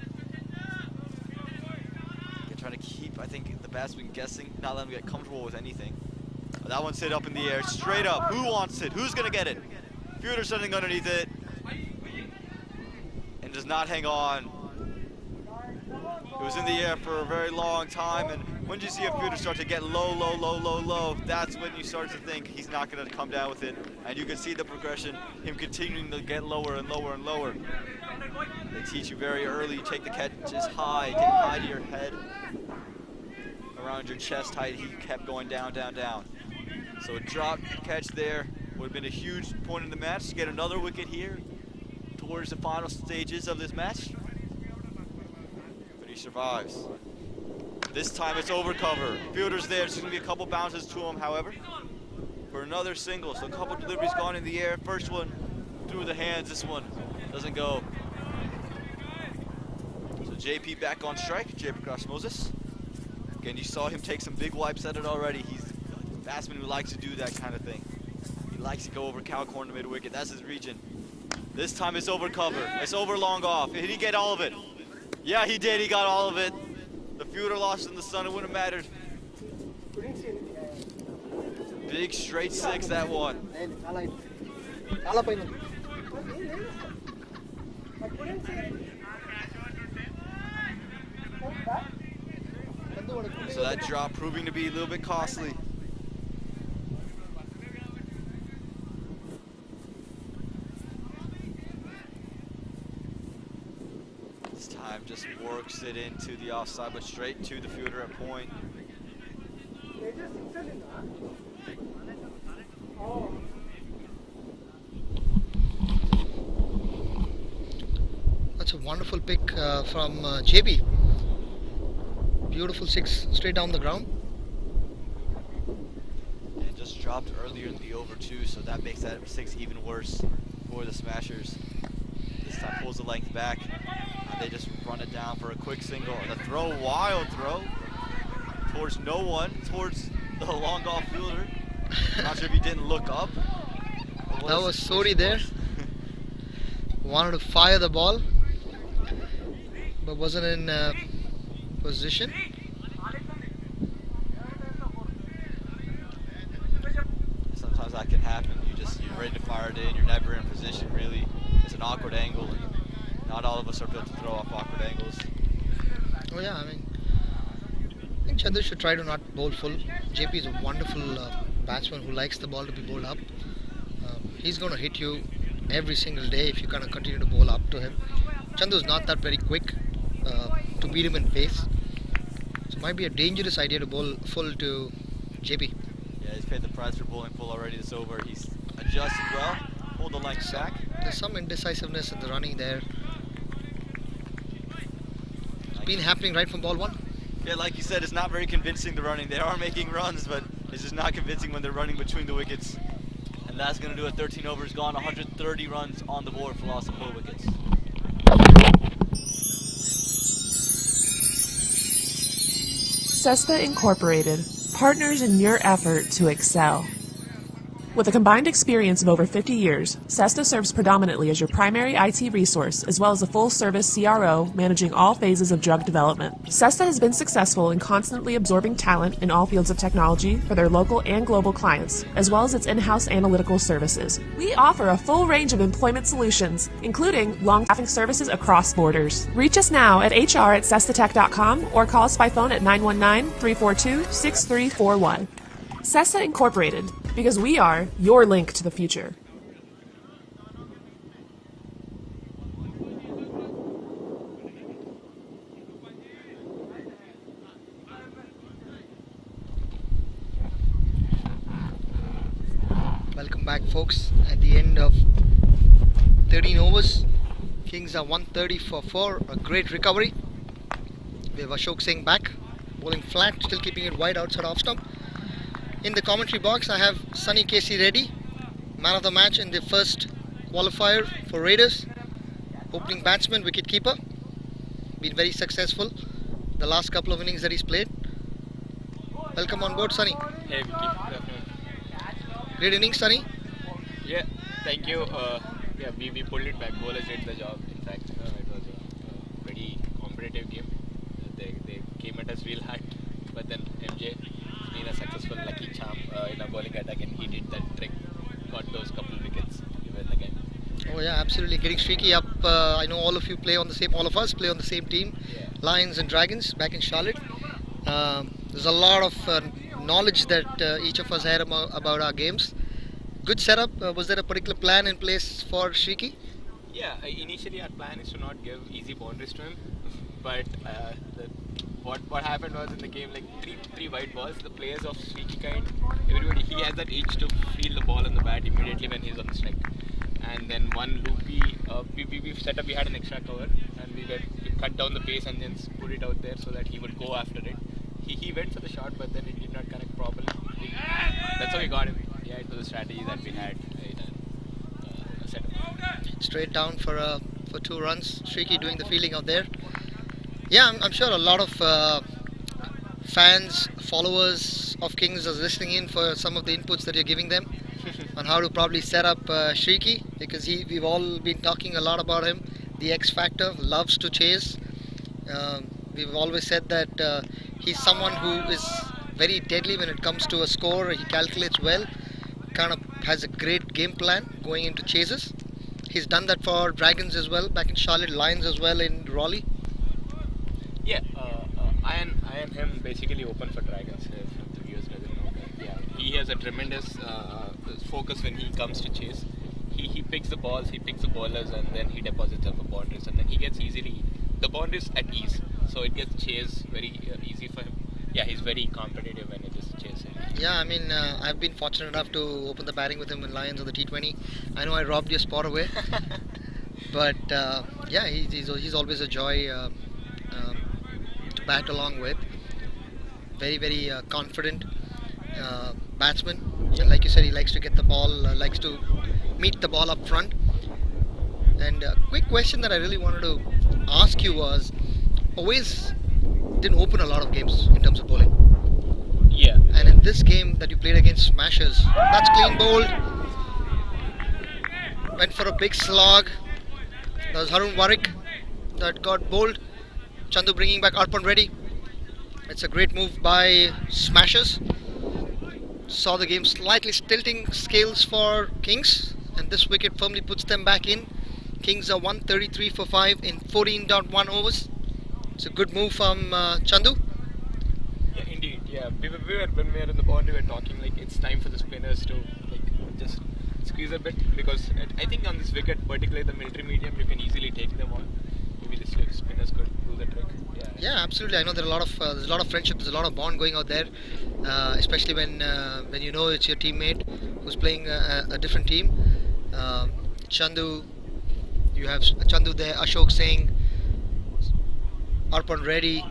Again, trying to keep, I think, the batsman guessing, not letting them get comfortable with anything. But that one's hit up in the air, straight up. Who wants it? Who's going to get it? Fielder sitting underneath it. And does not hang on. It was in the air for a very long time, and When you see a fielder start to get low, that's when you start to think he's not going to come down with it. And you can see the progression, him continuing to get lower and lower. They teach you very early, you take the catches high, get high to your head. Around your chest height, he kept going down. So a drop catch there would have been a huge point in the match to get another wicket here towards the final stages of this match. But he survives. This time it's over cover. Fielder's there, there's gonna be a couple bounces to him, however, for another single. So a couple deliveries gone in the air. First one through the hands, this one doesn't go. So JP back on strike, JP Cross Moses. Again, you saw him take some big wipes at it already. He's a batsman who likes to do that kind of thing. He likes to go over cow corner to mid wicket. That's his region. This time it's over cover. It's over long off. Did he get all of it? Yeah, he did. He got all of it. The fielder lost in the sun. It wouldn't have mattered. Big straight six, that one. So that drop proving to be a little bit costly. This time just works it into the offside, but straight to the fielder at point. That's a wonderful pick from JB. Beautiful six straight down the ground. And just dropped earlier in the over too, so that makes that six even worse for the Smashers. This time pulls the length back, and they just run it down for a quick single. And the throw, wild throw, towards no one, towards the long off fielder. Not sure if he didn't look up. That was Sori there. Wanted to fire the ball, but wasn't in position. Sometimes that can happen. You're ready to fire it in. You're never in position really. It's an awkward angle. And not all of us are built to throw off awkward angles. Oh yeah, I think Chandra should try to not bowl full. JP is a wonderful batsman who likes the ball to be bowled up. He's going to hit you every single day if you kind of continue to bowl up to him. Chandu's not that very quick to beat him in pace. So it might be a dangerous idea to bowl full to JP. Yeah, he's paid the price for bowling full already this over. He's adjusted well, pulled the length back. There's some indecisiveness in the running there. It's been happening right from ball one. Yeah, like you said, it's not very convincing, the running. They are making runs, but it's just not convincing when they're running between the wickets. And that's going to do it. 13 overs gone, 130 runs on the board for loss of 4 wickets. Cesta Incorporated, partners in your effort to excel. With a combined experience of over 50 years, Cesta serves predominantly as your primary IT resource, as well as a full-service CRO managing all phases of drug development. Cesta has been successful in constantly absorbing talent in all fields of technology for their local and global clients, as well as its in-house analytical services. We offer a full range of employment solutions, including long staffing services across borders. Reach us now at hr@cestatech.com or call us by phone at 919-342-6341. Cesta Incorporated, because we are your link to the future. Welcome back, folks. At the end of 13 overs, Kings are 130 for 4. A great recovery. We have Ashok Singh back, bowling flat, still keeping it wide outside off stump. In the commentary box, I have Sunny Casey Reddy, man of the match in the first qualifier for Raiders. Opening batsman, wicket keeper. Been very successful the last couple of innings that he's played. Welcome on board, Sunny. Hey, Vicky. Good afternoon. Great innings, Sunny. Yeah, thank you. Yeah, we pulled it back. Bowlers did the job. In fact, it was a pretty competitive game. They came at us real hard, but then MJ, been a successful lucky charm in a bowling attack, and he did that trick, got those couple of wickets to win the game. Oh yeah, absolutely. Getting streaky up. I know all of us play on the same team. Yeah. Lions and Dragons back in Charlotte. There's a lot of knowledge that each of us had about our games. Good setup. Was there a particular plan in place for Shriki? Yeah, initially our plan is to not give easy boundaries to him, but what happened was in the game, like three white balls, the players of Shriki kind, everybody, he has that itch to feel the ball on the bat immediately when he's on the strike. And then one loopy, we set up, we had an extra cover, and we cut down the pace and then put it out there so that he would go after it. He went for the shot, but then it did not connect properly. That's how we got him. Yeah, it was a strategy that we had set up. Straight down for 2 runs. Shriki doing the fielding out there. Yeah, I'm sure a lot of fans, followers of Kings are listening in for some of the inputs that you're giving them on how to probably set up Shriki, because we've all been talking a lot about him. The X factor, loves to chase. We've always said that he's someone who is very deadly when it comes to a score. He calculates well, kind of has a great game plan going into chases. He's done that for Dragons as well, back in Charlotte, Lions as well in Raleigh. Yeah, I and him basically open for Dragons, if the viewers doesn't know. Yeah, he has a tremendous focus when he comes to chase. He picks the balls, he picks the bowlers, and then he deposits them for boundaries, and then he gets easily the boundaries at ease, so it gets chase very easy for him. Yeah, he's very competitive when it is chase. Yeah, I mean, I've been fortunate enough to open the batting with him in Lions on the T20. I know I robbed your spot away, but yeah, he's always a joy to bat along with. Very, very confident batsman. And like you said, he likes to get the ball, likes to meet the ball up front. And a quick question that I really wanted to ask you was, always didn't open a lot of games in terms of bowling. Yeah. And in this game that you played against Smashers, that's clean bowled. Went for a big slog. That was Harun Warik that got bowled. Chandu bringing back Arpan Reddy. It's a great move by Smashers. Saw the game slightly tilting scales for Kings, and this wicket firmly puts them back in. Kings are 133 for 5 in 14.1 overs. It's a good move from Chandu. Yeah, indeed. Yeah, when we were in the boundary, we were talking like it's time for the spinners to like just squeeze a bit, because I think on this wicket, particularly the military medium, you can easily take them on. Maybe the spinners could do the trick. Yeah, absolutely. I know there's a lot of friendship, there's a lot of bond going out there, especially when you know it's your teammate who's playing a different team. Chandu, you have Chandu there, Ashok Singh, Arpan Reddy,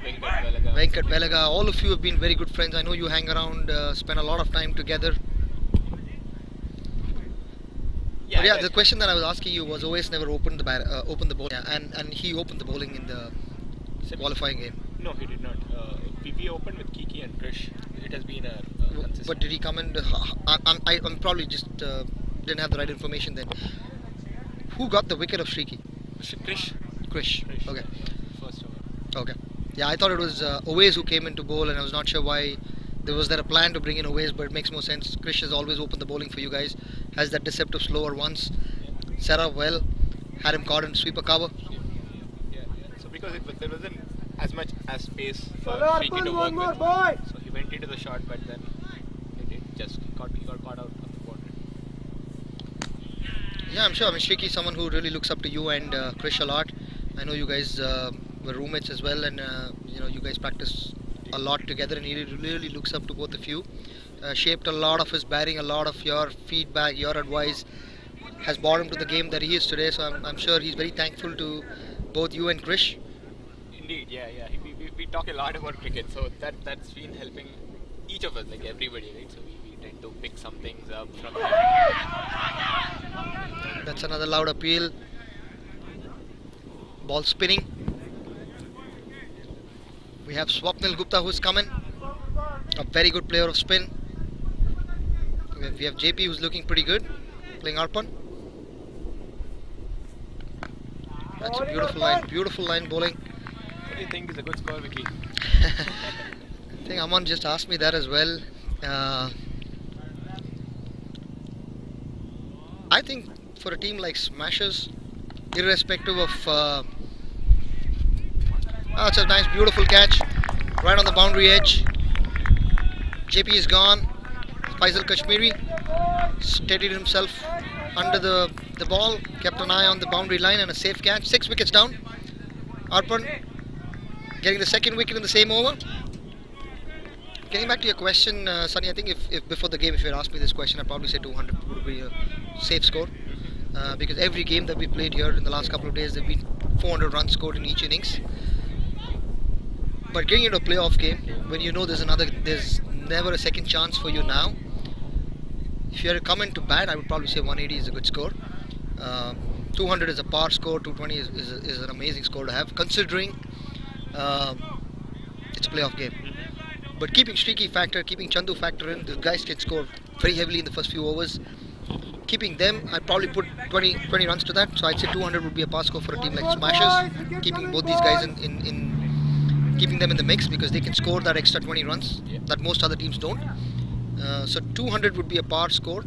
Venkat Velaga. All of you have been very good friends. I know you hang around, spend a lot of time together. Yeah, yeah, the question that I was asking you was, always never opened the ball, yeah, and he opened the bowling in the qualifying game. No, he did not. We opened with Kiki and Krish. It has been a consistent. But did he come in? I'm probably just didn't have the right information then. Who got the wicket of Shriki? Krish. Okay. First over. Okay. Yeah, I thought it was Owais who came in to bowl, and I was not sure why. Was there a plan to bring in Owais, but it makes more sense. Krish has always opened the bowling for you guys. Has that deceptive slower once. Set up well. Had him caught in sweeper cover. Yeah. So because there wasn't as much as space for Shriki to work with. So he went into the shot, but then it just he got caught out of the boundary. Yeah, I'm sure. I mean, Shriki is someone who really looks up to you and Krish a lot. I know you guys were roommates as well, and you guys practice a lot together, and he really looks up to both of you. Shaped a lot of his batting, a lot of your feedback, your advice has brought him to the game that he is today. So I'm sure he's very thankful to both you and Krish. Indeed, yeah. We talk a lot about cricket, so that's been helping each of us, like everybody, right? So we tend to pick some things up from him. That's another loud appeal. Ball spinning. We have Swapnil Gupta who's coming. A very good player of spin. We have JP who's looking pretty good, playing Arpan. That's a beautiful line bowling. What do you think is a good score, Vicky? I think Aman just asked me that as well. I think for a team like Smashers, irrespective of... it's a nice beautiful catch. right on the boundary edge. JP is gone. Faisal Kashmiri steadied himself under the ball, kept an eye on the boundary line and a safe catch. 6 wickets down. Arpan getting the second wicket in the same over. Getting back to your question, Sunny, I think if before the game, if you had asked me this question, I'd probably say 200 would be a safe score. Because every game that we played here in the last couple of days, there have been 400 runs scored in each innings. But getting into a playoff game, when you know there's never a second chance for you now. If you had to come into bat, I would probably say 180 is a good score. 200 is a par score, 220 is an amazing score to have, considering it's a playoff game. But keeping Streaky factor, keeping Chandu factor in, the guys can score very heavily in the first few overs. Keeping them, I'd probably put 20 runs to that. So I'd say 200 would be a par score for a team like Smashers. Keeping both these guys in keeping them in the mix, because they can score that extra 20 runs that most other teams don't. So 200 would be a par score.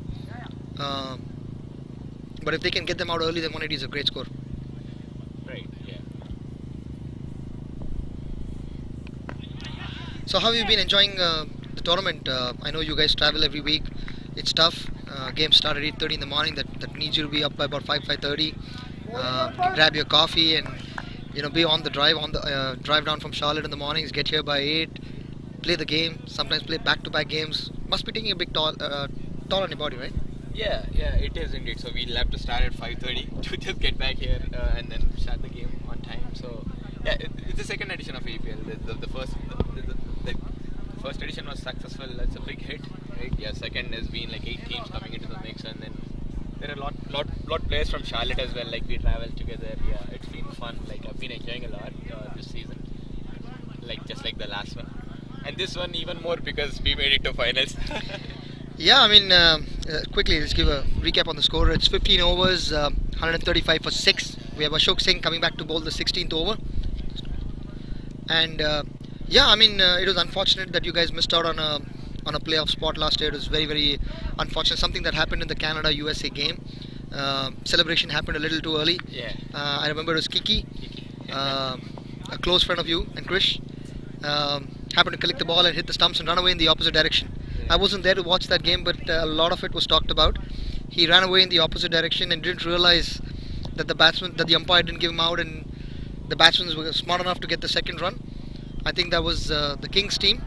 But if they can get them out early, then 180 is a great score. Right, yeah. So how have you been enjoying the tournament? I know you guys travel every week. It's tough. Games start at 8:30 in the morning. That needs you to be up by about 5:30. Grab your coffee and be on the drive down from Charlotte in the mornings. Get here by 8. Play the game. Sometimes play back-to-back games. Must be taking a big toll on your body, right? Yeah, it is indeed. So we'll have to start at 5:30 to just get back here and then start the game on time. So yeah, it's the second edition of APL. The first edition was successful. That's a big hit, right? Yeah. Second has been like 8 teams coming into the mix, and then there are a lot players from Charlotte as well. Like we traveled together. Yeah, it's been fun. Like I've been enjoying a lot this season. Just like the last one, and this one even more because we made it to finals. Yeah, I mean, quickly, let's give a recap on the score. It's 15 overs, 135 for 6. We have Ashok Singh coming back to bowl the 16th over. And yeah, I mean, it was unfortunate that you guys missed out on a playoff spot last year. It was very, very unfortunate. Something that happened in the Canada-USA game. Celebration happened a little too early. Yeah. I remember it was Kiki, a close friend of you and Krish, happened to collect the ball and hit the stumps and run away in the opposite direction. I wasn't there to watch that game, but a lot of it was talked about. He ran away in the opposite direction and didn't realize that the umpire didn't give him out, and the batsmen were smart enough to get the second run. I think that was the Kings team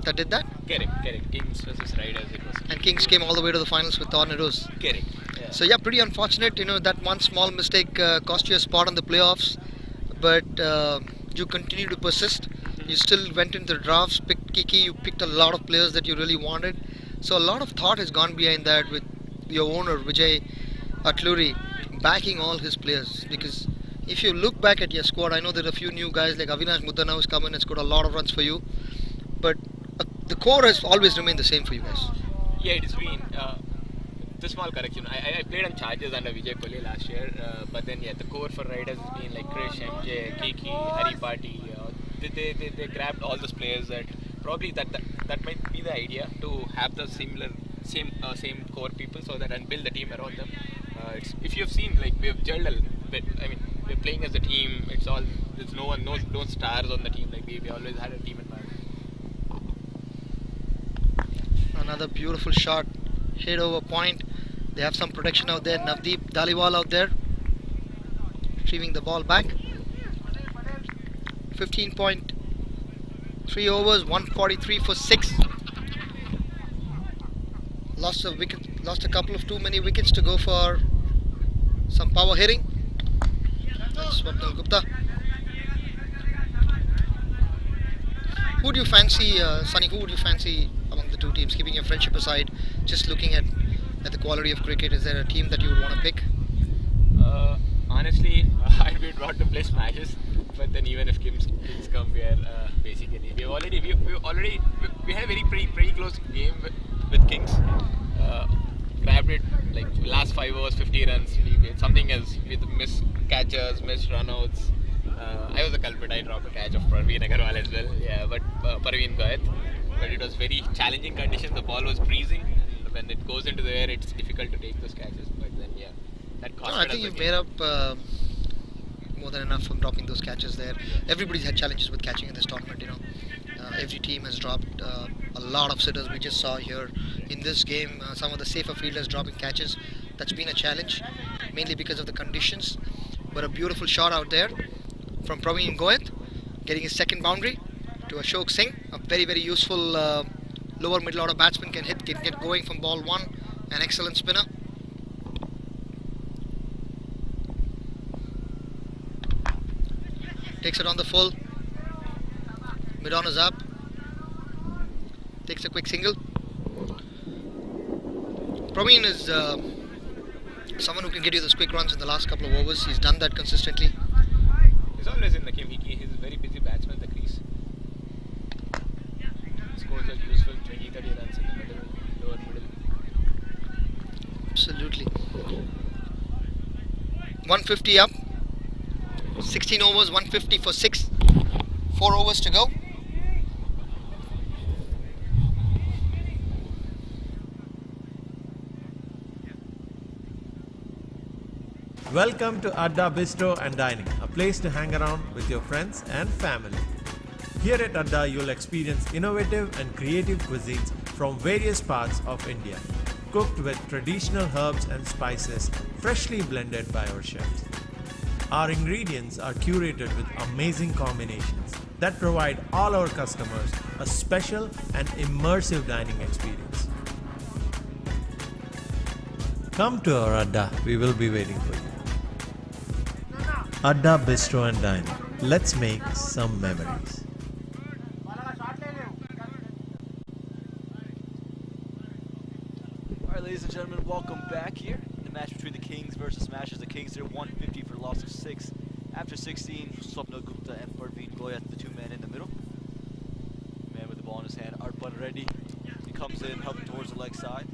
that did that. Correct. Kings versus Riders it was. And Kings came all the way to the finals with Tornadoes. Correct. Yeah. So yeah, pretty unfortunate. That one small mistake cost you a spot on the playoffs, but you continue to persist. You still went into the drafts, picked Kiki, you picked a lot of players that you really wanted. So a lot of thought has gone behind that, with your owner Vijay Atluri backing all his players. Because if you look back at your squad, I know there are a few new guys like Avinash Muddana who's come in and scored a lot of runs for you. But the core has always remained the same for you guys. Yeah, it's been the small correction. I played on charges under Vijay Kohli last year, but then the core for Riders has been like Krish, MJ, Kiki, Haripati. They grabbed all those players that probably that might be the idea, to have the same core people, so that and build the team around them. If you've seen, like, we have gelled a bit. I mean, we're playing as a team. There's no stars on the team. Like we always had a team environment. Another beautiful shot, hit over point. They have some protection out there. Navdeep Daliwal out there, retrieving the ball back. 15.3 overs, 143 for 6. Lost a couple of too many wickets to go for some power hitting. That's Swapnil Gupta. Who do you fancy, Sunny? Who would you fancy among the two teams? Keeping your friendship aside, just looking at the quality of cricket, is there a team that you would want to pick? Honestly, I'd be drawn to play Smashes, but then even if Kings come, we are basically we had a pretty close game with Kings. Grabbed it like last 5 overs, 50 runs. Something else with missed catches, missed runouts. I was a culprit. I dropped a catch of Parveen Agarwal as well. Yeah, but Parveen got it. But it was very challenging conditions. The ball was freezing. When it goes into the air, it's difficult to take those catches. But then, yeah, that cost. I think you've made up more than enough from dropping those catches there. Everybody's had challenges with catching in this tournament, Every team has dropped a lot of sitters. We just saw here in this game some of the safer fielders dropping catches. That's been a challenge, mainly because of the conditions. But a beautiful shot out there from Praveen Goyat, getting his second boundary to Ashok Singh. A very, very useful lower middle order batsman, can get going from ball one. An excellent spinner. Takes it on the full. Mid on is up. Takes a quick single. Praveen is someone who can get you those quick runs in the last couple of overs. He's done that consistently. He's always in the game. He's a very busy batsman at the crease. Scores are useful, 20-30 runs in the middle, lower middle. Absolutely. 150 up. 16 overs, 150 for 6. 4 overs to go. Welcome to Adda Bistro and Dining, a place to hang around with your friends and family. Here at Adda, you'll experience innovative and creative cuisines from various parts of India, cooked with traditional herbs and spices freshly blended by our chefs. Our ingredients are curated with amazing combinations that provide all our customers a special and immersive dining experience. Come to our Adda, we will be waiting for you. Adda Bistro and Dining. Let's make some memories. Alright, ladies and gentlemen, welcome back here. The match between the Kings versus Smashers. The Kings are 150 for a loss of 6. After 16, Swapna Gupta and Parveen Goyat, the two men in the middle. Man with the ball in his hand, Arpan Reddy. He comes in, helping towards the leg side.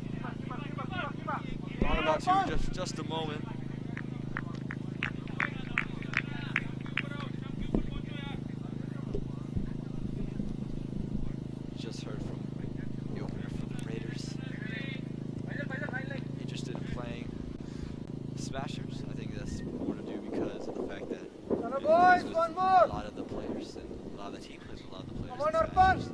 Thought about to just a moment. Just heard from the opener for the Raiders. Interested in playing Smashers. I think that's more to do because of the fact that a lot of the players and a lot of the team plays with a lot of the players.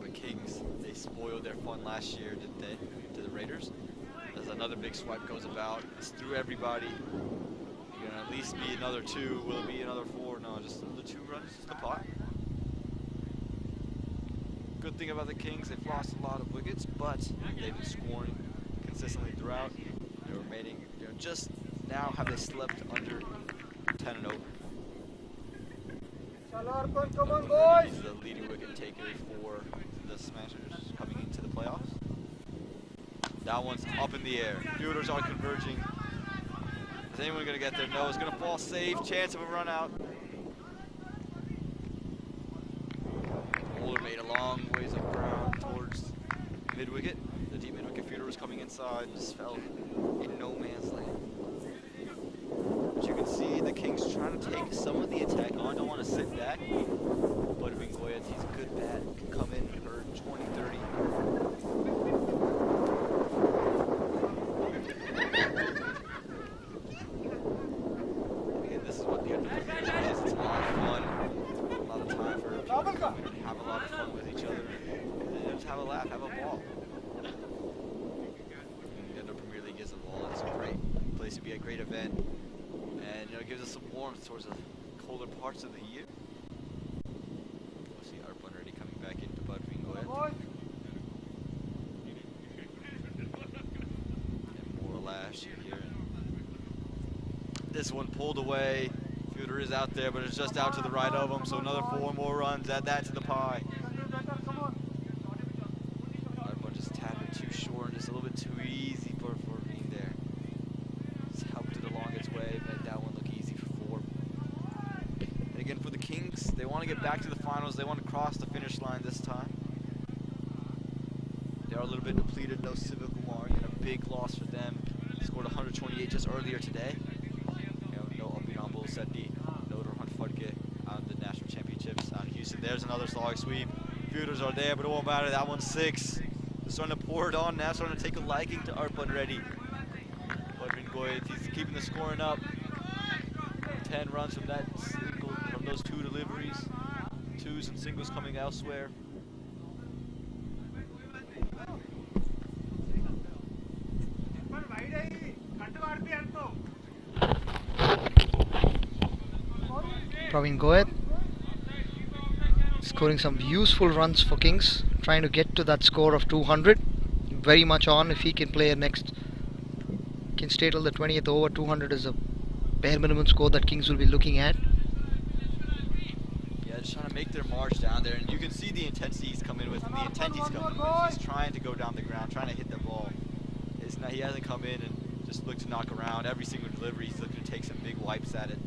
But Kings, they spoiled their fun last year, didn't they? To the Raiders. As another big swipe goes about, it's through everybody. You're gonna at least be another 2. Will it be another 4? No, just another 2 runs to the pot. Good thing about the Kings, they've lost a lot of wickets, but they've been scoring consistently throughout. They're remaining, just now have they slipped under 10 and over. Come on, boys! He's the leading wicket taker for the Smashers coming into the playoffs. That one's up in the air. Fielders are converging. Is anyone going to get there? No, it's going to fall safe. Chance of a run out. Bowler made a long ways up ground towards mid-wicket. The deep mid-wicket fielder was coming inside and just fell in no man's land. But you can see the Kings trying to take some of the attack on. Don't want to sit back. But Praveen Goyat, he's a good bat. Can come in for 20-30. Again, this is what the undercurrent is. It's a lot of fun. A lot of time for people to come in and have a lot of fun with each other. And just have a laugh, have a ball. The Under Premier League is a ball. It's a great place to be, a great event. And it gives us some warmth towards the colder parts of the year. We'll see Arpan already coming back into Parveen Goyat. And more lash here. This one pulled away. Fielder is out there, but it's just out to the right of him. So another 4 more runs. Add that to the pie. Arpan just tapped it too short, just a little bit too easy for being there. Just helped it along its way, made that one look easy for 4. And again, for the Kings, they want to get back to the finals. They want to cross the finish line this time. They are a little bit depleted. No Civic Kumar, and a big loss for them. They scored 128 just earlier today. No Abhinam Sethi, no Rohan Fadke on the national championships out in Houston. There's another solid sweep. Fielders are there, but it won't matter. That one's 6. They're starting to pour it on now, starting to take a liking to Arpan Reddy. Parveen Goyat, he's keeping the scoring up. 10 runs from that single, from those 2 deliveries. twos and singles coming elsewhere. Praveen Goyat scoring some useful runs for Kings, trying to get to that score of 200. Very much on. If he can play a next, can stay till the 20th over, 200 is a bare minimum score that Kings will be looking at. Yeah, just trying to make their march down there, and you can see the intensity he's coming with, and the intent he's coming with. He's trying to go down the ground, trying to hit the ball. It's not, he hasn't come in and just looked to knock around. Every single delivery, he's looking to take some big wipes at it.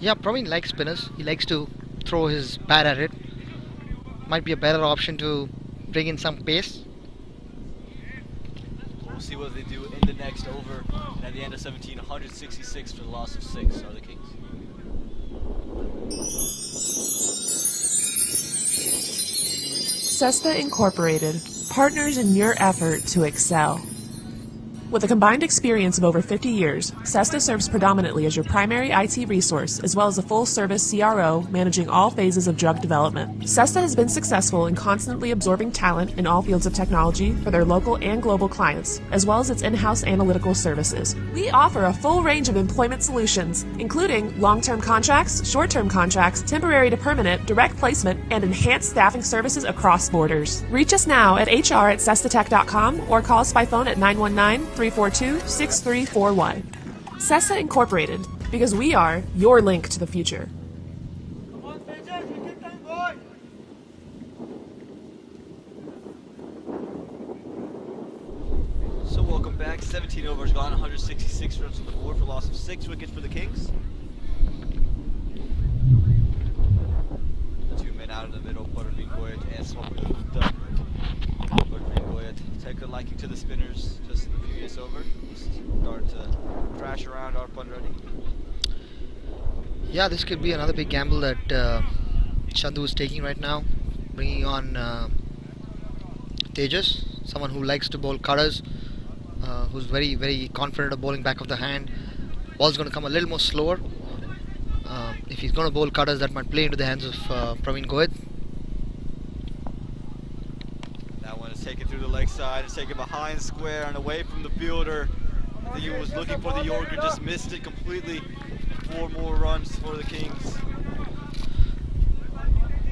Yeah, Praveen likes spinners. He likes to throw his bat at it. Might be a better option to bring in some pace. We'll see what they do in the next over. And at the end of 17, 166 for the loss of 6 are the Kings. Cesta Incorporated, partners in your effort to excel. With a combined experience of over 50 years, Cesta serves predominantly as your primary IT resource, as well as a full-service CRO managing all phases of drug development. Cesta has been successful in constantly absorbing talent in all fields of technology for their local and global clients, as well as its in-house analytical services. We offer a full range of employment solutions, including long-term contracts, short-term contracts, temporary to permanent, direct placement, and enhanced staffing services across borders. Reach us now at hr@cestatech.com or call us by phone at 919-342-6341. Cesta Incorporated, because we are your link to the future. So welcome back. 17 overs gone, 166 runs on the board for loss of 6 wickets for the Kings. The 2 men out in the middle, paramy and Adda. Take a liking to the spinners just in the previous over. Start to crash around our pun running. Yeah, this could be another big gamble that Chandu is taking right now, bringing on Tejas, someone who likes to bowl cutters, who's very confident of bowling back of the hand. Ball's going to come a little more slower. If he's going to bowl cutters, that might play into the hands of Praveen Goyat. Taken through the leg side, it's taken behind square and away from the fielder. I think he was looking for the Yorker, just missed it completely. 4 more runs for the Kings.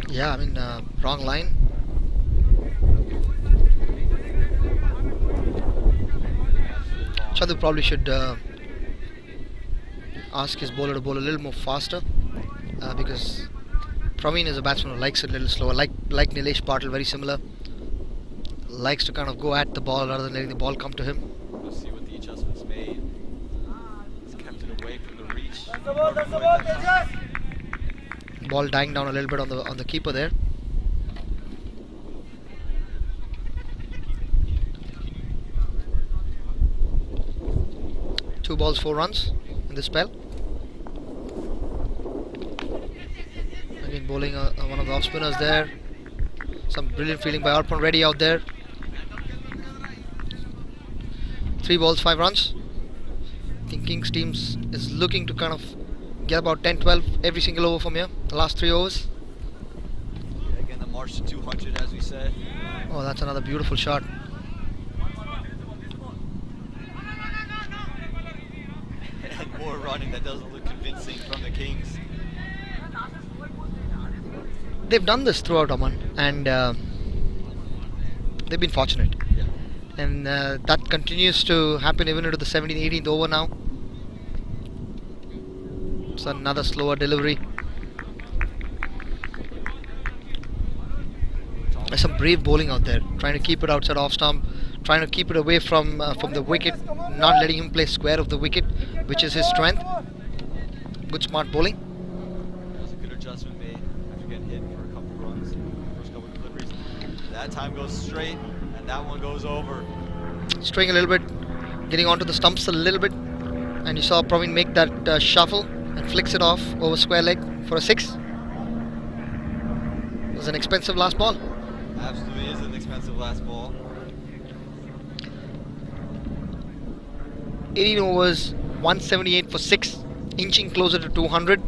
Yeah, I mean, wrong line. Chandu probably should ask his bowler to bowl a little more faster, because Praveen is a batsman who likes it a little slower, like Nilesh Patil, very similar. Likes to kind of go at the ball rather than letting the ball come to him. We'll see what the adjustments made. He's kept it away from the reach. Ball dying down a little bit on the keeper there. Two balls, 4 runs in this spell. Again, bowling one of the off spinners there. Some brilliant fielding by Arpan Reddy out there. 3 balls, 5 runs. I think Kings teams is looking to kind of get about 10-12 every single over from here. The last 3 overs. Yeah, again, the march to 200, as we said. Oh, that's another beautiful shot. And more running that doesn't look convincing from the Kings. They've done this throughout, Aman, and they've been fortunate. Yeah. And that continues to happen even into the 17th, 18th over now. It's another slower delivery. There's some brave bowling out there, trying to keep it outside off stump, trying to keep it away from the wicket, not letting him play square of the wicket, which is his strength. Good smart bowling. That was a good adjustment made after getting hit for a couple runs, first couple of deliveries. That time goes straight, and that one goes over. Straying a little bit, getting onto the stumps a little bit, and you saw Praveen make that shuffle and flicks it off over square leg for a 6. It was an expensive last ball. Absolutely is an expensive last ball. 18 overs, 178 for 6, inching closer to 200.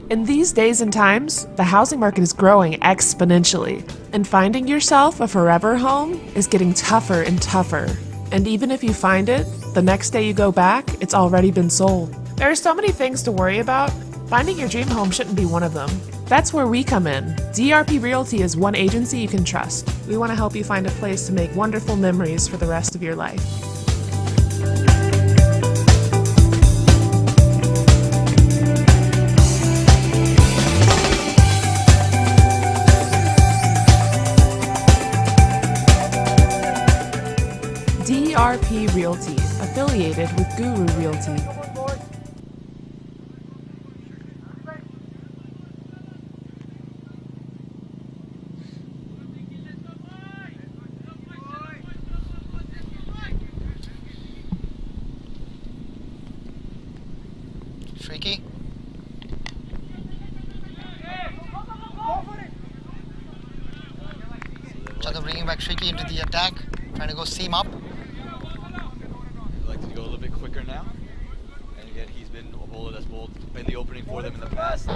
In these days and times, the housing market is growing exponentially, and finding yourself a forever home is getting tougher and tougher. And even if you find it, the next day you go back, it's already been sold. There are so many things to worry about. Finding your dream home shouldn't be one of them. That's where we come in. DRP Realty is one agency you can trust. We want to help you find a place to make wonderful memories for the rest of your life. DRP Realty, affiliated with Guru Realty. Shrieky. Chandra bringing back Shrieky into the attack, trying to go seam up. I'd like to go a little bit quicker now. And again, he's been a bowler that's bowled in the opening for them in the past.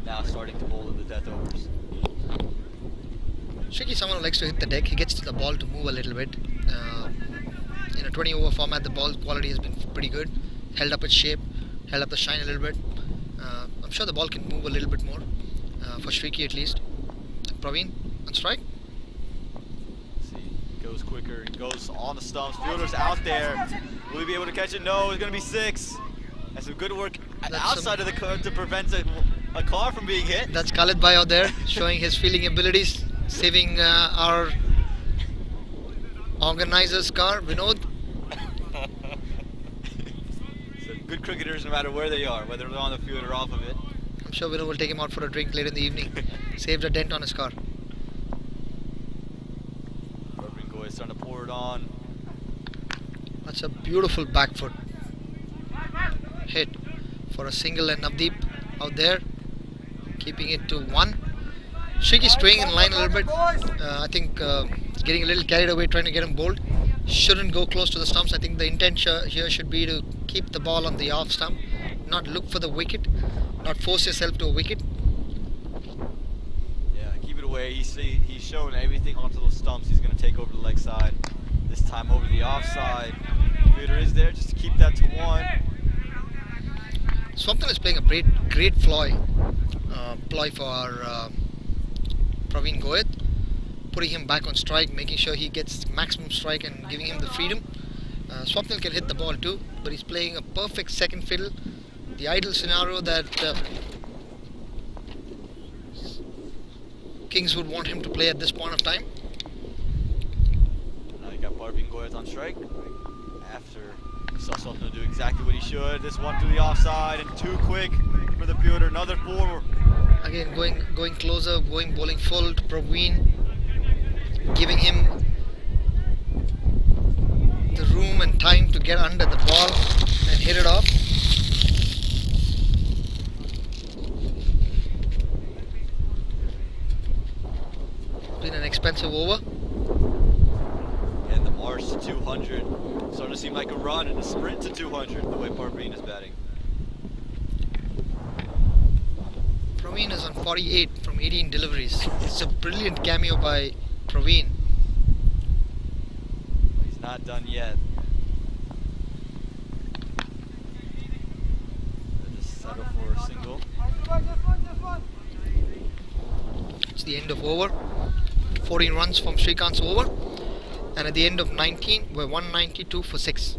Now starting to bowl in the death overs. Shrieky is someone who likes to hit the deck. He gets to the ball to move a little bit. In a 20 over format, the ball quality has been pretty good. Held up its shape, held up the shine a little bit. I'm sure the ball can move a little bit more, for Shrieky at least. Praveen on strike. Goes quicker, goes on the stumps, fielder's out there. Will he be able to catch it? No, it's going to be 6. That's some good work outside of the curve to prevent a car from being hit. That's Khalid Bhai out there showing his fielding abilities, saving our organizer's car, Vinod. So good cricketers no matter where they are, whether they're on the field or off of it. I'm sure Vinod will take him out for a drink later in the evening. Saved a dent on his car. Is trying to pour it on. That's a beautiful back foot hit for a single, and Navdeep out there keeping it to 1. Shrieky straying in line a little bit. I think he's getting a little carried away trying to get him bowled. Shouldn't go close to the stumps. I think the intent here should be to keep the ball on the off stump, not look for the wicket, not force yourself to a wicket. Away. He's shown everything onto those stumps. He's going to take over the leg side. This time over the offside. Fielder is there just to keep that to 1. Swapnil is playing a great ploy for Praveen Goyat, putting him back on strike, making sure he gets maximum strike and giving him the freedom. Swapnil can hit the ball too, but he's playing a perfect second fiddle. The ideal scenario that Kings would want him to play at this point of time. Now you got Paramy Goyat on strike. After Swapnil do exactly what he should. This one to the offside and too quick for the fielder. Another 4. Again going closer, bowling full to Praveen, giving him the room and time to get under the ball and hit it off. Been an expensive over. And the march to 200. Starting to seem like a run and a sprint to 200 the way Parveen is batting. Praveen is on 48 from 18 deliveries. It's a brilliant cameo by Praveen. He's not done yet. They'll just settle for a single. It's the end of over. 14 runs from Shrikant's over, and at the end of 19 we're 192 for 6.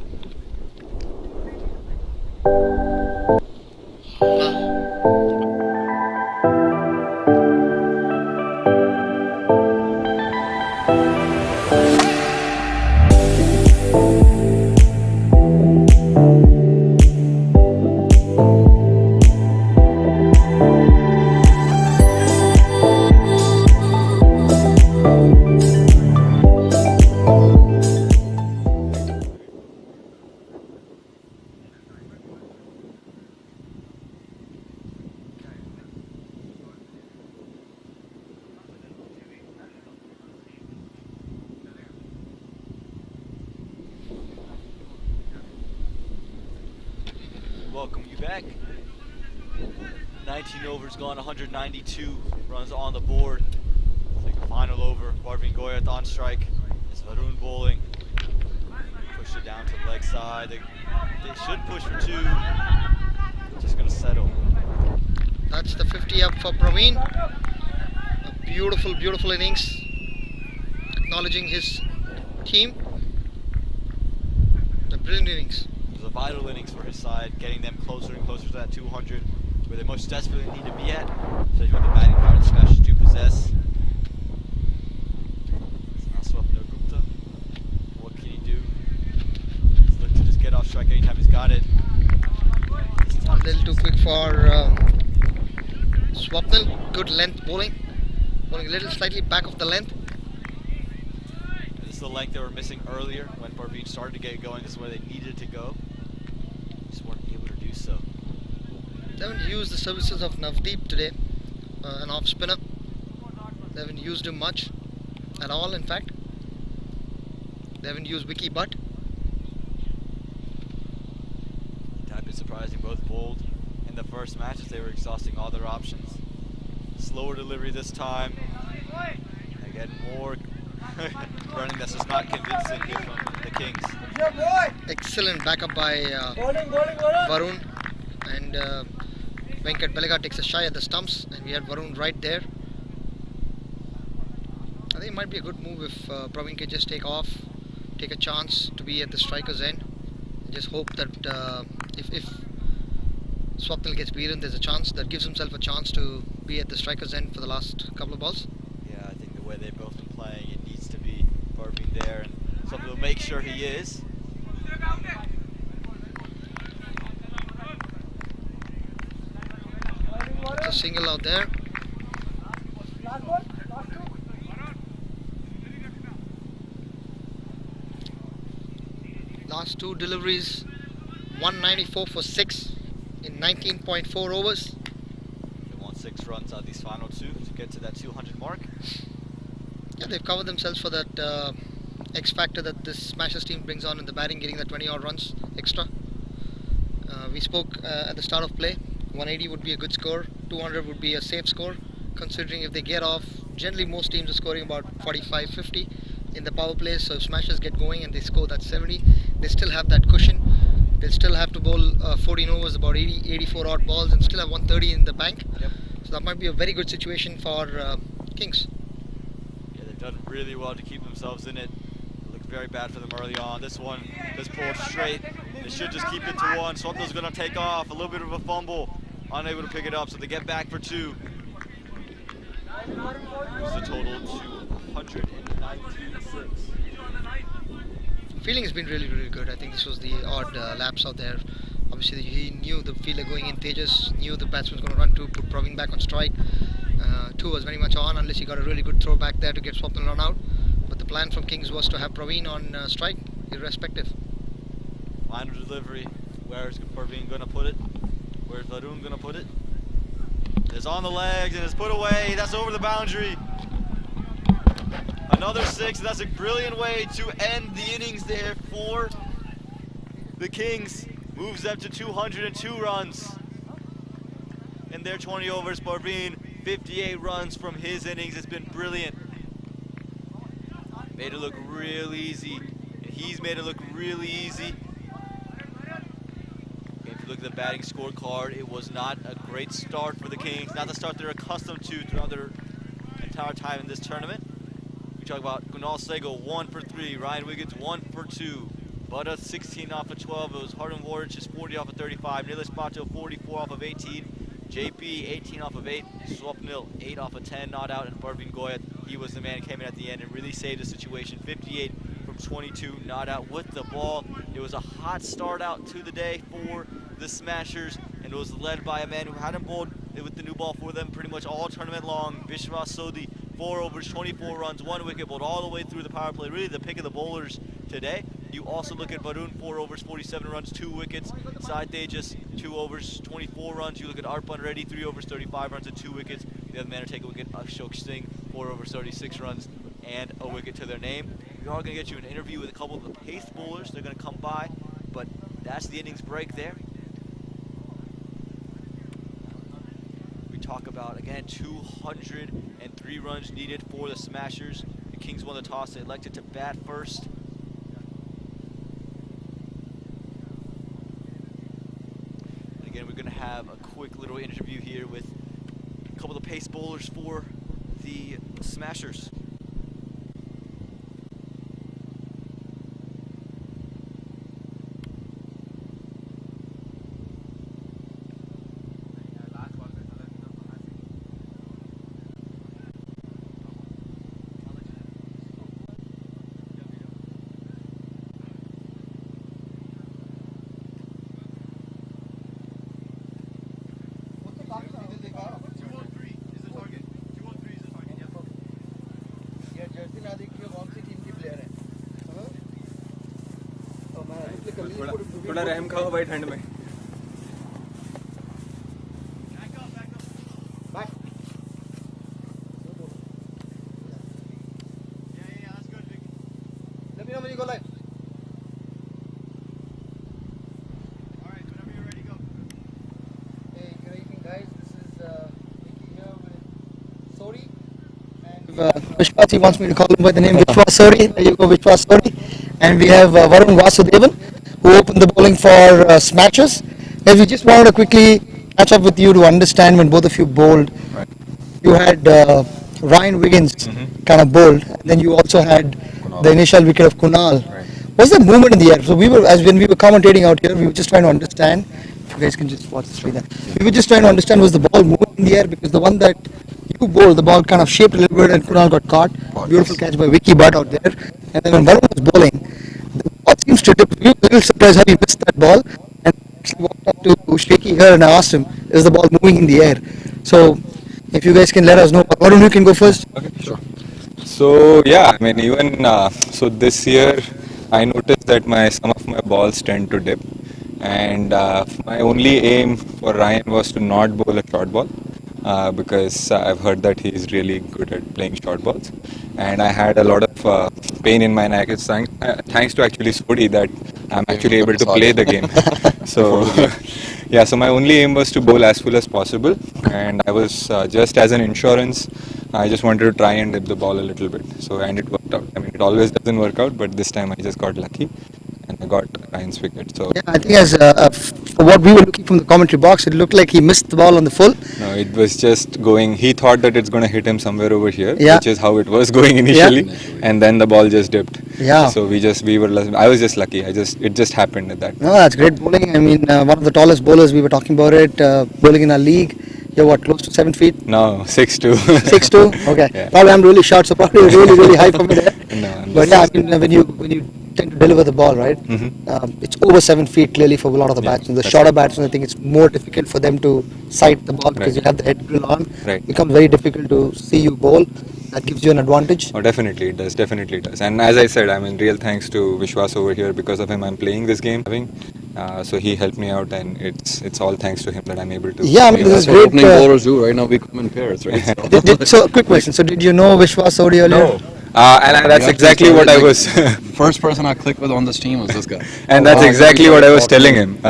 19 overs gone, 192 runs on the board. Take the final over. Parveen Goyat on strike. It's Varun bowling. Push it down to the leg side. They should push for 2. Just gonna settle. That's the 50 up for Praveen. A beautiful, beautiful innings. Acknowledging his team. A brilliant innings. It was a vital innings for his side, getting them closer and closer to that 200, where they most desperately need to be at, especially with the batting power the Smashers do possess. Gupta. What can he do? He's looking to just get off strike anytime he's got it. A little too quick for Swapnil. Good length bowling. Bowling a little slightly back of the length. This is the length they were missing earlier when Parveen started to get going. This is where they needed to go. Just weren't able to do so. They haven't used the services of Navdeep today, an off spinner. They haven't used him much at all, in fact. They haven't used Vicky Butt. A bit surprising, both bowled in the first match as they were exhausting all their options. Slower delivery this time. Again, more running that's just not convincing here from the Kings. Excellent backup by Varun, and Venkat Belaga takes a shy at the stumps, and we had Varun right there. I think it might be a good move if Praveen can just take off, take a chance to be at the striker's end. Just hope that if Swapnil gets beaten, there's a chance that gives himself a chance to be at the striker's end for the last couple of balls. Yeah, I think the way they've both been playing, it needs to be Parveen there, and Swapnil will make sure he is. It's a single out there. Last 2 deliveries, 194 for 6 in 19.4 overs. They want 6 runs out of these final 2 to get to that 200 mark. Yeah, they've covered themselves for that X factor that this Smashers team brings on in the batting, getting that 20 odd runs extra. We spoke at the start of play, 180 would be a good score, 200 would be a safe score, considering if they get off, generally most teams are scoring about 45-50 in the power play, so if Smashers get going and they score that 70, they still have that cushion. They'll still have to bowl 14 overs, about 84 odd balls, and still have 130 in the bank. Yep. So that might be a very good situation for Kings. Yeah, they've done really well to keep themselves in it. Looked very bad for them early on. This one, this pulled straight. They should just keep it to 1. Swapnil's going to take off. A little bit of a fumble. Unable to pick it up, so they get back for 2. It's a total to 196. Fielding has been really, really good. I think this was the odd lapse out there. Obviously, he knew the fielder going in. Tejas knew the batsman was going to run 2, put Praveen back on strike. 2 was very much on, unless he got a really good throw back there to get Swapnil run out. But the plan from Kings was to have Praveen on strike, irrespective. Final delivery. Where is Parveen going to put it? Where's Varun going to put it? It's on the legs and it's put away. That's over the boundary. Another 6. That's a brilliant way to end the innings there for the Kings. Moves them to 202 runs in their 20 overs. Parveen, 58 runs from his innings. It's been brilliant. Made it look real easy. And he's made it look really easy. If you look at the batting scorecard, it was not a great start for the Kings. Not the start they're accustomed to throughout their entire time in this tournament. We talk about Kunal Sehgal, 1 for 3. Ryan Wiggins, 1 for 2. Buddha, 16 off of 12. It was Hardin Ward, just 40 off of 35. Nilesh Patil, 44 off of 18. JP, 18 off of 8. Swapnil, 8 off of 10, not out. And Parveen Goyat, he was the man who came in at the end and really saved the situation. 58 from 22, not out with the ball. It was a hot start out to the day for the Smashers, and it was led by a man who hadn't bowled with the new ball for them pretty much all tournament long. Vishwas Sodhi, 4 overs, 24 runs, 1 wicket, bowled all the way through the power play. Really the pick of the bowlers today. You also look at Varun, 4 overs, 47 runs, 2 wickets. Sai Tejas, 2 overs, 24 runs. You look at Arpan Reddy, 3 overs, 35 runs and 2 wickets. The other man to take a wicket, Ashok Singh, 4 overs, 36 runs and a wicket to their name. We are going to get you an interview with a couple of the pace bowlers. They're going to come by, but that's the innings break there. talk about. Again, 203 runs needed for the Smashers. The Kings won the toss. They elected to bat first. And again, we're going to have a quick little interview here with a couple of the pace bowlers for the Smashers. थोड़ा रहम खाओ भाई ठंड में Let me know when you go live. Hey, good evening, guys. This is Vicky here with Sori. Vishwas, he wants me to call him by the name Vishwas Sori. There you go, Vishwas Sori. And we have Varun Vasudevan, who opened the bowling for Smashers. If we just wanted to quickly catch up with you to understand when both of you bowled. Right. You had Ryan Wiggins kind of bowled, and then you also had the initial wicket of Kunal. Right. What's the movement in the air? So we were, as when we were commentating out here, we were just trying to understand. If you guys can just watch the screen there. We were just trying to understand, was the ball moving in the air? Because the one that you bowled, the ball kind of shaped a little bit and Kunal got caught. Beautiful catch by Vicky Butt out there. And then when Varun was bowling, the ball seems to dip. We were a little surprised how he missed that ball. And actually walked up to Shaky here and I asked him, is the ball moving in the air? So if you guys can let us know. Varun, you can go first. Okay, sure. So yeah, I mean even so this year I noticed that some of my balls tend to dip, and my only aim for Ryan was to not bowl a short ball because I've heard that he's really good at playing short balls, and I had a lot of pain in my neck. It's thanks to actually Sodi that I'm actually able to play the game. So yeah, so my only aim was to bowl as full as possible, and I was just as an insurance, I just wanted to try and dip the ball a little bit. So and it worked out. I mean, it always doesn't work out, but this time I just got lucky and I got Ryan's wicket. So yeah, I think as for what we were looking from the commentary box, it looked like he missed the ball on the full. no, it was just going. He thought that it's going to hit him somewhere over here, Yeah. which is how it was going initially, and then the ball just dipped. Yeah. So I was just lucky. It just happened at that. No, that's great bowling. I mean, one of the tallest bowlers, we were talking about it, bowling in our league. You're what, close to 7 feet? No, 6'2". 6'2"? Okay. Yeah. Probably I'm really short, so probably really, really high for me there. No, But yeah, I mean, when you tend to deliver the ball, right? It's over 7 feet clearly for a lot of the batsmen. The that's shorter right. batsmen, I think it's more difficult for them to sight the ball because Right. you have the head grill on. Right. It becomes very difficult to see you bowl. That gives you an advantage. Oh, definitely it does. Definitely it does. And as I said, I mean, real thanks to Vishwas over here. Because of him, I'm playing this game. So he helped me out, and it's all thanks to him that I'm able to. Yeah, I mean, play this is well. great. Opening bowlers do right now. We come in pairs, right? So, quick question. So, did you know Vishwas Sodi earlier? No. And that's exactly what I was. First person I clicked with on this team was this guy. And that's exactly what I was telling him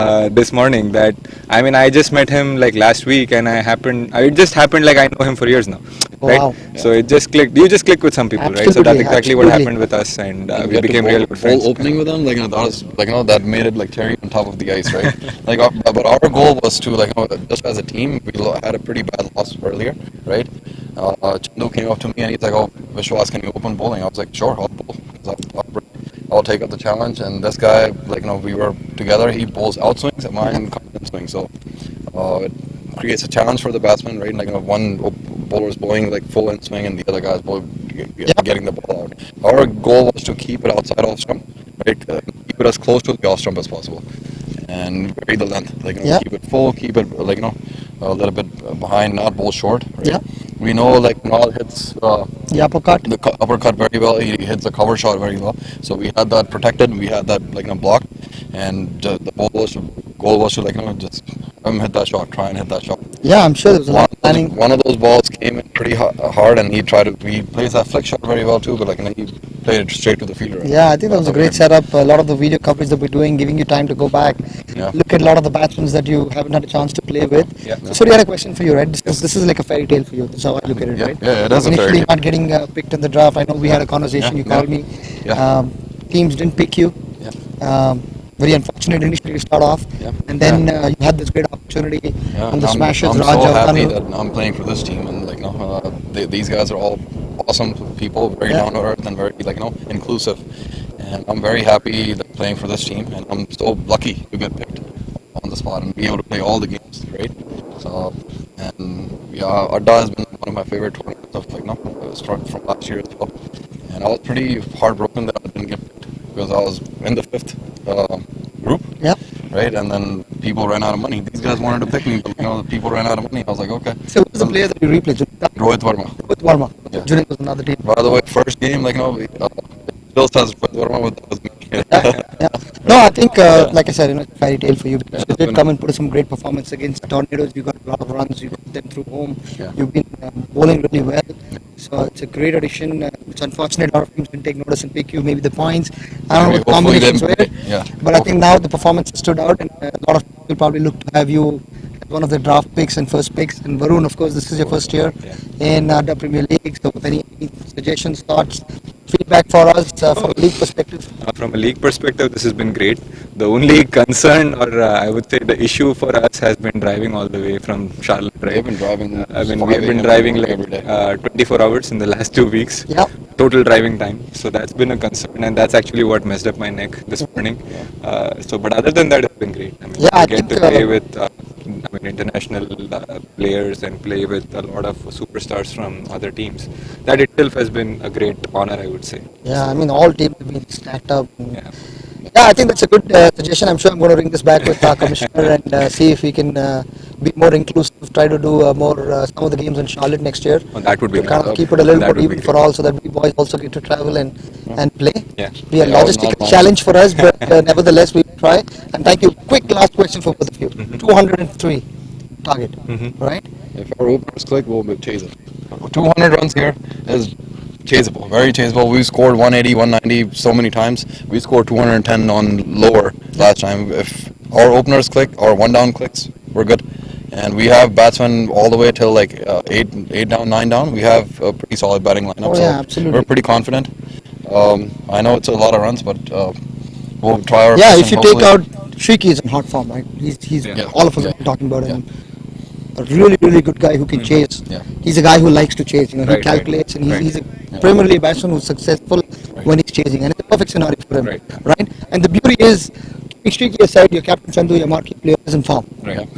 this morning. That I mean, I just met him like last week, and it just happened like I know him for years now, right? Wow. So it just clicked. You just click with some people, right? So that's Absolutely, exactly what absolutely. happened with us, and we had to became bowl- real good friends. bowl opening with them, that was that made it like cherry on top of the ice, right? But our goal was to just as a team, we had a pretty bad loss earlier, right? Chandu came up to me and he's like, "Oh, Vishwas, can you open bowling?" I was like, "Sure, I'll bowl. I'll take up the challenge." And this guy, we were together. He bowls out swings, and mine comes in swing. So it creates a challenge for the batsman, right? One bowler is bowling like full in swing, and the other guy is getting the ball out. Our goal was to keep it outside off stump, right? Keep it as close to the off stump as possible, and vary the length. Keep it full, keep it a little bit behind, not bowl short. Right? Yeah. We know Kunal hits The uppercut. the uppercut very well. He hits the cover shot very well. So we had that protected. We had that blocked, and the goal was to just hit that shot. Try and hit that shot. Yeah, I'm sure there was a lot. planning. One of those balls came in pretty hard, and he plays that flick shot very well too. But like, he played it straight to the fielder. Yeah, I think that was a great setup. A lot of the video coverage that we're doing, giving you time to go back, look at a lot of the batsmen that you haven't had a chance to play with. So, I had a question for you, right? This is like a fairy tale for you. That's how I look at it, right? Yeah, it is a fairy Initially, tale. not getting picked in the draft. I know we had a conversation. You called me. Teams didn't pick you. Very unfortunate initially to start off, and then you had this great opportunity on the Smashers. I'm so happy that I'm playing for this team, and like, these guys are all awesome people, very down to earth and very inclusive. And I'm very happy that playing for this team, and I'm so lucky to get picked on the spot and be able to play all the games, right? So, and Adda has been one of my favorite tournaments of from last year as well. And I was pretty heartbroken that I didn't get picked because I was in the 5th group, right? And then people ran out of money. These guys wanted to pick me, but the people ran out of money. I was like, okay. So who's the player that you replayed? Rohit Verma. Rohit Verma. Junaid was another team. By the way, first game, still says Rohit Verma, that was me. No, I think, like I said, it's a fairy tale for you because you did come and put some great performance against Tornadoes. You got a lot of runs. You got them through home. You've been bowling really well. So it's a great addition. It's unfortunate a lot of teams didn't take notice and pick you. Maybe the points. I don't know what the combinations were. But I think now the performance stood out, and a lot of people probably look to have you as one of the draft picks and first picks. And Varun, of course, this is your first year in the Premier League. So any suggestions, thoughts, feedback for us from a league perspective? From a league perspective, this has been great. The only concern, or I would say the issue for us, has been driving all the way from Charlotte. Right? We've been driving. We've been driving like 24 hours in the last 2 weeks. Total driving time. So that's been a concern, and that's actually what messed up my neck this morning. But other than that, it's been great. I mean, I get to play with international players and play with a lot of superstars from other teams. That itself has been a great honor, I would say. Yeah, I mean, all teams have been stacked up. Yeah, I think that's a good suggestion. I'm sure I'm going to ring this back with our commissioner and see if we can be more inclusive, try to do more some of the games in Charlotte next year. That would be to kind of keep it a little more even for all, so that we boys also get to travel and play. Be a logistical challenge for us, but nevertheless we try. And thank you. Quick last question for both of you. 203 target, right? If our openers click, we'll chase it. 200 runs here is chaseable, very chaseable. We scored 180, 190 so many times. We scored 210 on lower last time. If our openers click, our one down clicks, we're good. And we have batsmen all the way till like 8 down, 9 down. We have a pretty solid batting lineup. Absolutely. We're pretty confident. I know it's a lot of runs, but we'll try our best. Yeah, if you take out Shriki, is in hot form, right? He's all of us are talking about him. A really, really good guy who can chase. He's a guy who likes to chase. He calculates, and he's primarily a batsman who's successful when he's chasing, and it's a perfect scenario for him, right? And the beauty is, Shriki aside, your captain Chandu, your marquee player, is in form, right?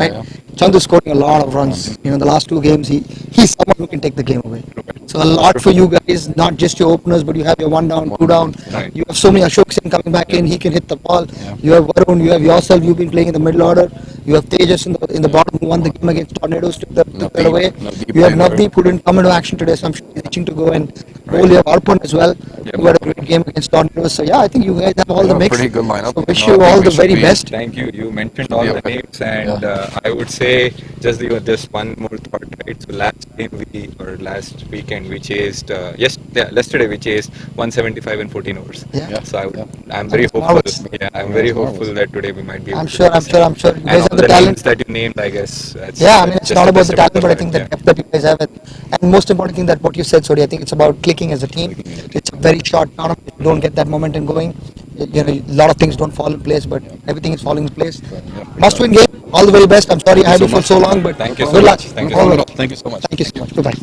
Chandu scoring a lot of runs. The last 2 games, he's someone who can take the game away. So a lot for you guys, not just your openers, but you have your 1 down, 2 down. You have so many. Ashok Singh coming back in, he can hit the ball. You have Varun, you have yourself, you've been playing in the middle order. You have Tejas in the bottom, who won the game against Tornadoes, took that away. You have Navdeep, who didn't come into action today, so I'm sure he's itching to go and bowl. You have Arpan as well, who had a great game against Tornadoes. So yeah, I think you guys have all the mix. Pretty good lineup. So wish you all the very best. Thank you. You mentioned all the names, and I would say just one more thought, right? So last weekend we chased. Yesterday we chased 175 in 14 overs. So I'm very hopeful. I'm very hopeful that today we might be able I'm sure. You guys have the talent that you named, I guess. I mean, it's not about the talent, but I think the depth that you guys have, and most important thing that what you said, Sodi, I think it's about clicking as a team. It's a very short tournament. You don't get that momentum going. A lot of things don't fall in place, but everything is falling in place. Must-win game. All the very best. I'm sorry I had you for so long, but thank you good luck. Thank you so much. Thank you so much. Thank you so much. Goodbye.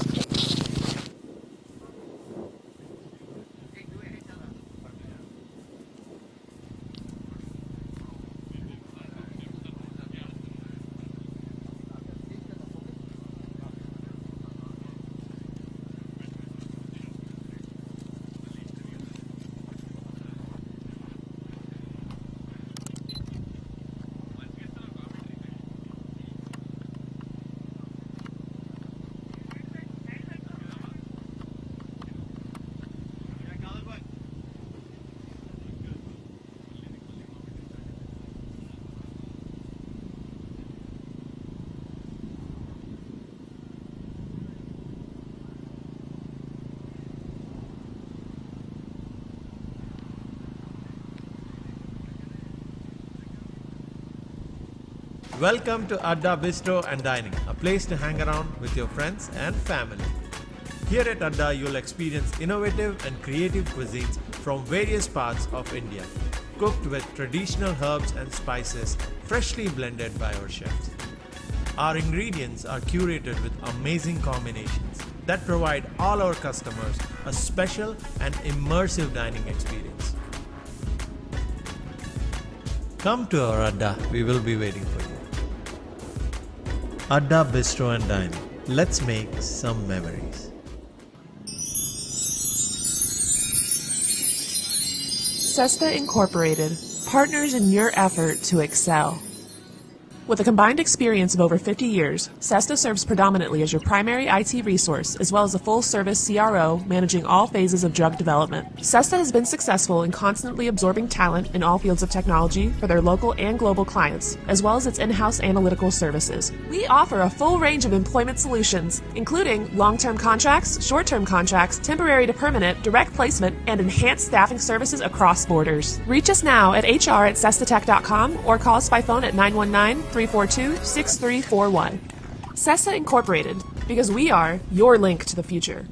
Welcome to Adda Bistro and Dining, a place to hang around with your friends and family. Here at Adda, you'll experience innovative and creative cuisines from various parts of India, cooked with traditional herbs and spices freshly blended by our chefs. Our ingredients are curated with amazing combinations that provide all our customers a special and immersive dining experience. Come to our Adda, we will be waiting for you. Adda Bistro and Dining. Let's make some memories. Cesta Incorporated, partners in your effort to excel. With a combined experience of over 50 years, Cesta serves predominantly as your primary IT resource, as well as a full-service CRO managing all phases of drug development. Cesta has been successful in constantly absorbing talent in all fields of technology for their local and global clients, as well as its in-house analytical services. We offer a full range of employment solutions, including long-term contracts, short-term contracts, temporary to permanent, direct placement, and enhanced staffing services across borders. Reach us now at hr@cestatech.com or call us by phone at 919-342-6341. Cesta Incorporated, because we are your link to the future.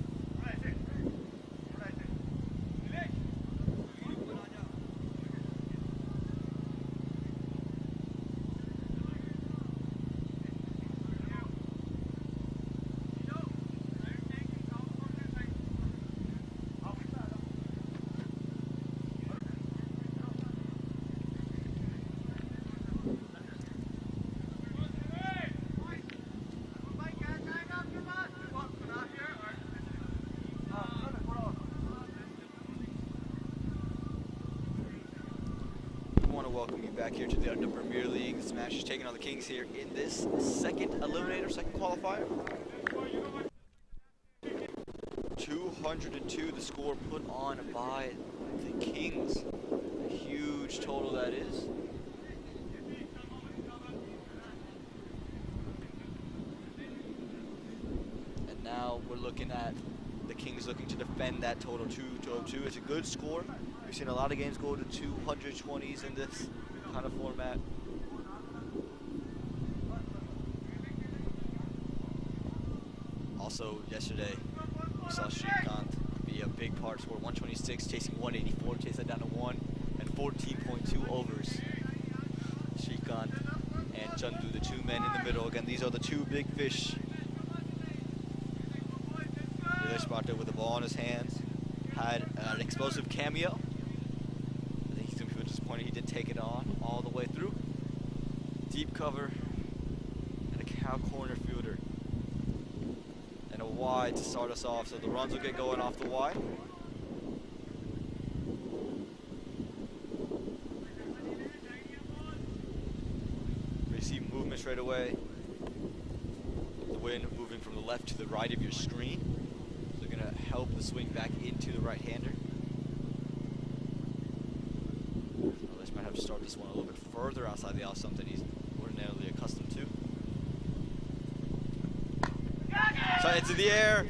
Welcome you back here to the Adda Premier League. The Smashers taking on the Kings here in this second eliminator, second qualifier. 202 the score put on by the Kings. A huge total that is. And now we're looking at the Kings looking to defend that total. 202. It's a good score. We've seen a lot of games go to 220s in this kind of format. Also, yesterday, we saw Shrikant be a big part, score 126, chasing 184, chase that down to 1, and 14.2 overs. Shrikant and Chandu, the two men in the middle. Again, these are the two big fish. Nilesh Bhatta with the ball in his hands had an explosive cameo. I think he's going to be disappointed he didn't take it on all the way through. Deep cover and a cow corner fielder. And a wide to start us off, so the runs will get going off the wide. We see movement straight away. The wind moving from the left to the right of your screen. So they're going to help the swing back into the right-hander. Let's might have to start this one a little bit further outside the off, something he's ordinarily accustomed to. So it's in the air.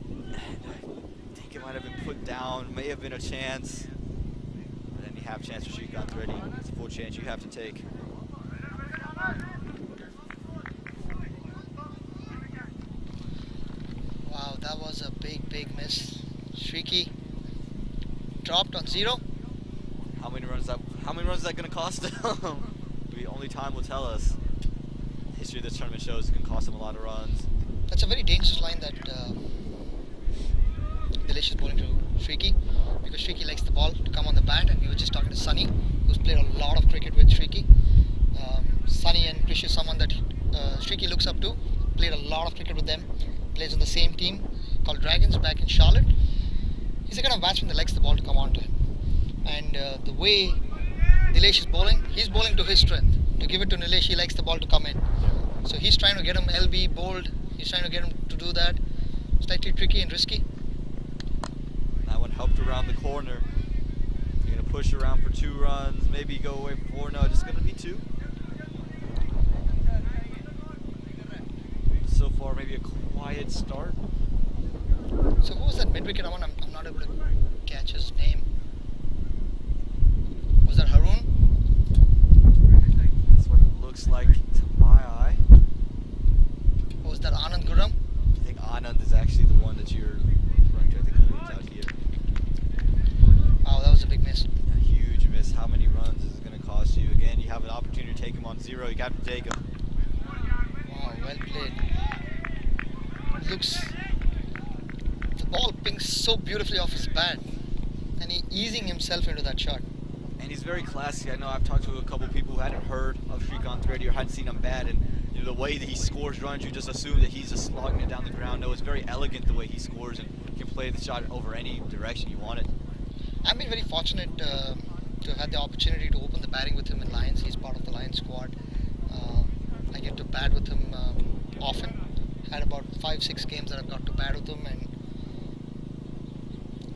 And I think it might have been put down, may have been a chance. But any half chance for Shrikant ready. It's a full chance you have to take. Wow, that was a big miss. Shriki dropped on 0. How many runs is that going to cost him? Only time will tell us. The history of this tournament shows it can cost him a lot of runs. That's a very dangerous line that Nilesh is bowling to Shriki, because Shriki likes the ball to come on the bat, and we were just talking to Sunny, who's played a lot of cricket with Shriki. Sunny and Krish is someone that Shriki looks up to, played a lot of cricket with them, plays on the same team called Dragons back in Charlotte. He's the kind of batsman that likes the ball to come on to him. And the way Nilesh is bowling, he's bowling to his strength. To give it to Nilesh, he likes the ball to come in. So he's trying to get him LB bowled, he's trying to get him to do that. Slightly tricky and risky. That one helped around the corner. You're going to push around for 2 runs, maybe go away for 4. No, just going to be 2. So far, maybe a quiet start. So who was that mid-wicket? I'm not able to catch his name. Was that Haroon? looks like, to my eye, Was that Anand Guram? I think Anand is actually the one that you're referring to. I think the out here. Oh, that was a big miss. A huge miss. How many runs is it going to cost you? Again, you have an opportunity to take him on 0. You have to take him. Wow, well played. Looks, the ball pings so beautifully off his bat, and he easing himself into that shot. And he's very classy. I know I've talked to a couple people who hadn't heard of Srikanth Reddy or hadn't seen him bat, and the way that he scores runs, you just assume that he's just slogging it down the ground. No, it's very elegant the way he scores and can play the shot over any direction you want it. I've been very fortunate to have had the opportunity to open the batting with him in Lions. He's part of the Lions squad. I get to bat with him often. Had about 5-6 games that I've got to bat with him, and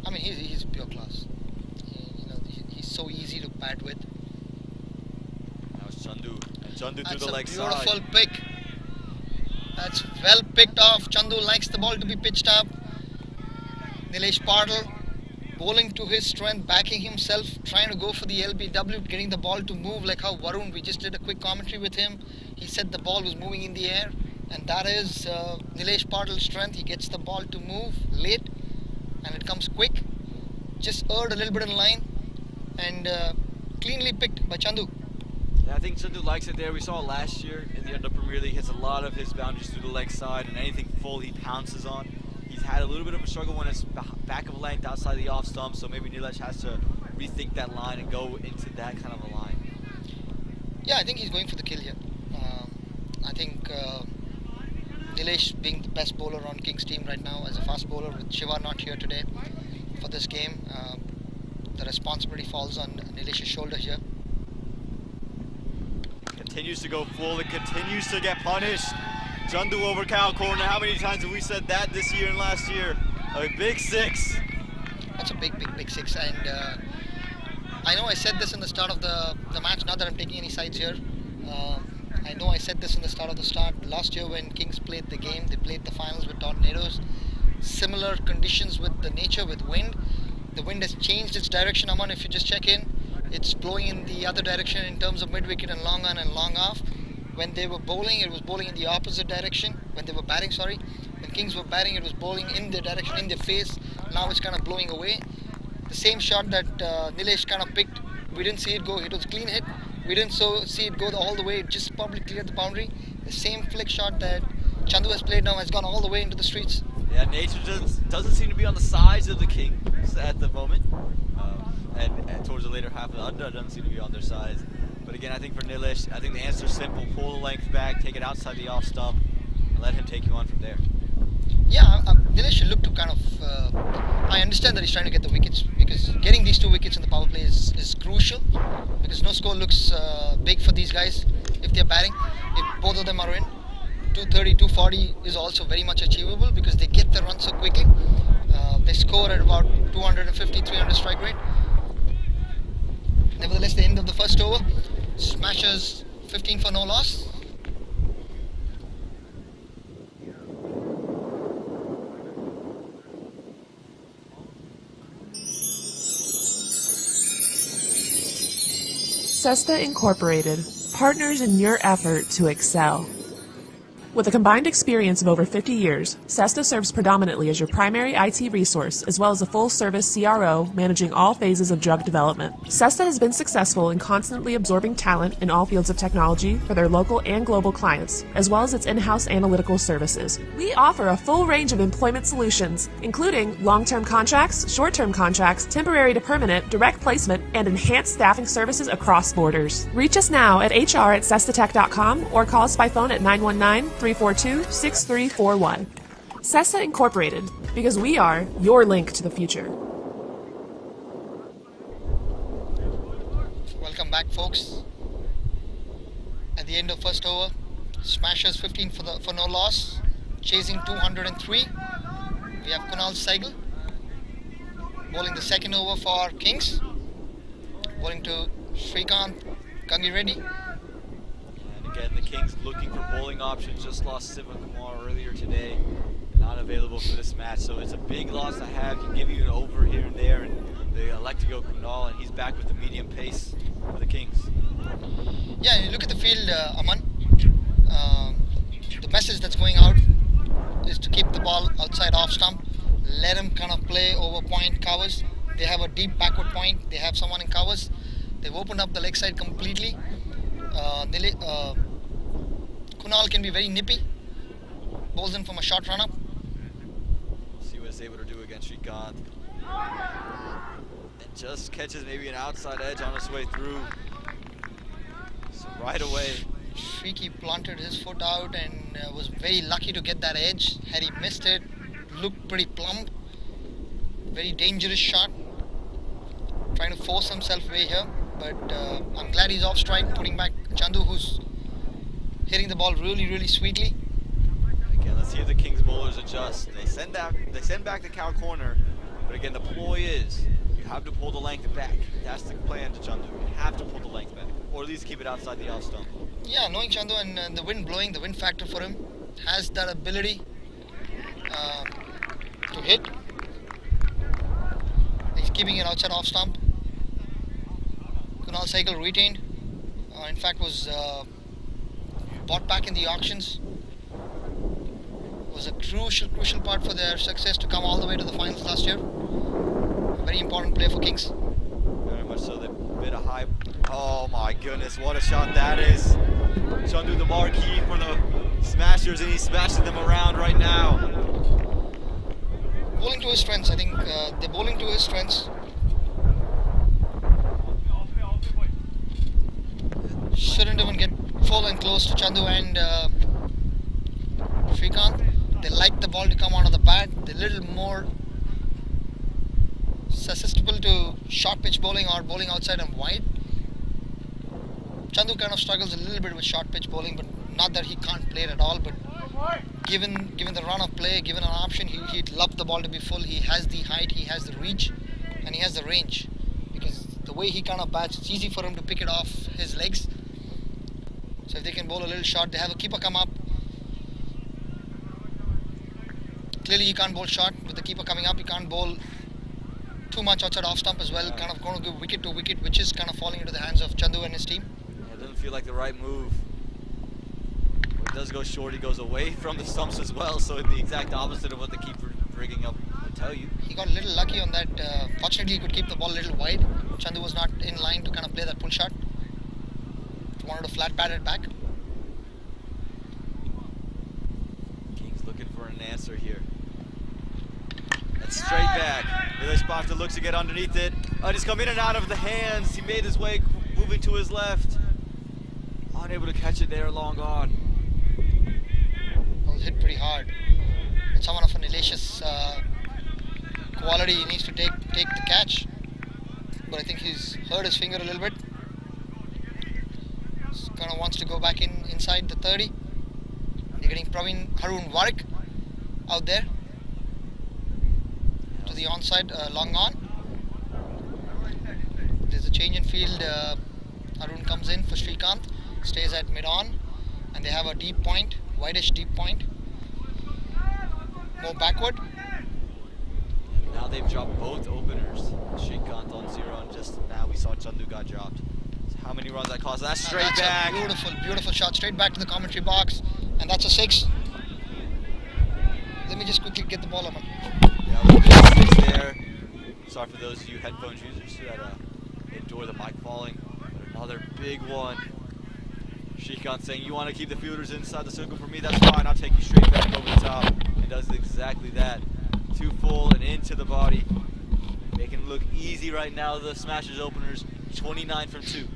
I mean he's pure class. He's so easy to bat with. Now it's Chandu, and Chandu That's to the leg side. Beautiful pick. That's well picked off. Chandu likes the ball to be pitched up. Nilesh Patil bowling to his strength, backing himself, trying to go for the LBW, getting the ball to move like how Varun, we just did a quick commentary with him. He said the ball was moving in the air, and that is Nilesh Patil's strength. He gets the ball to move late, and it comes quick. Just erred a little bit in line, and cleanly picked by Chandu. Yeah, I think Chandu likes it there. We saw it last year in the Adda Premier League. He hits a lot of his boundaries through the leg side, and anything full he pounces on. He's had a little bit of a struggle when it's back of length outside the off stump, so maybe Nilesh has to rethink that line and go into that kind of a line. Yeah, I think he's going for the kill here. I think Nilesh being the best bowler on Kings team right now as a fast bowler, with Shiva not here today for this game, the responsibility falls on Nilesh's shoulder here. Continues to go full and continues to get punished. Chandu over cow corner. How many times have we said that this year and last year? A big 6. That's a big 6, and I know I said this in the start of the match, not that I'm taking any sides here. I know I said this in the start of the start. Last year when Kings played the game, they played the finals with tornadoes. Similar conditions with the nature, with wind. The wind has changed its direction, Aman, if you just check in. It's blowing in the other direction in terms of mid-wicket and long on and long off. When they were bowling, it was bowling in the opposite direction. When they were batting, sorry. When Kings were batting, it was bowling in their direction, in their face. Now it's kind of blowing away. The same shot that Nilesh kind of picked, we didn't see it go. It was a clean hit. We didn't see it go all the way. It just probably cleared the boundary. The same flick shot that Chandu has played now has gone all the way into the streets. Yeah, nature doesn't seem to be on the sides of the Kings at the moment. And towards the later half of the Adda, doesn't seem to be on their sides. But again, I think for Nilesh, I think the answer is simple. Pull the length back, take it outside the off stump, and let him take you on from there. Yeah, Nilesh should look to kind of... I understand that he's trying to get the wickets, because getting these 2 wickets in the power play is crucial, because no score looks big for these guys if they're batting. If both of them are in, 230, 240 is also very much achievable, because they get the run so quickly. They score at about 250, 300 strike rate. Nevertheless, the end of the first over, Smashers 15 for no loss. Cesta Incorporated, partners in your effort to excel. With a combined experience of over 50 years, Cesta serves predominantly as your primary IT resource, as well as a full-service CRO managing all phases of drug development. Cesta has been successful in constantly absorbing talent in all fields of technology for their local and global clients, as well as its in-house analytical services. We offer a full range of employment solutions, including long-term contracts, short-term contracts, temporary to permanent, direct placement, and enhanced staffing services across borders. Reach us now at hr@cestatech.com or call us by phone at 919-342-6341. Cesta Incorporated, because we are your link to the future. Welcome back, folks. At the end of first over, Smashers 15 for no loss, chasing 203. We have Kunal Saigal bowling the second over for Kings, bowling to Srikanth Reddy. Again, the Kings looking for bowling options. Just lost Siva Kumar earlier today. Not available for this match, so it's a big loss to have. Can give you an over here and there, and they elect to go Kunal, and he's back with the medium pace for the Kings. Yeah, you look at the field, Aman. The message that's going out is to keep the ball outside off stump, let him kind of play over point covers. They have a deep backward point, they have someone in covers. They've opened up the leg side completely. Kunal can be very nippy, bowls in from a short run up. See what he's able to do against Srikanth. And just catches maybe an outside edge on his way through. So right away. Shriki planted his foot out and was very lucky to get that edge. Had he missed it, looked pretty plump. Very dangerous shot. Trying to force himself away here, but I'm glad he's off strike, putting back Chandu, who's hitting the ball really sweetly. Again, let's see if the Kings bowlers adjust. They send back the cow corner, but again, the ploy is you have to pull the length back. That's the plan to Chandu. You have to pull the length back, or at least keep it outside the off stump. Yeah, knowing Chandu and the wind blowing, the wind factor for him, has that ability to hit. He's keeping it outside off stump. Kunal cycle retained. In fact, was bought back in the auctions. Was a crucial part for their success to come all the way to the finals last year. A very important play for Kings. Very much so. They bit a high. Oh my goodness, what a shot that is! Chandu the marquee for the Smashers, and he's smashing them around right now. Bowling to his strengths. I think they're bowling to his strengths. Shouldn't even get full and close to Chandu and Srikanth. They like the ball to come out of the bat. They're a little more susceptible to short pitch bowling or bowling outside and wide. Chandu kind of struggles a little bit with short pitch bowling, but not that he can't play it at all. But given the run of play, given an option, he'd love the ball to be full. He has the height, he has the reach, and he has the range. Because the way he kind of bats, it's easy for him to pick it off his legs. So if they can bowl a little short, they have a keeper come up. Clearly you can't bowl short with the keeper coming up. You can't bowl too much outside off stump as well. Kind of going to give wicket to wicket, which is kind of falling into the hands of Chandu and his team. It doesn't feel like the right move. When it does go short, he goes away from the stumps as well. So the exact opposite of what the keeper bringing up would tell you. He got a little lucky on that. Fortunately, he could keep the ball a little wide. Chandu was not in line to kind of play that pull shot. Wanted to flat bat it back. Kings looking for an answer here. That's straight back. Village Bhakta looks to get underneath it. Just come in and out of the hands. He made his way, moving to his left. Unable to catch it there, long gone. It was hit pretty hard. With someone of an hellacious quality, he needs to take the catch. But I think he's hurt his finger a little bit. Kind of wants to go back inside the 30. They're getting Praveen Harun Warik out there to the onside, long on. There's a change in field. Harun comes in for Srikanth, stays at mid on, and they have a deep point, whitish deep point. More backward. Now they've dropped both openers. Srikanth on 0, and just now we saw Chandu got dropped. How many runs that cost? That's straight back. A beautiful shot. Straight back to the commentary box. And that's a 6. Let me just quickly get the ball up. Yeah, a little bit of 6 there. Sorry for those of you headphones users that endure the mic falling. But another big one. Srikanth saying, you want to keep the fielders inside the circle for me? That's fine. I'll take you straight back over the top. And does exactly that. 2 full and into the body. Making it look easy right now. The Smashers openers, 29 from 2.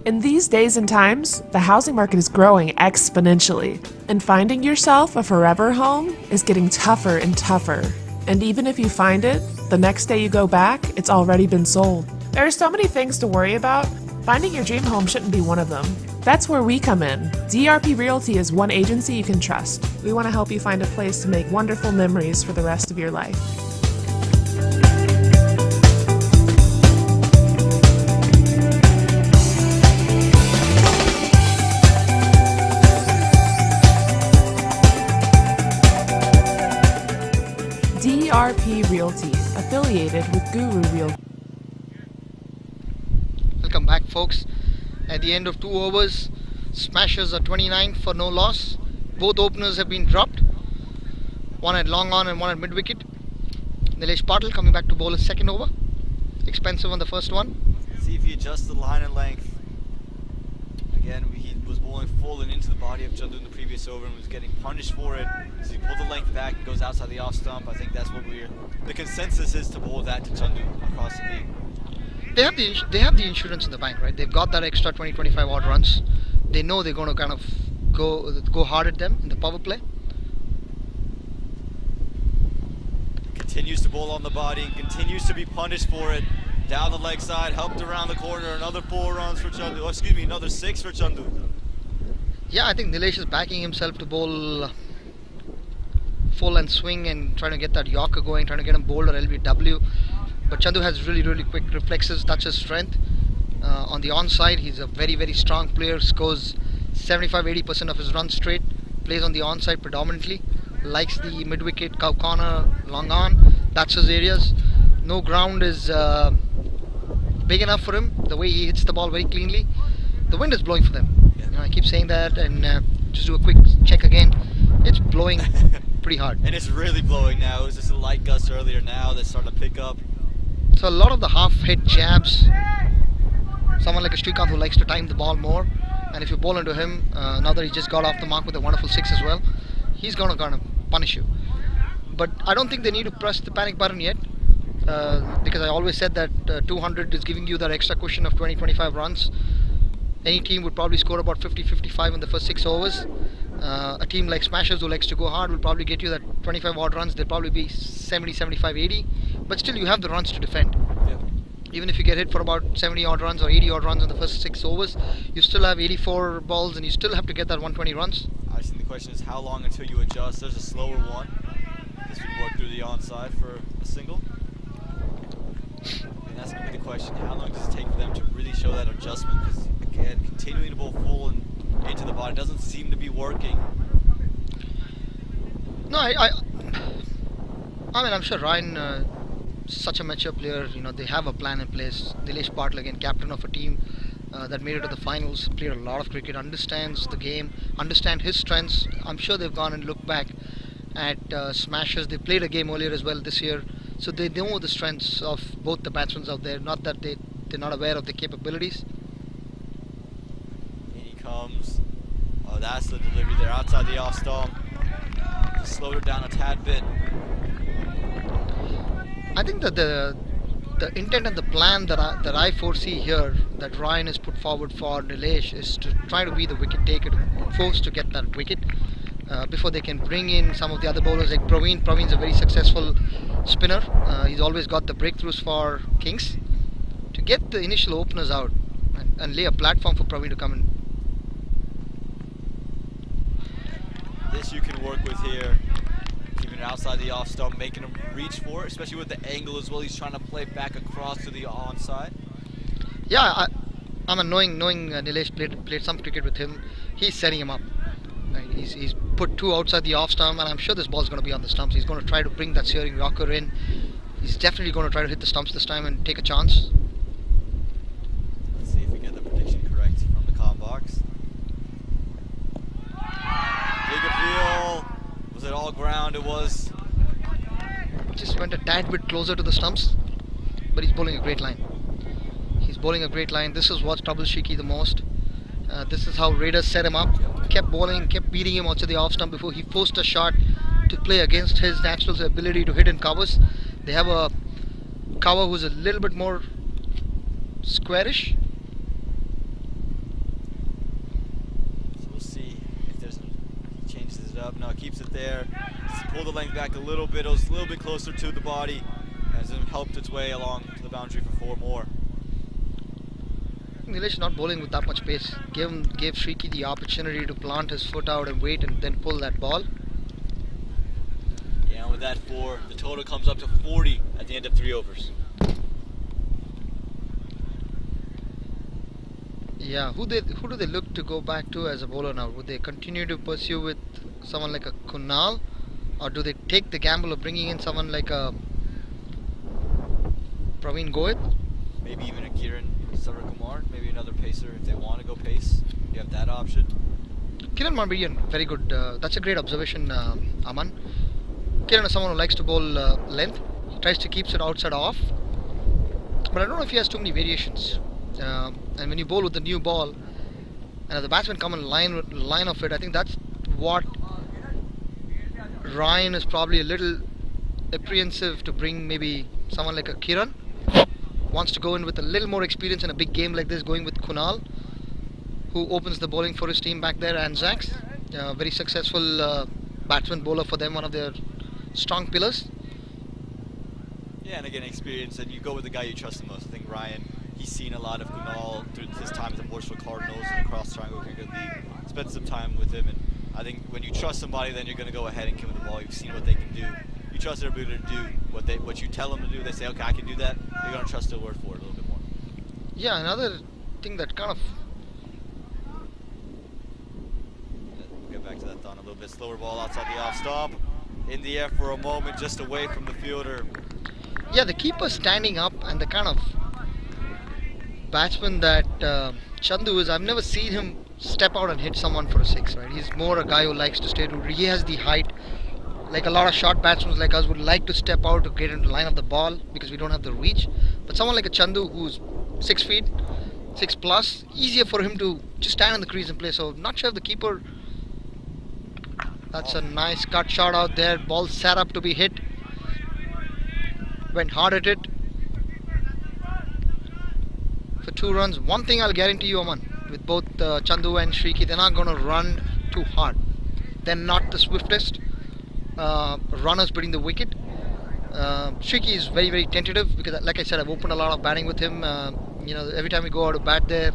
In these days and times, the housing market is growing exponentially, and finding yourself a forever home is getting tougher and tougher. And even if you find it, the next day you go back, it's already been sold. There are so many things to worry about. Finding your dream home shouldn't be one of them. That's where we come in. DRP Realty is one agency you can trust. We want to help you find a place to make wonderful memories for the rest of your life. DRP Realty, affiliated with Guru Realty. Welcome back, folks. At the end of 2 overs, Smashers are 29 for no loss. Both openers have been dropped. One at long on and one at mid wicket. Nilesh Patil coming back to bowl his second over. Expensive on the first one. See if he adjusts the line and length. Again, he was bowling full and into the body of Chandu in the previous over and was getting punished for it. So he pulled the length back and goes outside the off stump. I think that's what the consensus is, to bowl that to Chandu across the league. They have the insurance in the bank, right? They've got that extra 20-25 odd runs. They know they're going to kind of go hard at them in the power play. Continues to bowl on the body and continues to be punished for it. Down the leg side, helped around the corner. Another 4 runs for Chandu. Oh, excuse me, another 6 for Chandu. Yeah, I think Nilesh is backing himself to bowl full and swing and trying to get that Yorker going, trying to get him bowled or LBW. But Chandu has really quick reflexes, that's his strength. On the onside, he's a very strong player, scores 75-80% of his runs straight, plays on the onside predominantly, likes the mid-wicket, cow corner, long on, that's his areas. No ground is big enough for him, the way he hits the ball very cleanly. The wind is blowing for them. Yeah. You know, I keep saying that, and just do a quick check again. It's blowing pretty hard. And it's really blowing now. It was just a light gust earlier, now that's starting to pick up. So a lot of the half-hit jabs, someone like a Srikanth who likes to time the ball more, and if you bowl into him, now that he just got off the mark with a wonderful 6 as well, he's going to punish you. But I don't think they need to press the panic button yet, because I always said that 200 is giving you that extra cushion of 20-25 runs. Any team would probably score about 50-55 in the first 6 overs. A team like Smashers, who likes to go hard, will probably get you that 25 odd runs. They'll probably be 70, 75, 80, but still you have the runs to defend. Yeah. Even if you get hit for about 70 odd runs or 80 odd runs in the first 6 overs, you still have 84 balls and you still have to get that 120 runs. I think the question is how long until you adjust. There's a slower one. This would work through the onside for a single. And that's going to be the question. How long does it take for them to really show that adjustment? Because again, continuing to bowl full and into the body doesn't seem to be working. No, I mean, I'm sure Ryan, such a mature player, you know, they have a plan in place. Nilesh Patil, again, captain of a team that made it to the finals, played a lot of cricket, understands the game, understand his strengths. I'm sure they've gone and looked back at Smashers. They played a game earlier as well this year, so they know the strengths of both the batsmen out there, not that they're not aware of their capabilities. In he comes. Oh, that's the delivery there outside the off stump. Just slowed her down a tad bit. I think that the intent and the plan that I foresee here, that Ryan has put forward for Nilesh, is to try to be the wicket taker, forced to get that wicket before they can bring in some of the other bowlers like Praveen. Praveen's a very successful spinner. He's always got the breakthroughs for Kings. To get the initial openers out and lay a platform for Praveen to come in. This you can work with here. Keeping it outside the off stump, making him reach for it, especially with the angle as well. He's trying to play back across to the onside. Yeah, knowing Nilesh played some cricket with him, he's setting him up. He's put 2 outside the off stump, and I'm sure this ball's going to be on the stumps. He's going to try to bring that searing rocker in. He's definitely going to try to hit the stumps this time and take a chance. Let's see if we get the prediction correct from the comm box. Big appeal. Was it all ground? It was. Just went a tad bit closer to the stumps, but he's bowling a great line. He's bowling a great line. This is what troubles Shiki the most. This is how Raiders set him up. Kept bowling, kept beating him onto the off stump before he forced a shot to play against his natural ability to hit in covers. They have a cover who's a little bit more squarish. So we'll see if there's he changes it up. No, keeps it there. Just pull the length back a little bit. It was a little bit closer to the body. Has helped its way along to the boundary for 4 more. Nilesh not bowling with that much pace. Gave Shriki the opportunity to plant his foot out and wait and then pull that ball. Yeah, and with that 4, the total comes up to 40 at the end of 3 overs. Yeah, who do they look to go back to as a bowler now? Would they continue to pursue with someone like a Kunal, or do they take the gamble of bringing in someone like a Praveen Goyat? Maybe even a Kiran. Sarah Kumar, maybe another pacer if they want to go pace. You have that option. Kiran Marbedian, very good. That's a great observation, Aman. Kiran is someone who likes to bowl length. He tries to keep it outside off. But I don't know if he has too many variations. And when you bowl with the new ball, and if the batsmen come in line of it, I think that's what Ryan is probably a little apprehensive to bring. Maybe someone like a Kiran wants to go in with a little more experience in a big game like this, going with Kunal, who opens the bowling for his team back there, and Zax, very successful batsman bowler for them, one of their strong pillars. Yeah, and again, experience, and you go with the guy you trust the most. I think Ryan, he's seen a lot of Kunal through his time at the Morrisville Cardinals and across Triangle Cricket League. Spent some time with him, and I think when you trust somebody, then you're going to go ahead and give them the ball. You've seen what they can do. You trust their ability to do what you tell them to do. They say, okay, I can do that. You're going to trust their word for it a little bit more. Yeah, another thing that kind of... We'll get back to that thought a little bit. Slower ball outside the off stomp. In the air for a moment, just away from the fielder. Yeah, the keeper standing up, and the kind of batsman that Chandu is, I've never seen him step out and hit someone for a six, right? He's more a guy who likes to stay rooted. He has the height, like a lot of short batsmen like us would like to step out to get into the line of the ball because we don't have the reach. But someone like a Chandu who's 6 feet, 6 plus, easier for him to just stand in the crease and play. So not sure if the keeper... That's a nice cut shot out there. Ball set up to be hit. Went hard at it for 2 runs. One thing I'll guarantee you, Aman, with both Chandu and Shriki, they're not going to run too hard. They're not the swiftest runners beating the wicket. Shriki is very, very tentative because, like I said, I've opened a lot of batting with him. You know, every time we go out to bat there,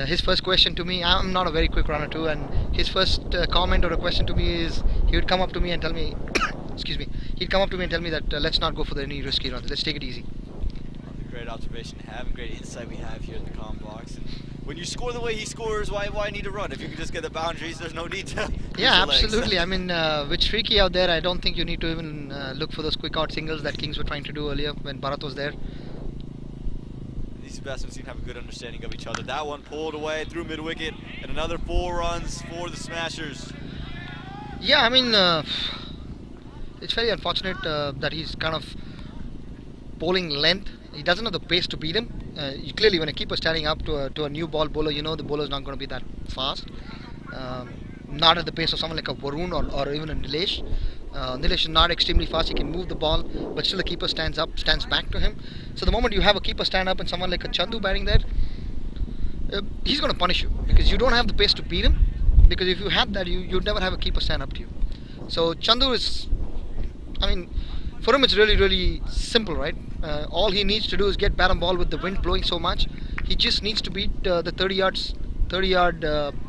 his first question to me, I'm not a very quick runner too, and his first comment or a question to me is, he would come up to me and tell me, excuse me, he'd come up to me and tell me that let's not go for any risky runs, let's take it easy. Great observation to have and great insight we have here in the comm box. And when you score the way he scores, why need to run? If you can just get the boundaries, there's no need to. Yeah, absolutely. I mean, with Shriki out there, I don't think you need to even look for those quick out singles that Kings were trying to do earlier when Bharat was there. These batsmen seem to have a good understanding of each other. That one pulled away through mid wicket, and another 4 runs for the Smashers. Yeah, I mean, it's very unfortunate that he's kind of bowling length. He doesn't have the pace to beat him. Clearly, when a keeper standing up to a new ball bowler, you know the bowler is not going to be that fast. Not at the pace of someone like a Varun or even a Nilesh. Nilesh is not extremely fast. He can move the ball, but still the keeper stands back to him. So the moment you have a keeper stand up and someone like a Chandu batting there, he's going to punish you because you don't have the pace to beat him. Because if you had that, you'd never have a keeper stand up to you. So Chandu is, I mean, for him it's really, really simple, right? All he needs to do is get bat and ball with the wind blowing so much. He just needs to beat the 30-yard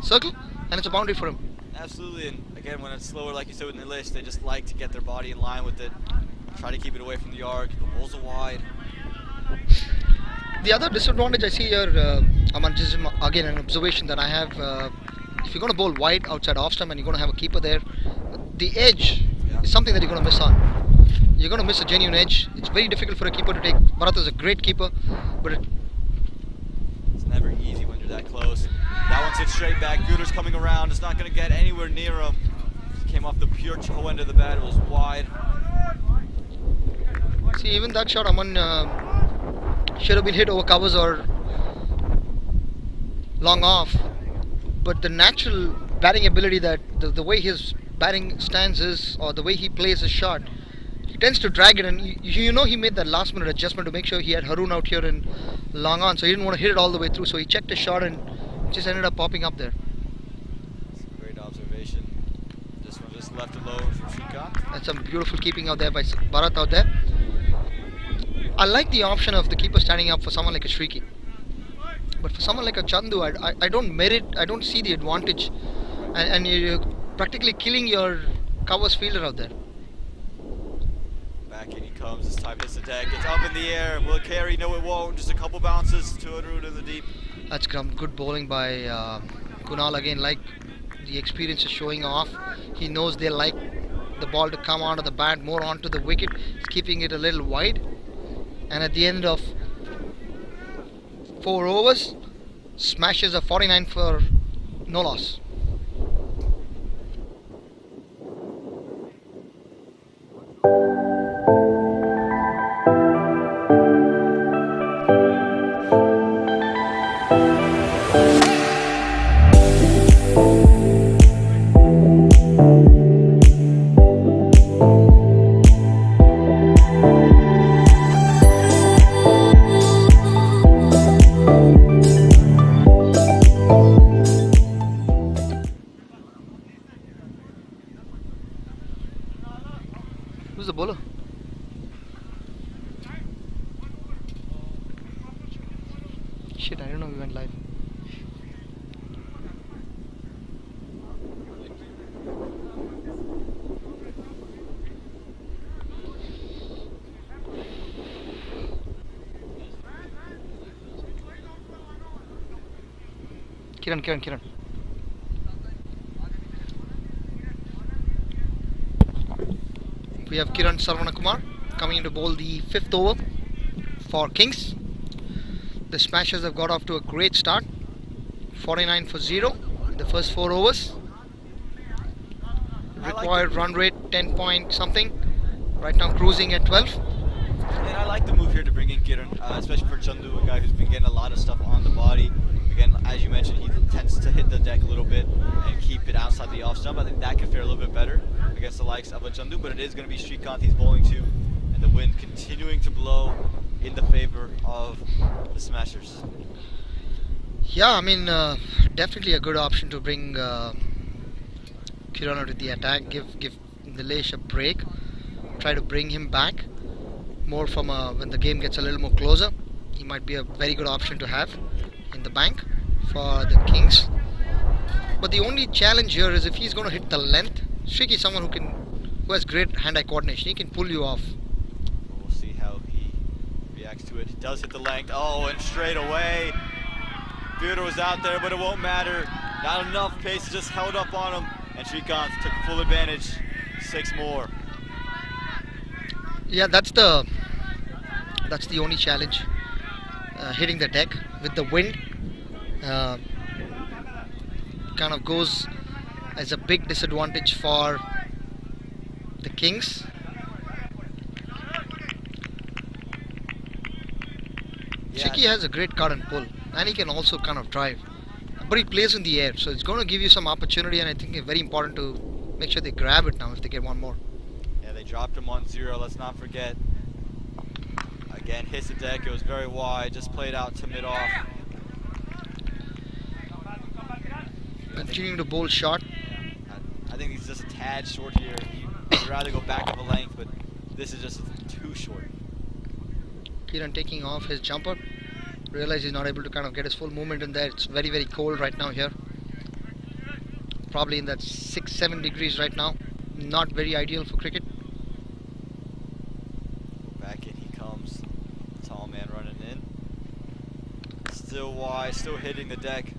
circle, and it's a boundary for him. Absolutely, and again, when it's slower, like you said with Nilesh, they just like to get their body in line with it, try to keep it away from the arc. The balls are wide. The other disadvantage I see here, Aman, just again an observation that I have, if you're going to bowl wide outside off stump and you're going to have a keeper there, the edge is something that you're going to miss on. You're going to miss a genuine edge. It's very difficult for a keeper to take. Bharat is a great keeper, but it's never easy when you're that close. That one sits straight back. Fielder's coming around. It's not going to get anywhere near him. Came off the pure toe end of the bat. It was wide. See, even that shot, Aman, should have been hit over covers or long off. But the natural batting ability, that the way his batting stance is, or the way he plays his shot, he tends to drag it, and you know he made that last minute adjustment to make sure he had Harun out here in long on, so he didn't want to hit it all the way through, so he checked his shot and just ended up popping up there. That's a great observation. This one just left alone from Shrikant. That's some beautiful keeping out there by Bharat out there. I like the option of the keeper standing up for someone like a Shriki. But for someone like a Chandu, I don't see the advantage. And you're practically killing your covers fielder out there. Back in he comes, this time hits the deck, it's up in the air, will it carry? No it won't, just a couple bounces to a root in the deep. That's good bowling by Kunal again, like the experience is showing off. He knows they like the ball to come out of the bat more onto the wicket. He's keeping it a little wide. And at the end of 4 overs. Smashes a 49 for no loss. Who's the bowler? Shit, I don't know we went live. Kiran. We have Kiran Sarvanakumar coming in to bowl the 5th over for Kings. The Smashers have got off to a great start. 49 for 0 in the first 4 overs. Required run rate 10 point something. Right now cruising at 12. And I like the move here to bring in Kiran, especially for Chandu, a guy who's been getting a lot of stuff on the body. Again, as you mentioned, he tends to hit the deck a little bit and keep it outside the off stump. I think that could fare a little bit better against the likes of a Chandu, but it is going to be Srikanth he's bowling to, and the wind continuing to blow in the favor of the Smashers. Yeah, I mean, definitely a good option to bring Kiran to the attack. Give Nilesh a break. Try to bring him back more from when the game gets a little more closer. He might be a very good option to have in the bank for the Kings. But the only challenge here is if he's going to hit the length. Shriki is someone who has great hand-eye coordination. He can pull you off. We'll see how he reacts to it. He does hit the length. Oh, and straight away. Fielder was out there, but it won't matter. Not enough pace, just held up on him, and Srikanth took full advantage. 6 more. Yeah, that's the only challenge. Hitting the deck with the wind kind of goes as a big disadvantage for the Kings. Yeah. Chiki has a great cut and pull, and he can also kind of drive, but he plays in the air, so it's going to give you some opportunity, and I think it's very important to make sure they grab it now if they get one more. Yeah, they dropped him on 0, let's not forget. Again, hits the deck, it was very wide, just played out to mid-off. Continuing to bowl short. I think he's just a tad short here. He'd rather go back up a length, but this is just too short. Kiran taking off his jumper. Realize he's not able to kind of get his full movement in there. It's very, very cold right now here. Probably in that 6-7 degrees right now. Not very ideal for cricket. Back in he comes. Tall man running in. Still wide, still hitting the deck.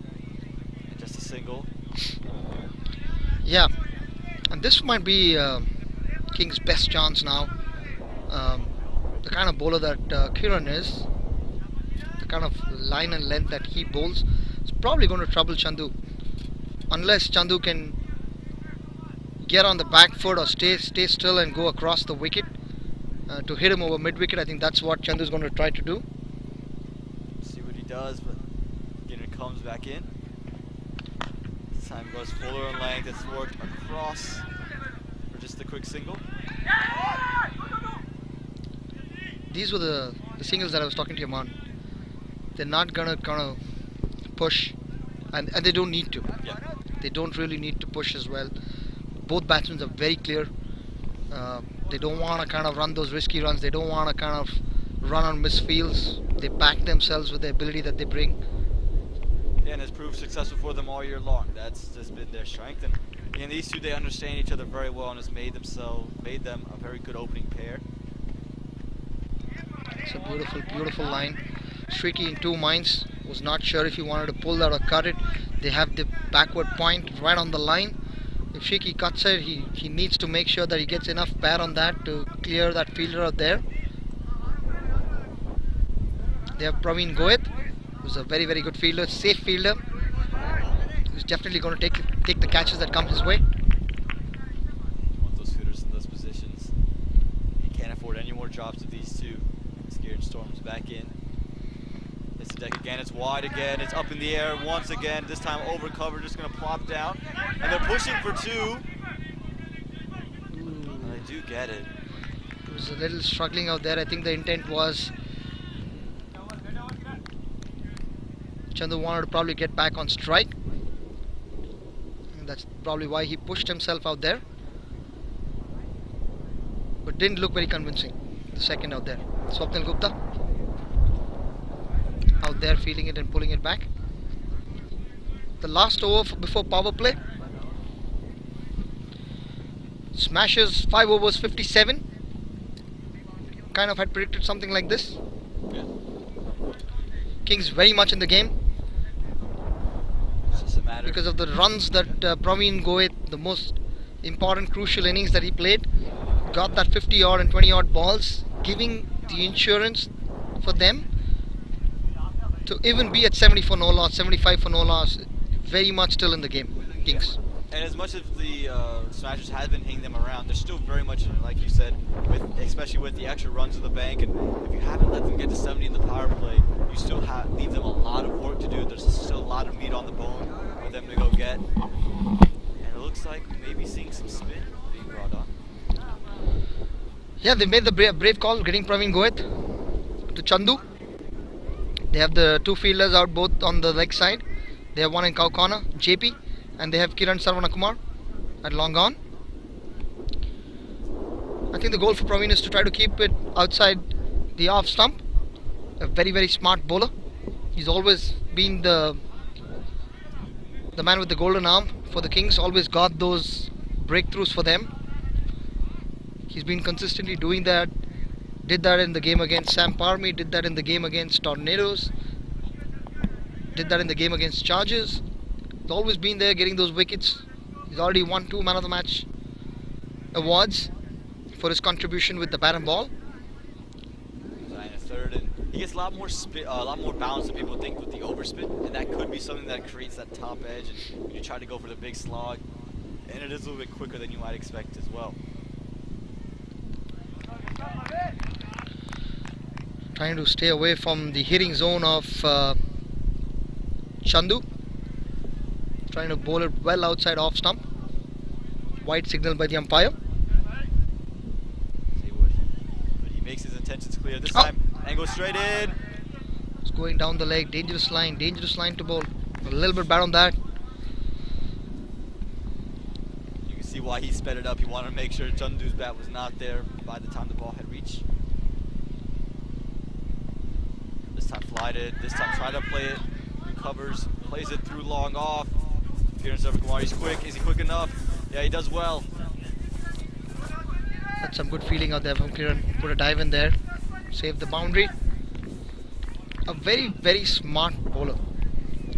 And just a single. Yeah, and this might be King's best chance now. The kind of bowler that Kiran is, the kind of line and length that he bowls, is probably going to trouble Chandu. Unless Chandu can get on the back foot or stay still and go across the wicket to hit him over mid-wicket. I think that's what Chandu is going to try to do. See what he does, but again it comes back in. This time goes fuller in length. It's worked across for just a quick single. These were the singles that I was talking to you on. They're not gonna kind of push, and they don't need to. Yeah. They don't really need to push as well. Both batsmen are very clear. They don't want to kind of run those risky runs. They don't want to kind of run on misfields. They back themselves with the ability that they bring. Yeah, and it's proved successful for them all year long. That's just been their strength. And these two, they understand each other very well, and has made them a very good opening pair. It's a beautiful, beautiful line. Shriki in 2 minds. Was not sure if he wanted to pull that or cut it. They have the backward point right on the line. If Shriki cuts it, he needs to make sure that he gets enough bat on that to clear that fielder out there. They have Praveen Goeth who's a very, very good fielder, safe fielder. He's definitely going to take the catches that come his way. You want those fitters in those positions. You can't afford any more drops of these two. Scared Storm's back in. It's the deck again, it's wide again, it's up in the air once again, this time over cover, just going to plop down. And they're pushing for two. And they do get it. It was a little struggling out there. I think the intent was Chandu wanted to probably get back on strike. And that's probably why he pushed himself out there. But didn't look very convincing, the second out there. Swapnil Gupta out there feeling it and pulling it back. The last over before power play. Smashes 5 overs 57. Kind of had predicted something like this. Yeah. Kings very much in the game. It's just a matter Because of the runs that Praveen Goet, the most important crucial innings that he played, got that 50 odd and 20 odd balls, giving the insurance for them to even be at 70 for no loss, 75 for no loss. Very much still in the game, Kings. And as much as the Smashers have been hitting them around, they're still very much in it, like you said, especially with the extra runs of the bank. And if you haven't let them get to 70 in the power play, you still leave them a lot of work to do. There's still a lot of meat on the bone for them to go get. And it looks like we may be seeing some spin being brought on. Yeah, they made the brave call, getting Praveen Goet to Chandu. They have the two fielders out both on the leg side. They have one in cow corner, JP, and they have Kiran Sarvanakumar at long on. I think the goal for Praveen is to try to keep it outside the off stump. A very, very smart bowler. He's always been the man with the golden arm for the Kings, always got those breakthroughs for them. He's been consistently doing that. Did that in the game against Sam Paramy, did that in the game against Tornadoes, did that in the game against Chargers. He's always been there getting those wickets. He's already won 2 man of the match awards for his contribution with the bat and ball. And a third, and he gets a lot more balance than people think with the overspin, and that could be something that creates that top edge. And you try to go for the big slog, and it is a little bit quicker than you might expect as well. Trying to stay away from the hitting zone of Chandu. Trying to bowl it well outside off stump. White signal by the umpire. See what he makes his intentions clear this time, and goes straight in. It's going down the leg, dangerous line to bowl. A little bit bad on that. You can see why he sped it up. He wanted to make sure Chandu's bat was not there by the time the ball had reached. This time flied it, this time tried to play it, recovers, plays it through long off. Kiran Sarvanakumar, he's quick, is he quick enough? Yeah, he does well. That's some good feeling out there from Kiran. Put a dive in there, save the boundary. A very, very smart bowler,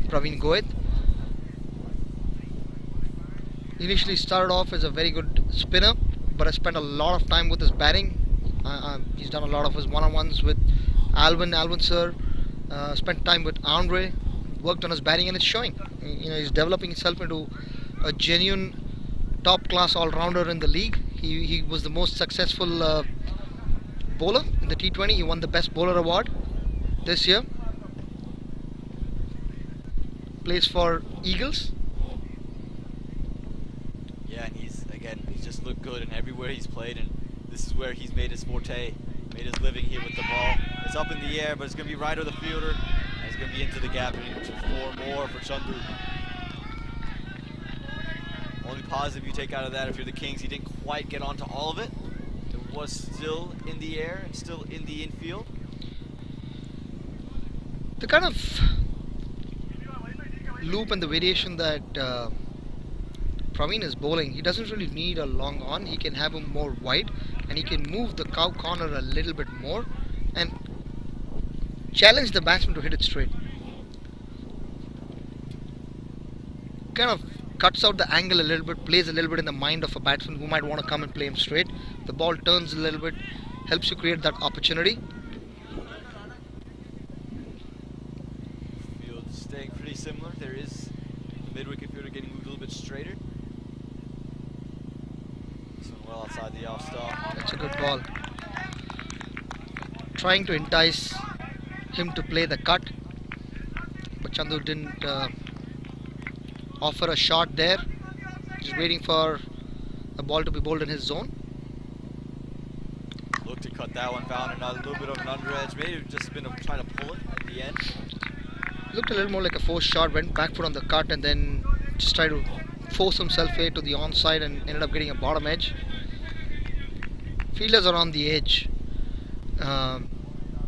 Praveen Goet. Initially started off as a very good spinner, but has spent a lot of time with his batting. He's done a lot of his one-on-ones with Alvin sir, spent time with Andre, worked on his batting, and it's showing. You know, he's developing himself into a genuine top-class all-rounder in the league. He was the most successful bowler in the T20. He won the Best Bowler Award this year. Plays for Eagles. Yeah, and he's just looked good in everywhere he's played, and this is where he's made his forte, made his living here with the ball. It's up in the air, but it's going to be right of the fielder, and it's going to be into the gap and into 4 more for Chandu. Only positive you take out of that, if you're the Kings, he didn't quite get onto all of it. It was still in the air and still in the infield. The kind of loop and the variation that Praveen is bowling, he doesn't really need a long on. He can have him more wide, and he can move the cow corner a little bit more and challenge the batsman to hit it straight. Kind of cuts out the angle a little bit, plays a little bit in the mind of a batsman who might want to come and play him straight. The ball turns a little bit, helps you create that opportunity. similar. There is the mid-wicket fielder getting moved a little bit straighter. This one well outside the off stump. That's a good ball. Trying to entice him to play the cut, but Chandu didn't offer a shot there. Just waiting for the ball to be bowled in his zone. Looked to cut that one, found a little bit of an under edge. Maybe just been trying to pull it at the end. Looked a little more like a forced shot, went back foot on the cut and then just tried to force himself here to the onside and ended up getting a bottom edge. Fielders are on the edge.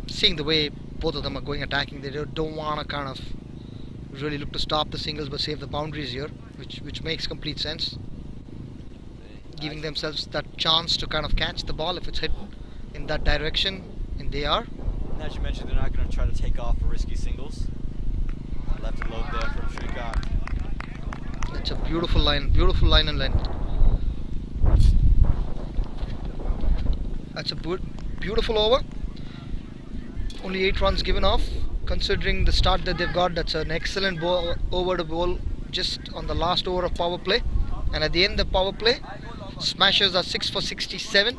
Seeing the way both of them are going attacking, they don't want to kind of really look to stop the singles but save the boundaries here, which makes complete sense. Giving themselves that chance to kind of catch the ball if it's hit in that direction, and they are. And as you mentioned, they're not going to try to take off for risky singles. Left and load there from Shrikant. It's a beautiful line and length. That's a beautiful over. Only 8 runs given off. Considering the start that they've got, that's an excellent over to bowl just on the last over of power play. And at the end of power play, Smashers are 6 for 67.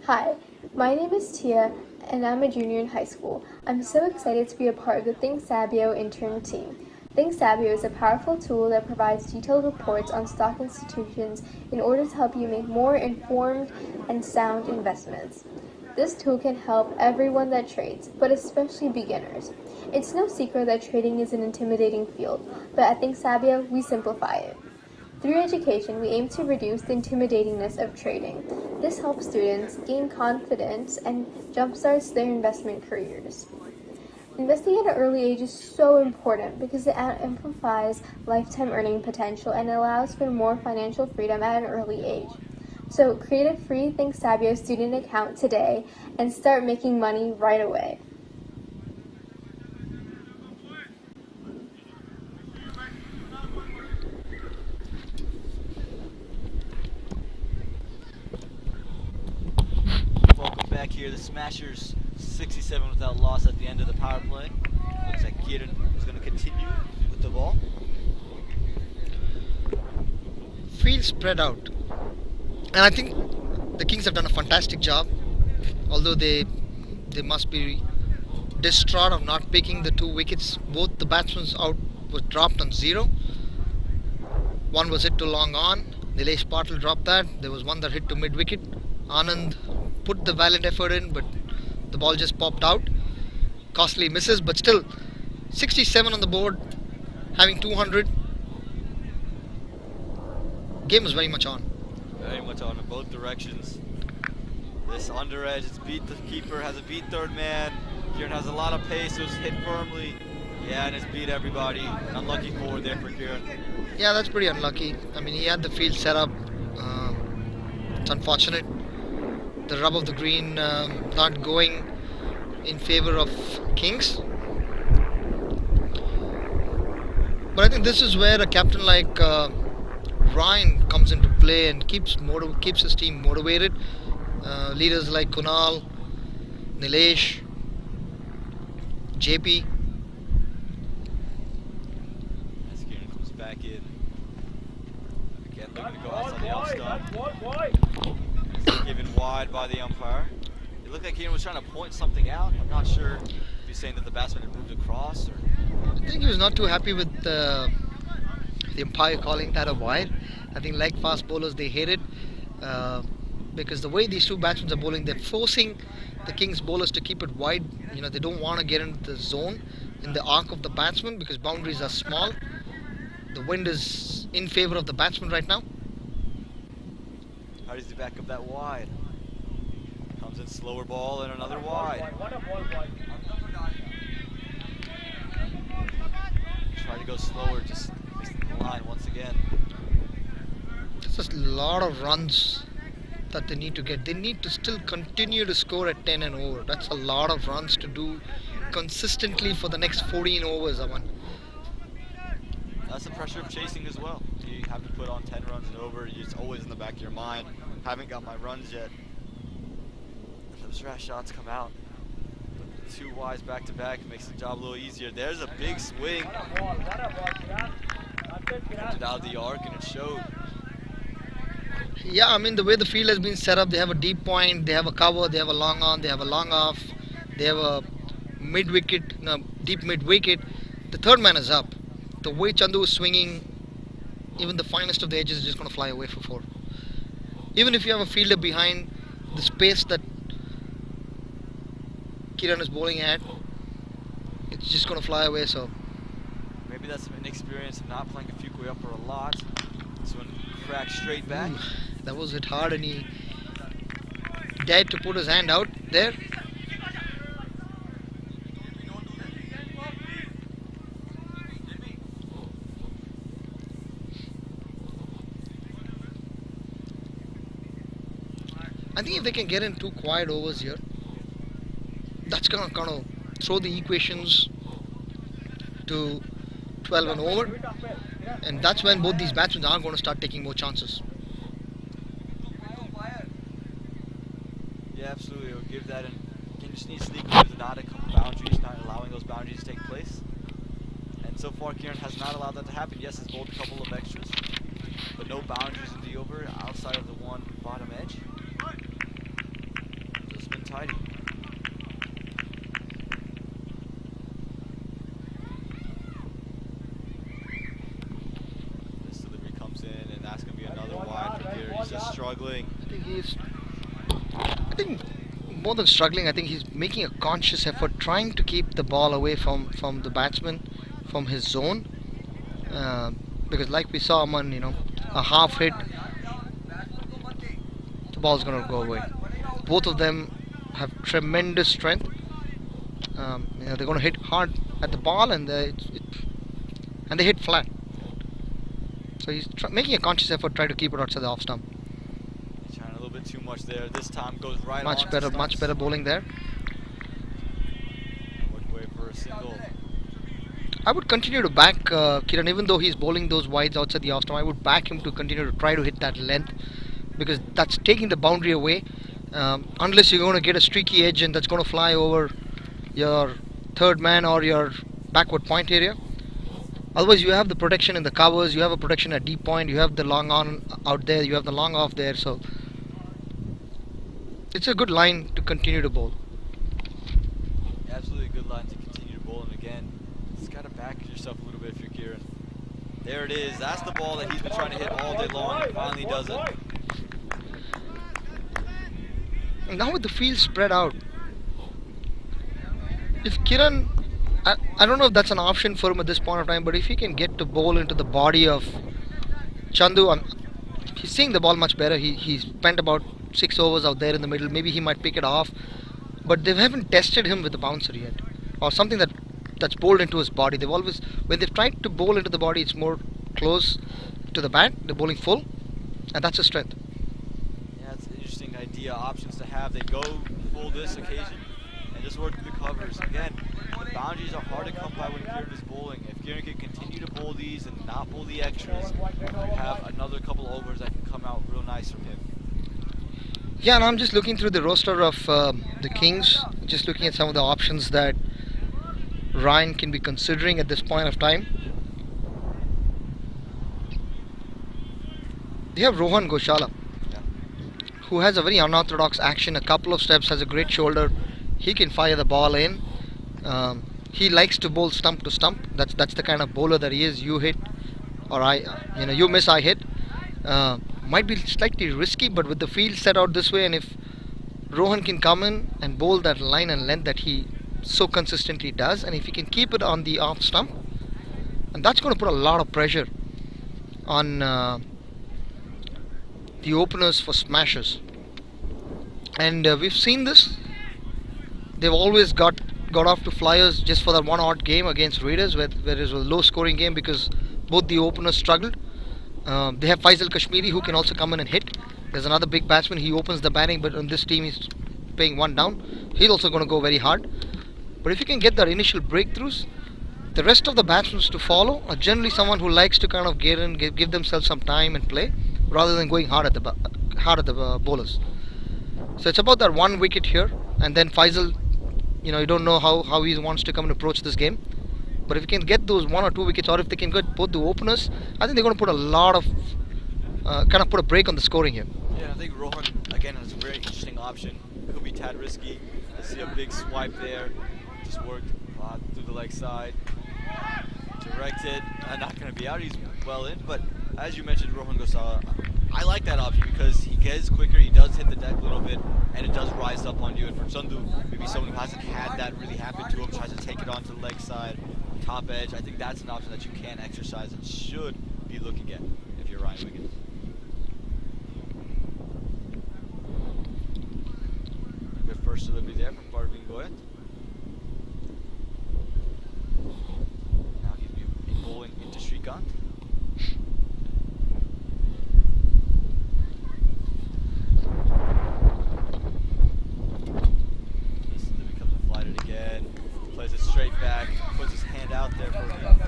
Hi, my name is Tia and I'm a junior in high school. I'm so excited to be a part of the Thinksabio intern team. Thinksabio is a powerful tool that provides detailed reports on stock institutions in order to help you make more informed and sound investments. This tool can help everyone that trades, but especially beginners. It's no secret that trading is an intimidating field, but at Thinksabio, we simplify it. Through education, we aim to reduce the intimidatingness of trading. This helps students gain confidence and jumpstarts their investment careers. Investing at an early age is so important because it amplifies lifetime earning potential and allows for more financial freedom at an early age. So create a free Thinksabio student account today and start making money right away. Welcome back here. The Smashers 67 without loss at the end of the power play. Looks like Kieran is going to continue with the ball. Field spread out. And I think the Kings have done a fantastic job. Although they must be distraught of not picking the 2 wickets. Both the batsmen out was dropped on 0. One was hit to long on. Nilesh Patil dropped that. There was one that hit to mid wicket. Anand put the valiant effort in, but the ball just popped out. Costly misses, but still 67 on the board, having 200. Game is very much on. Very much on in both directions. This under edge, it's beat the keeper, has a beat third man. Kieran has a lot of pace, so it's hit firmly. Yeah, and it's beat everybody. An unlucky forward there for Kieran. Yeah, that's pretty unlucky. I mean, he had the field set up. It's unfortunate. The rub of the green not going in favor of Kings. But I think this is where a captain like Ryan comes into play and keeps his team motivated. Leaders like Kunal, Nilesh, JP. As Kieran comes back in. Again, looking to go outside the off stump. Given wide by the umpire. It looked like Kieran was trying to point something out. I'm not sure if he's saying that the batsman had moved across or... I think he was not too happy with the umpire calling that a wide. I think like fast bowlers, they hate it because the way these 2 batsmen are bowling, they're forcing the Kings bowlers to keep it wide. You know, they don't want to get into the zone in the arc of the batsman because boundaries are small. The wind is in favor of the batsman right now. How does he back up that wide? Comes in slower ball and another wide. Try to go slower, just missing the line once again. There's a lot of runs that they need to get. They need to still continue to score at 10 and over. That's a lot of runs to do consistently for the next 14 overs, Aman. That's the pressure of chasing as well. You have to put on 10 runs and over. It's always in the back of your mind. Haven't got my runs yet. Those rash shots come out. two wides back to back makes the job a little easier. There's a big swing. It out of the arc and it showed. Yeah, I mean the way the field has been set up, they have a deep point, they have a cover, they have a long on, they have a long off, they have a mid wicket, no, deep mid wicket. The third man is up. The way Chandu is swinging, even the finest of the edges is just going to fly away for 4. Even if you have a fielder behind, the space that Kiran is bowling at, it's just going to fly away. So maybe that's some inexperience of not playing a few way up for a lot. This one cracked straight back. That was hit hard, and he dared to put his hand out there. I think if they can get in 2 quiet overs here, that's gonna kind of throw the equations to 12 and over, and that's when both these batsmen are going to start taking more chances. Yeah, absolutely. He'll give that, and he just needs to sneak with not a couple boundaries, not allowing those boundaries to take place. And so far, Kiran has not allowed that to happen. Yes, he's bowled a couple of extras, but no boundaries in the over outside of the one bottom edge. It's been tidy. This delivery comes in, and that's going to be another wide from here. He's just struggling. I think more than struggling, I think he's making a conscious effort, trying to keep the ball away from the batsman, from his zone. Because like we saw Aman, a half hit, the ball's going to go away. Both of them have tremendous strength. They're going to hit hard at the ball, and they hit flat. So he's making a conscious effort, try to keep it outside the off stump. He's trying a little bit too much there. This time goes right on. Much better bowling there. Looking away for a single. I would continue to back Kiran, even though he's bowling those wides outside the off stump. I would back him to continue to try to hit that length, because that's taking the boundary away. Unless you're going to get a streaky edge and that's going to fly over your third man or your backward point area. Otherwise, you have the protection in the covers, you have a protection at deep point, you have the long on out there, you have the long off there. So it's a good line to continue to bowl. Absolutely a good line to continue to bowl. And again, just got to back yourself a little bit if you're Kiran. There it is. That's the ball that he's been trying to hit all day long. He finally does it. And now with the field spread out, if Kiran, I don't know if that's an option for him at this point of time, but if he can get to bowl into the body of Chandu, he's seeing the ball much better. He's spent about 6 overs out there in the middle. Maybe he might pick it off, but they haven't tested him with the bouncer yet, or something that's bowled into his body. They've always, when they've tried to bowl into the body, it's more close to the bat. They're bowling full, and that's a strength. Yeah, it's an interesting idea, options to have. They go full this occasion and just work through the covers. Again, the boundaries are hard to come by when Kiran is bowling. If Kiran can continue to bowl these and not bowl the extras, we have another couple overs that can come out real nice from him. Yeah, and I'm just looking through the roster of the Kings, just looking at some of the options that Ryan can be considering at this point of time. They have Rohan Goshala, who has a very unorthodox action, a couple of steps, has a great shoulder. He can fire the ball in. He likes to bowl stump to stump. That's the kind of bowler that he is. You hit, or you miss, I hit. Might be slightly risky, but with the field set out this way, and if Rohan can come in and bowl that line and length that he so consistently does, and if he can keep it on the off stump, and that's going to put a lot of pressure on the openers for smashes. And we've seen this. They've always got off to flyers just for that one odd game against Raiders, where it was a low scoring game because both the openers struggled. They have Faisal Kashmiri, who can also come in and hit. There's another big batsman. He opens the batting, but on this team he's paying one down. He's also going to go very hard. But if you can get that initial breakthroughs, the rest of the batsmen to follow are generally someone who likes to kind of get in, give themselves some time and play, rather than going hard at the bowlers. So it's about that 1 wicket here, and then Faisal You don't know how he wants to come and approach this game. But if he can get those 1 or 2 wickets, or if they can get both the openers, I think they're going to put a lot of kind of put a break on the scoring here. Yeah, I think Rohan again is a very interesting option. Could be tad risky. I see a big swipe there. Just worked through the leg side. Directed. Not going to be out. He's well in. But as you mentioned, Rohan Gosala, I like that option because he gets quicker. He does hit the deck a little bit, and it does rise up on you. And for Chandu, maybe someone who hasn't had that really happen to him, tries to take it onto the leg side, top edge. I think that's an option that you can exercise and should be looking at if you're Ryan Wiggins. Good first delivery there from Parveen Goyat. Now he'll be bowling into Srikanth. This becomes a flighted again. Plays it straight back. Puts his hand out there for him.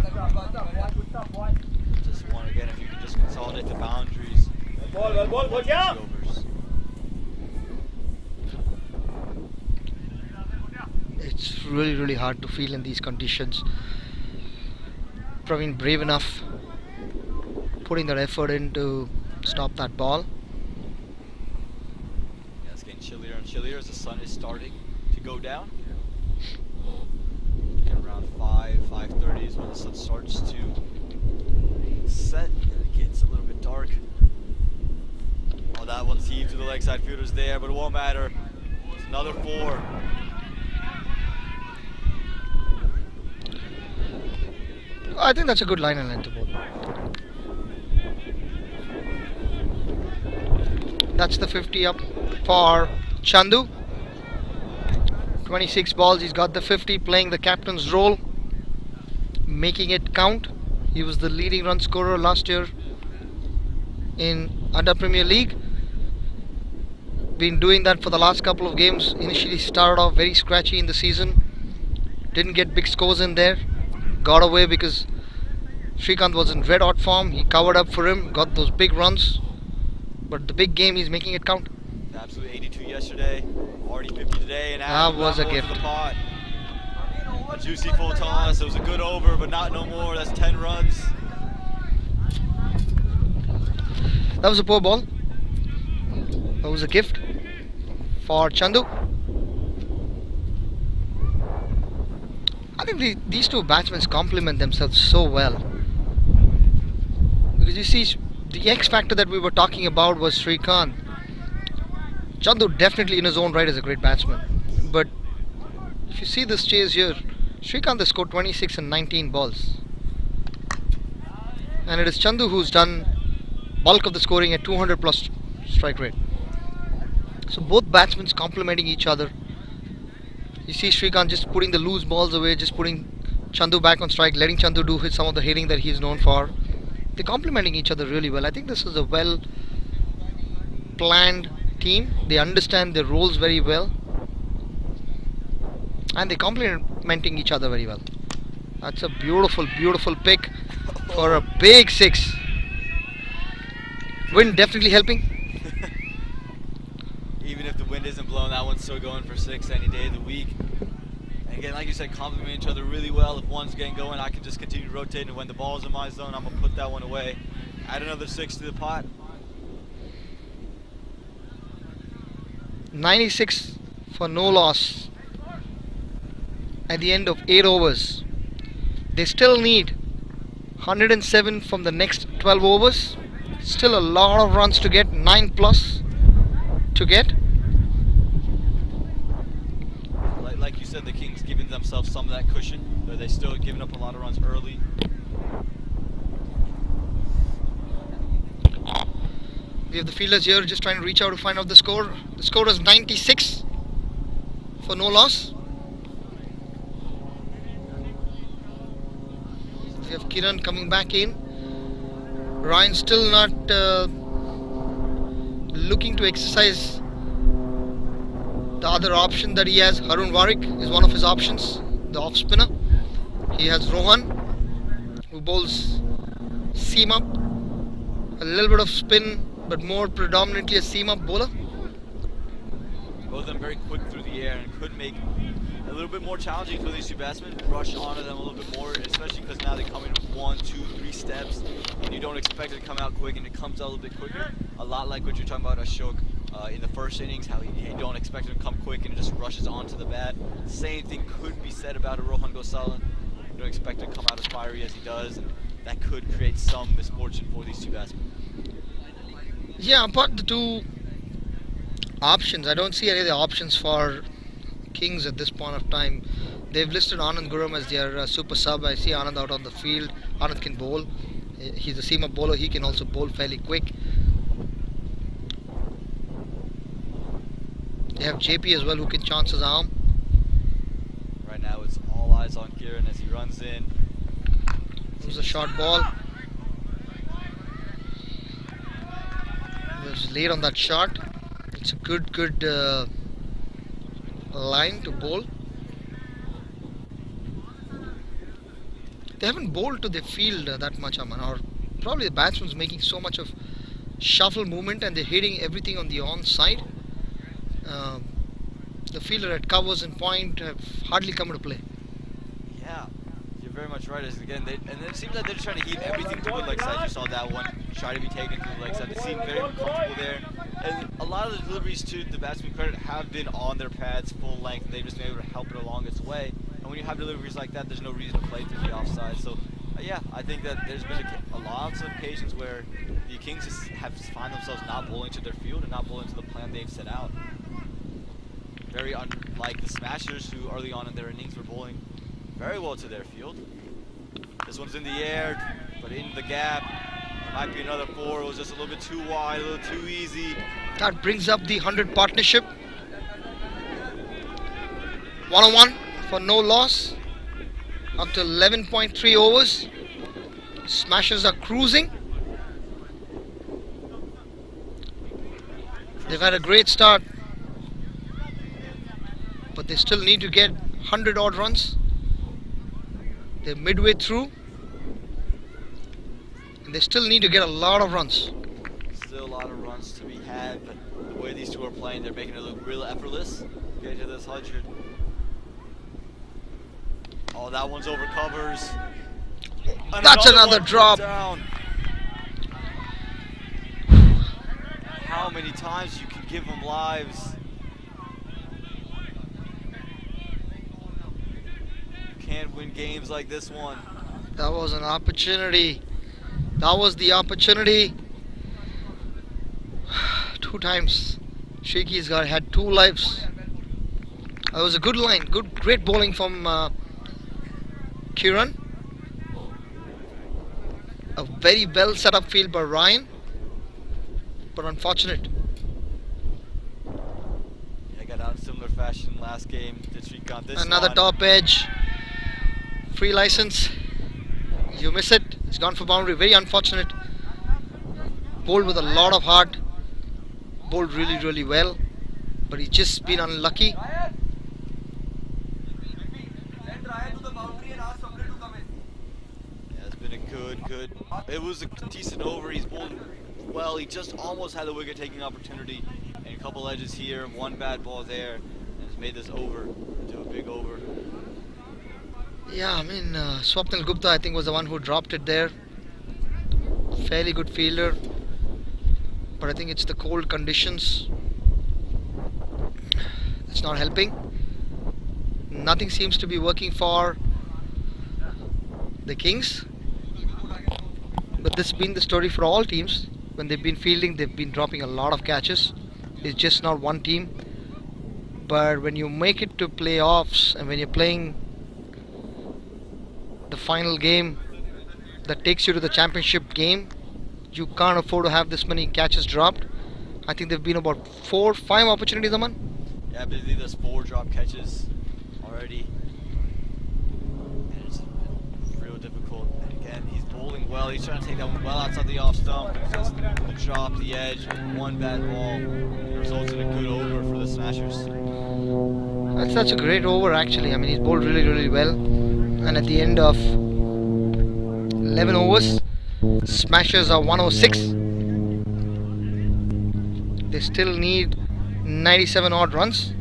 Just one again. If you can just consolidate the boundaries. Overs. It's really hard to feel in these conditions. Praveen brave enough, putting that effort in to stop that ball. Yeah, it's getting chillier and chillier as the sun is starting to go down. And around 5:30 is when the sun starts to set and it gets a little bit dark. Oh, that one's heaved to the leg side fielders there, but it won't matter. It's another 4. I think that's a good line and length to both. That's the 50 up for Chandu. 26 balls, he's got the 50, playing the captain's role, making it count. He was the leading run scorer last year in Adda Premier League. Been doing that for the last couple of games. Initially started off very scratchy in the season. Didn't get big scores in there. Got away because Srikanth was in red hot form. He covered up for him, got those big runs. But the big game, he's making it count. Absolutely 82 yesterday, already 50 today, and that was a gift. The pot. A juicy full toss. It was a good over, but not no more. That's 10 runs. That was a poor ball. That was a gift for Chandu. I think these two batsmen complement themselves so well. Because you see, the X factor that we were talking about was Srikanth. Chandu definitely in his own right is a great batsman. But if you see this chase here, Srikanth has scored 26 and 19 balls. And it is Chandu who's done bulk of the scoring at 200 plus strike rate. So both batsmen complementing each other. You see Srikanth just putting the loose balls away, just putting Chandu back on strike, letting Chandu do some of the hitting that he's known for. They're complementing each other really well. I think this is a well planned team. They understand their roles very well, and they're complementing each other very well. That's a beautiful pick for a big 6. Wind definitely helping. Even if the wind isn't blowing, that one's still going for 6 any day of the week. And again, like you said, complement each other really well. If one's getting going, I can just continue rotating. And when the ball's in my zone, I'm going to put that one away. Add another 6 to the pot. 96 for no loss at the end of 8 overs. They still need 107 from the next 12 overs. Still a lot of runs to get, 9 plus to get. Like you said, the Kings giving themselves some of that cushion, but they still giving up a lot of runs early. We have the fielders here just trying to reach out to find out the score. The score is 96 for no loss. We have Kiran coming back in. Ryan still not looking to exercise the other option that he has. Harun Warik is one of his options, the off spinner. He has Rohan, who bowls seam up, a little bit of spin, but more predominantly a seam up bowler. Both of them very quick through the air and could make a little bit more challenging for these two batsmen. Rush onto them a little bit more, especially because now they come in 1, 2, 3 steps, and you don't expect it to come out quick, and it comes out a little bit quicker. A lot like what you're talking about, Ashok, in the first innings, how you don't expect it to come quick and it just rushes onto the bat. Same thing could be said about a Rohan Gosalan. You don't expect it to come out as fiery as he does, and that could create some misfortune for these two batsmen. Yeah, apart the two options, I don't see any of the options for Kings at this point of time. They've listed Anand Guram as their super sub. I see Anand out on the field. Anand can bowl. He's a seam up bowler. He can also bowl fairly quick. They have JP as well, who can chance his arm. Right now it's all eyes on Kiran as he runs in. It was a short ball. He was late on that shot. It's a good line to bowl. They haven't bowled to the field that much, Aman, or probably the batsman's making so much of shuffle movement and they're hitting everything on the onside. The fielder at covers and point have hardly come into play. Yeah, you're very much right. Again, and it seems like they're trying to keep everything to the leg side. You saw that one try to be taken to the leg side. They seem very uncomfortable there. And a lot of the deliveries, to the batsman credit, have been on their pads full length. They've just been able to help it along its way. And when you have deliveries like that, there's no reason to play to the offside. So, yeah, I think that there's been a lot of occasions where the Kings just have find themselves not bowling to their field and not bowling to the plan they've set out. Very unlike the Smashers, who early on in their innings were bowling very well to their field. This one's in the air, but in the gap. It might be another 4. It was just a little bit too wide, a little too easy. That brings up the 100 partnership. 1-on-1 for no loss. Up to 11.3 overs. Smashers are cruising. They've had a great start, but they still need to get 100 odd runs. They're midway through, and they still need to get a lot of runs. Still a lot of runs to be had, but the way these two are playing, they're making it look real effortless. Get to this 100. Oh, that one's over covers. And that's another drop. Down. How many times you can give them lives? You can't win games like this one. That was an opportunity. That was the opportunity. 2 times. Shaky's had 2 lives. That was a good line. Great bowling from Kiran. A very well set up field by Ryan, but unfortunate. Yeah, got out in similar fashion last game. Another top edge. Free license. You miss it. It's gone for boundary. Very unfortunate. Bowled with a lot of heart. Bowled really well, but he's just been unlucky. Good. It was a decent over. He's bowled well. He just almost had the wicket taking opportunity, and a couple edges here, 1 bad ball there, and has made this over into a big over. Yeah, I mean, Swapnil Gupta, I think, was the one who dropped it there. Fairly good fielder, but I think it's the cold conditions. It's not helping. Nothing seems to be working for the Kings. But this has been the story for all teams. When they've been fielding, they've been dropping a lot of catches. It's just not one team. But when you make it to playoffs and when you're playing the final game that takes you to the championship game, you can't afford to have this many catches dropped. I think there've been about 4, 5 opportunities, Aman. Yeah, I believe there's 4 drop catches already. And it's real difficult. And again, he's bowling well. He's trying to take that one well outside the off stump. Just drop the edge. 1 bad ball. It results in a good over for the Smashers. That's such a great over, actually. I mean, he's bowled really well. And at the end of 11 overs, Smashers are 106. They still need 97 odd runs.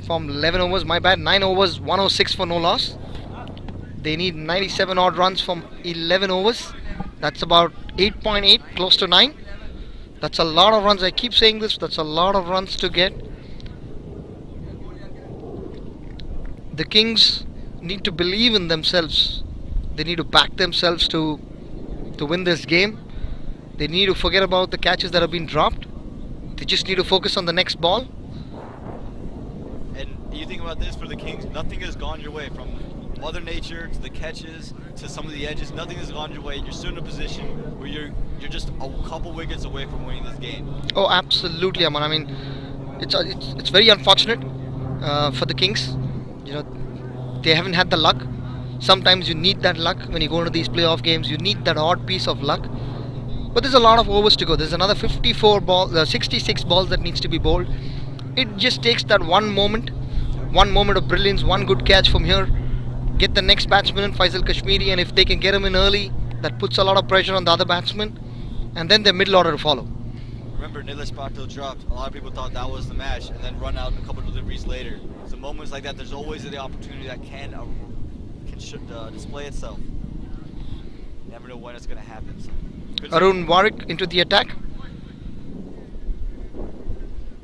from 11 overs, my bad, 9 overs, 106 for no loss. They need 97 odd runs from 11 overs. That's about 8.8, close to 9. That's a lot of runs. I keep saying this, that's a lot of runs to get. The Kings need to believe in themselves. They need to back themselves to win this game. They need to forget about the catches that have been dropped. They just need to focus on the next ball. And you think about this for the Kings, nothing has gone your way, from Mother Nature to the catches to some of the edges. Nothing has gone your way. You're still in a position where you're just a couple wickets away from winning this game. Oh, absolutely, Aman. I mean, it's very unfortunate for the Kings. You know, they haven't had the luck. Sometimes you need that luck when you go into these playoff games. You need that odd piece of luck. But there's a lot of overs to go. There's another 66 balls that needs to be bowled. It just takes that one moment of brilliance, one good catch from here. Get the next batsman in, Faisal Kashmiri, and if they can get him in early, that puts a lot of pressure on the other batsmen, and then their middle order to follow. Remember, Nilesh Patil dropped. A lot of people thought that was the match, and then run out a couple of deliveries later. So moments like that, there's always the opportunity that can display itself. You never know when it's going to happen. So, Arun Warwick into the attack.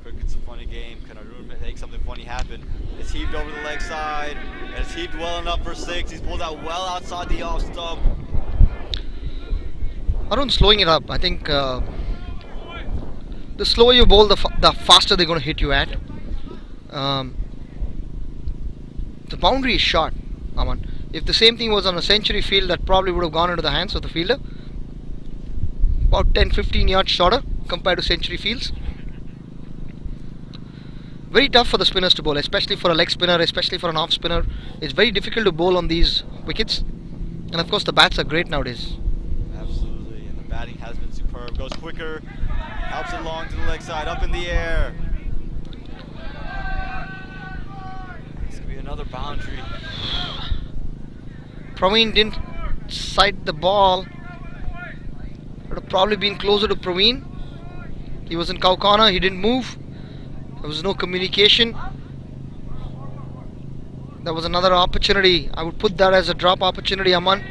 Cricket's a funny game. Can Arun make something funny happen? It's heaved over the leg side, and it's heaved well enough for 6. He's pulled out well outside the off stump. Arun's slowing it up. I think the slower you bowl, the faster they're going to hit you at. The boundary is short, Aman. If the same thing was on a century field, that probably would have gone into the hands of the fielder. About 10-15 yards shorter compared to century fields. Very tough for the spinners to bowl, especially for a leg spinner, especially for an off spinner. It's very difficult to bowl on these wickets. And of course the bats are great nowadays. Absolutely, and the batting has been superb. Goes quicker, helps it along to the leg side, up in the air. This could be another boundary. Praveen didn't sight the ball. Would have probably been closer to Praveen. He was in cow corner, he didn't move. There was no communication. That was another opportunity. I would put that as a drop opportunity, Aman.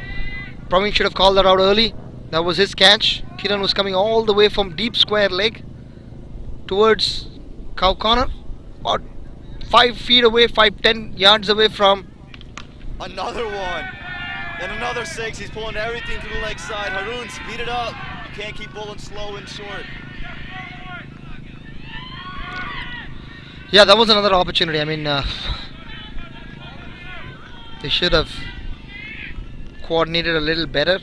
Praveen should have called that out early. That was his catch. Kiran was coming all the way from deep square leg towards cow corner. About 5 feet away, 5-10 yards away from. Another one. And another 6. He's pulling everything to the leg side. Haroon, speed it up. You can't keep bowling slow and short. Yeah, that was another opportunity. I mean, they should have coordinated a little better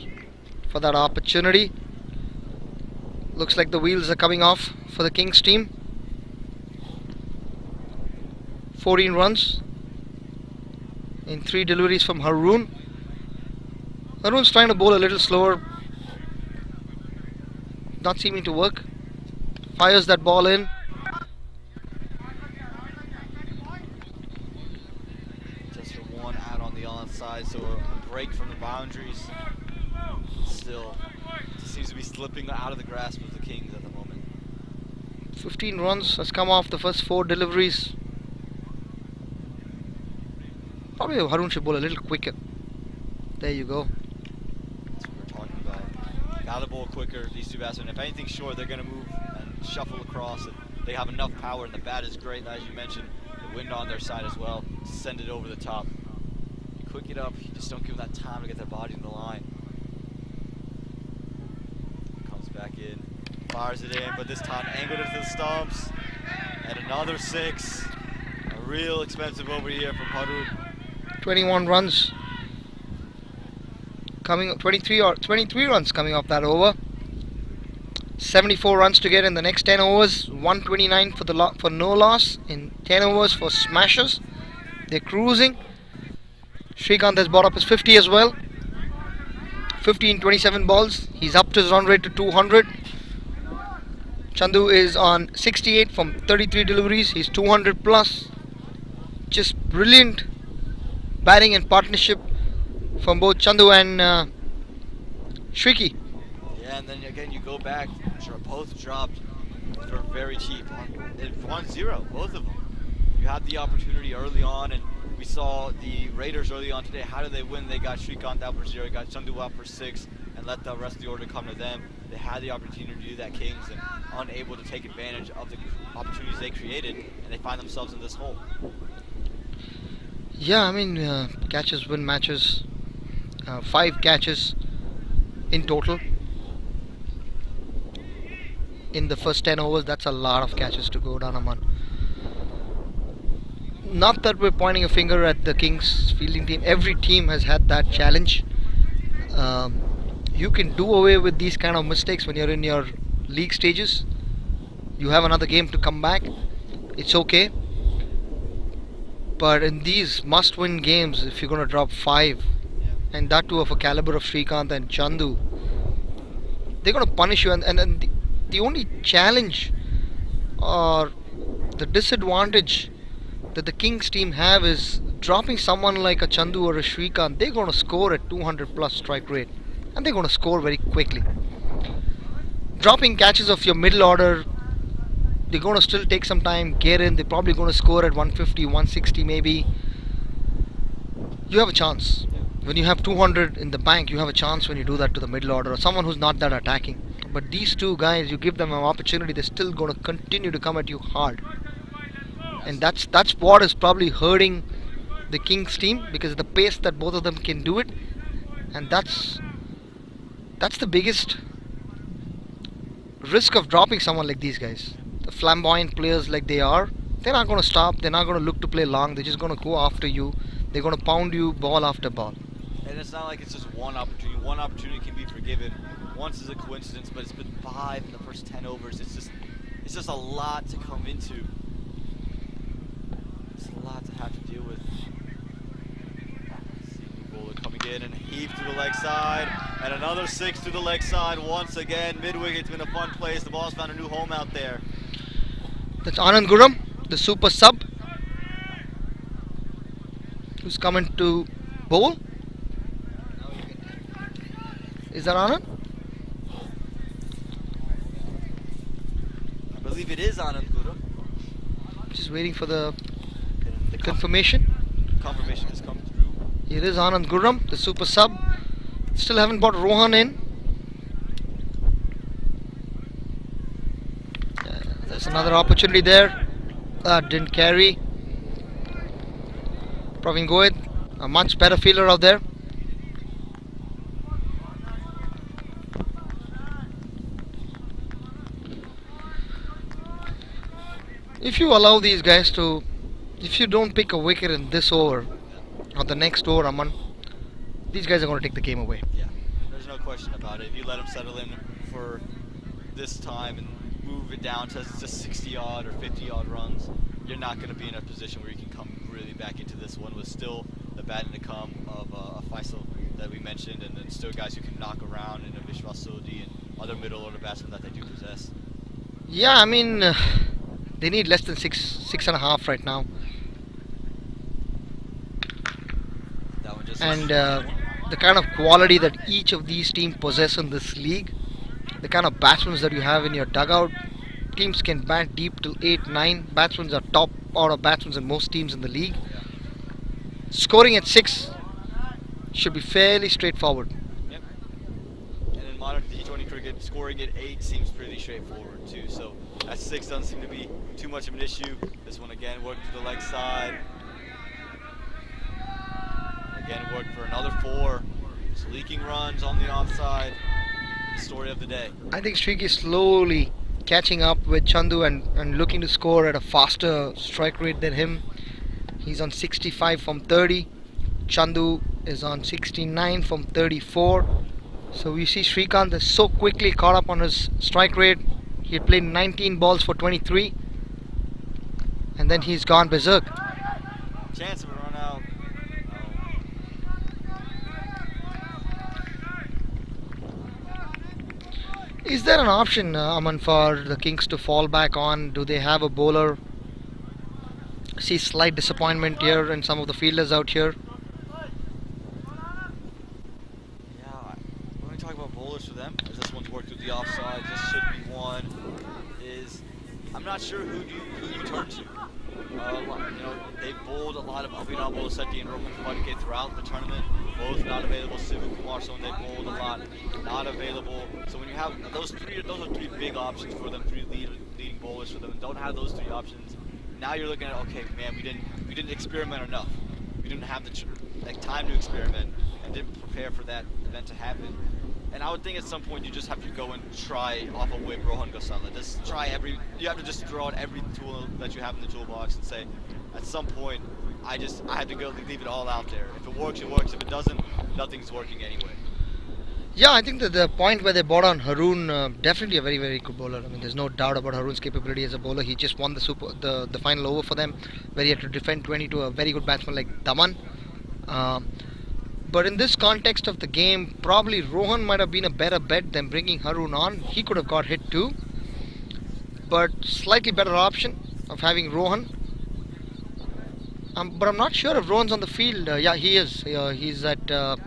for that opportunity. Looks like the wheels are coming off for the Kings team. 14 runs in 3 deliveries from Haroon. Haroon's trying to bowl a little slower. Not seeming to work. Fires that ball in. Just for one out on the onside, so a break from the boundaries. Still, just seems to be slipping out of the grasp of the Kings at the moment. 15 runs has come off the first 4 deliveries. Probably Haroon should bowl a little quicker. There you go. That's what we're talking about. Gotta bowl quicker, these two batsmen. If anything's short, they're gonna move and shuffle across it. They have enough power, and the bat is great, as you mentioned. The wind on their side as well, to send it over the top. You quick it up, you just don't give them that time to get their body in the line. Comes back in, fires it in, but this time angled into the stumps. And another 6. A real expensive over here from Haroon. 21 runs coming, 23 runs coming off that over. 74 runs to get in the next 10 overs. 129 for no loss in 10 overs for smashers. They're cruising. Srikanth has brought up his 50 as well. 50 in 27 balls. He's upped his run rate to 200. Chandu is on 68 from 33 deliveries. He's 200 plus. Just brilliant batting and partnership from both Chandu and Shriki. Yeah, and then again you go back, both dropped for very cheap. 1-0, both of them. You had the opportunity early on, and we saw the Raiders early on today. How did they win? They got Shrikant out for 0, got Chandu out for 6, and let the rest of the order come to them. They had the opportunity to do that, Kings, and unable to take advantage of the opportunities they created, and they find themselves in this hole. Yeah, I mean, catches win matches. 5 catches in total. In the first 10 overs, that's a lot of catches to go down, Aman. Not that we're pointing a finger at the Kings fielding team. Every team has had that challenge. You can do away with these kind of mistakes when you're in your league stages. You have another game to come back. It's okay. But in these must-win games, if you're going to drop 5, and that too of a caliber of Shrikant and Chandu, they're going to punish you. And the only challenge or the disadvantage that the Kings team have is dropping someone like a Chandu or a Shrikant. They're going to score at 200 plus strike rate, and they're going to score very quickly. Dropping catches of your middle order, they're going to still take some time, get in. They're probably going to score at 150, 160 maybe. You have a chance. When you have 200 in the bank, you have a chance when you do that to the middle order or someone who's not that attacking. But these two guys, you give them an opportunity, they're still going to continue to come at you hard. And that's what is probably hurting the Kings team, because of the pace that both of them can do it. And that's the biggest risk of dropping someone like these guys. The flamboyant players like they are, they're not going to stop, they're not going to look to play long, they're just going to go after you. They're going to pound you ball after ball. And it's not like it's just one opportunity. One opportunity can be forgiven. Once is a coincidence, but it's been 5 in the first 10 overs. It's just a lot to come into. It's a lot to have to deal with. Bowler coming in and heave to the leg side, and another 6 to the leg side once again. Mid-wicket's been a fun place. The ball's found a new home out there. That's Anand Guram, the super sub, who's coming to bowl. Is that Anand? I believe it is Anand Guram. Just waiting for the confirmation. Confirmation has come through. It is Anand Guram, the super sub. Still haven't brought Rohan in. There's another opportunity there. Didn't carry. Praveen Goyed, a much better fielder out there. If you allow these guys to, if you don't pick a wicket in this over or the next over, Aman, these guys are going to take the game away. Yeah, there's no question about it. If you let them settle in for this time and move it down to just 60 odd or 50 odd runs, you're not going to be in a position where you can come really back into this one with still the batting to come of Faisal that we mentioned, and then still guys who can knock around in a Vishwas Sodhi and other middle order batsmen that they do possess. Yeah, I mean, they need less than 6.5 right now. That one just and the kind of quality that each of these teams possess in this league, the kind of batsmen that you have in your dugout, teams can bat deep till 8-9. Batsmen are top order batsmen in most teams in the league. Scoring at 6 should be fairly straightforward. Yep. And in modern T20 cricket, scoring at 8 seems pretty straightforward too. So at 6 doesn't seem to be too much of an issue. This one again worked to the leg side. Again worked for another 4. Just leaking runs on the offside. Story of the day. I think Streak is slowly catching up with Chandu and looking to score at a faster strike rate than him. He's on 65 from 30. Chandu is on 69 from 34. So we see Shrikant is so quickly caught up on his strike rate. He had played 19 balls for 23, and then he's gone berserk. Chance of a run out. Is there an option, Aman, for the Kings to fall back on? Do they have a bowler? See slight disappointment here in some of the fielders out here. Yeah, when we talk about bowlers for them, as this one's worked with the offside, this should be one. I'm not sure who you turn to. They bowled a lot of Abhinav Bolasetti and Rohan Phadke throughout the tournament. Both not available. Sivu Kumar, someone they bowled a lot, not available. So when you have those are three big options for them, three leading bowlers for them. Don't have those three options. Now you're looking at, okay, man, we didn't experiment enough. We didn't have the time to experiment and didn't prepare for that event to happen. And I would think at some point you just have to go and try off a whip Rohan Gosala. Just try you have to just throw out every tool that you have in the toolbox and say, at some point, I have to go leave it all out there. If it works, it works. If it doesn't, nothing's working anyway. Yeah, I think that the point where they brought on Haroon, definitely a very, very good bowler. I mean, there's no doubt about Haroon's capability as a bowler. He just won the final over for them, where he had to defend 20 to a very good batsman like Daman. But in this context of the game, probably Rohan might have been a better bet than bringing Haroon on. He could have got hit too, but slightly better option of having Rohan. But I'm not sure if Rohan's on the field. Yeah, he is. He's at short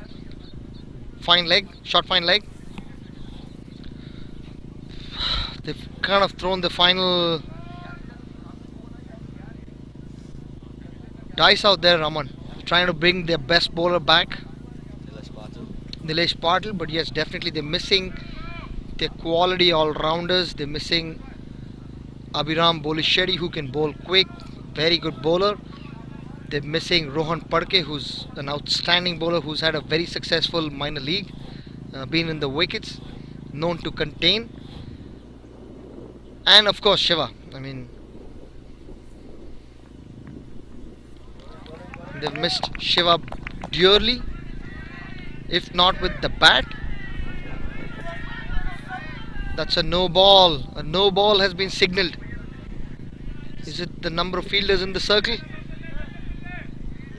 fine leg. They've kind of thrown the final dice out there, Raman. Trying to bring their best bowler back, Nilesh Patil, but yes, definitely they're missing their quality all-rounders. They're missing Abhiram Bolishetty, who can bowl quick, very good bowler. They're missing Rohan Phadke, who's an outstanding bowler, who's had a very successful minor league, been in the wickets, known to contain. And of course Shiva. I mean, they've missed Shiva dearly, if not with the bat. That's a no ball. A no ball has been signalled. Is it the number of fielders in the circle?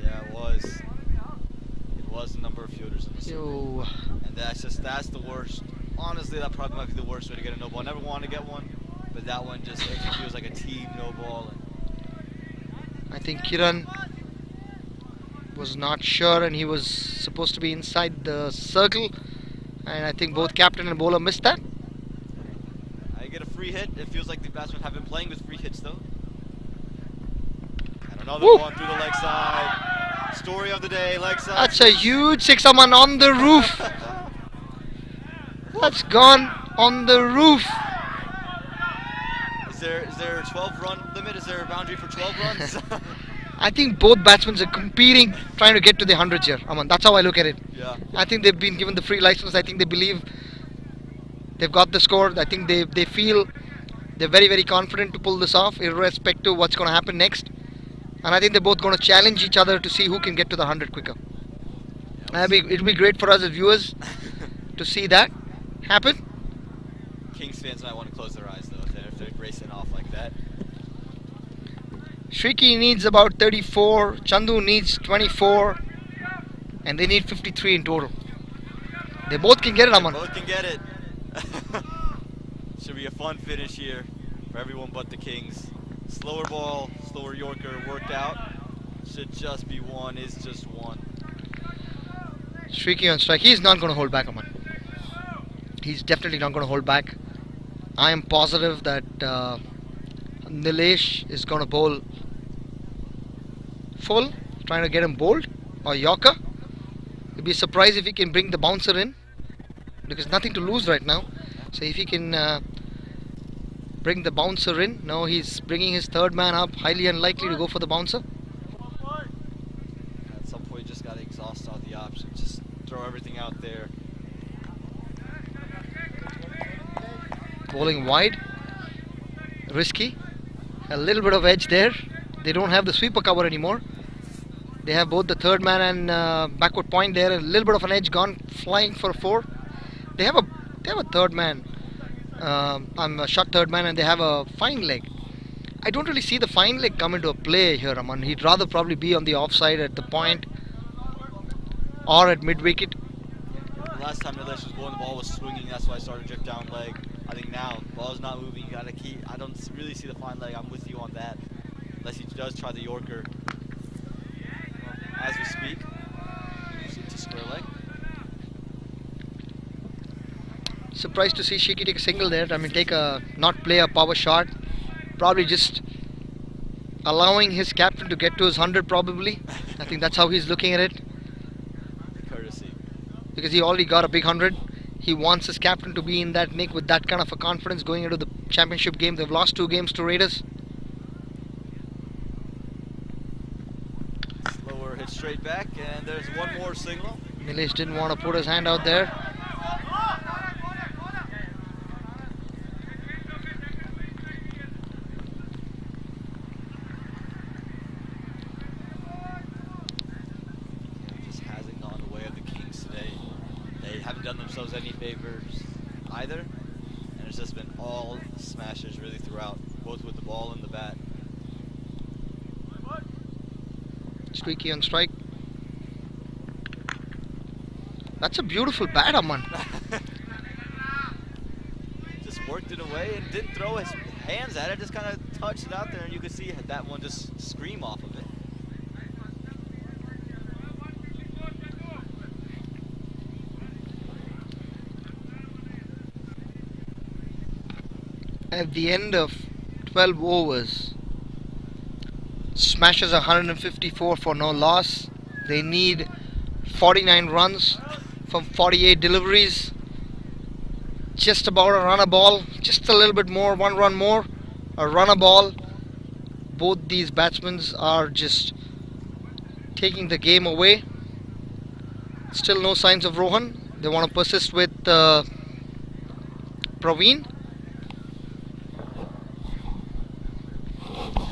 Yeah, it was. It was the number of fielders in the circle. And that's the worst. Honestly, that probably might be the worst way to get a no ball. I never wanted to get one, but that one just feels like a team no ball. I think Kiran was not sure, and he was supposed to be inside the circle, and I think both captain and bowler missed that. I get a free hit. It feels like the batsmen have been playing with free hits though. And another one through the leg side. Story of the day, leg side. That's a huge six, man, on the roof. That's gone on the roof. Is there a 12-run limit? Is there a boundary for 12 runs? I think both batsmen are competing, trying to get to the hundreds here. Aman, that's how I look at it. Yeah. I think they've been given the free license. I think they believe they've got the score. I think they feel they're very, very confident to pull this off, irrespective of what's going to happen next. And I think they're both going to challenge each other to see who can get to the 100 quicker. It'll be great for us as viewers to see that happen. Kings fans might want to close their eyes though if they're racing off like that. Shriki needs about 34, Chandu needs 24, and they need 53 in total. They both can get it, Aman. Both can get it. Should be a fun finish here for everyone but the Kings. Slower ball, slower Yorker worked out. Should just be one, is just one. Shriki on strike. He's not going to hold back, Aman. He's definitely not going to hold back. I am positive that Nilesh is going to bowl full, trying to get him bowled, or Yorker. It'd be a surprise if he can bring the bouncer in, because nothing to lose right now. So if he can bring the bouncer in, now he's bringing his third man up, highly unlikely to go for the bouncer. At some point you just got to exhaust all the options, just throw everything out there. Bowling wide, risky, a little bit of edge there. They don't have the sweeper cover anymore. They have both the third man and backward point there. A little bit of an edge gone flying for a 4. They have a third man. I'm a short third man, and they have a fine leg. I don't really see the fine leg come into a play here, Aman. He'd rather probably be on the offside at the point or at mid wicket. The last time Nilesh was bowling, the ball was swinging. That's why I started drift down leg. I think now the ball is not moving. You gotta keep. I don't really see the fine leg. I'm with you on that. Unless he does try the Yorker. As we speak, to square leg. Surprised to see Shiki take a single there. I mean, not play a power shot. Probably just allowing his captain to get to his 100 probably. I think that's how he's looking at it. Courtesy. Because he already got a big 100. He wants his captain to be in that nick with that kind of a confidence going into the championship game. They've lost 2 games to Raiders. Slower hit straight back, and there's one more signal. Nilesh didn't want to put his hand out there. Just hasn't gone the way of the Kings today. They haven't done themselves any favors either, and it's just been all smashes really throughout, both with the ball and the bat. Streaky on strike. That's a beautiful bat, Aman. Just worked it away and didn't throw his hands at it, just kind of touched it out there, and you could see that one just scream off of it. At the end of 12 overs, Smashers are 154 for no loss. They need 49 runs from 48 deliveries. Just about a run a ball, just a little bit more, 1 run more, a run a ball. Both these batsmen are just taking the game away. Still no signs of Rohan. They want to persist with Praveen.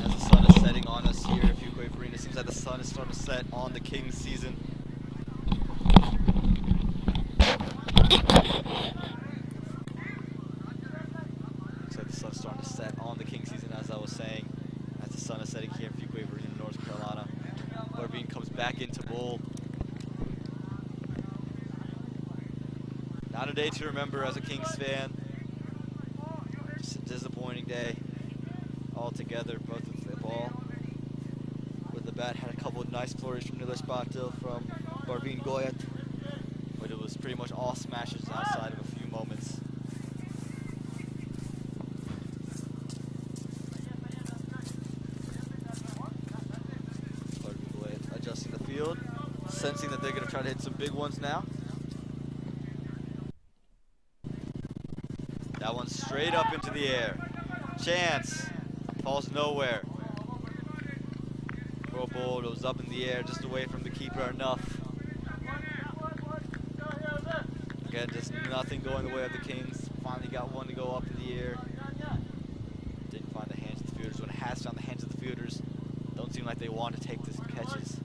As the sun is setting on us here at Fuquay Arena, it seems like the sun is starting to set on the Kings season. Looks like the sun's starting to set on the Kings season, as I was saying, as the sun is setting here in Fuquay Arena, North Carolina. Barveen comes back into bowl. Not a day to remember as a Kings fan. Just a disappointing day altogether, both with the ball. With the bat, had a couple of nice flurries from Nilesh Patil, from Barveen Goyat, but it was pretty much all smashes outside of a few moments. Barveen Goyat adjusting the field, sensing that they're going to try to hit some big ones now. That one straight up into the air. Chance. Falls nowhere. Throw ball goes up in the air, just away from the keeper enough. Again, just nothing going the way of the Kings. Finally got one to go up in the air. Didn't find the hands of the fielders. When it has found the hands of the fielders, don't seem like they want to take this catches.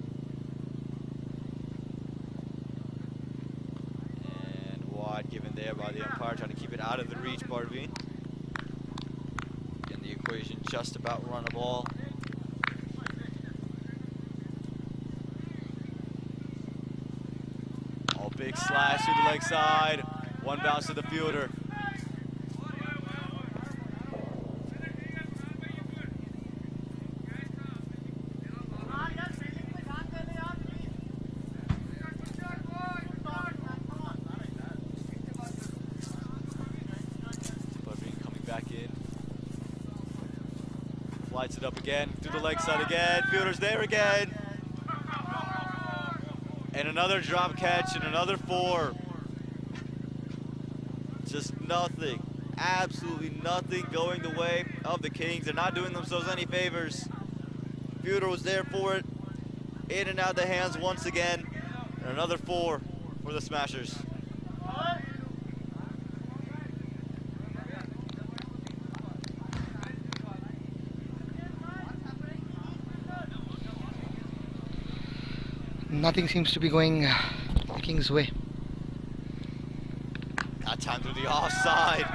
And wide given there by the umpire, trying to keep it out of the reach, Barveen. Again, the equation just about run a ball. Oh, big slash to the leg side. One bounce to the fielder. Lights it up again, through the leg side again, fielder's there again. And another drop catch and another 4. Just nothing, absolutely nothing going the way of the Kings. They're not doing themselves any favors. Fielder was there for it, in and out of the hands once again. And another 4 for the Smashers. Nothing seems to be going the Kings' way. That time through the offside.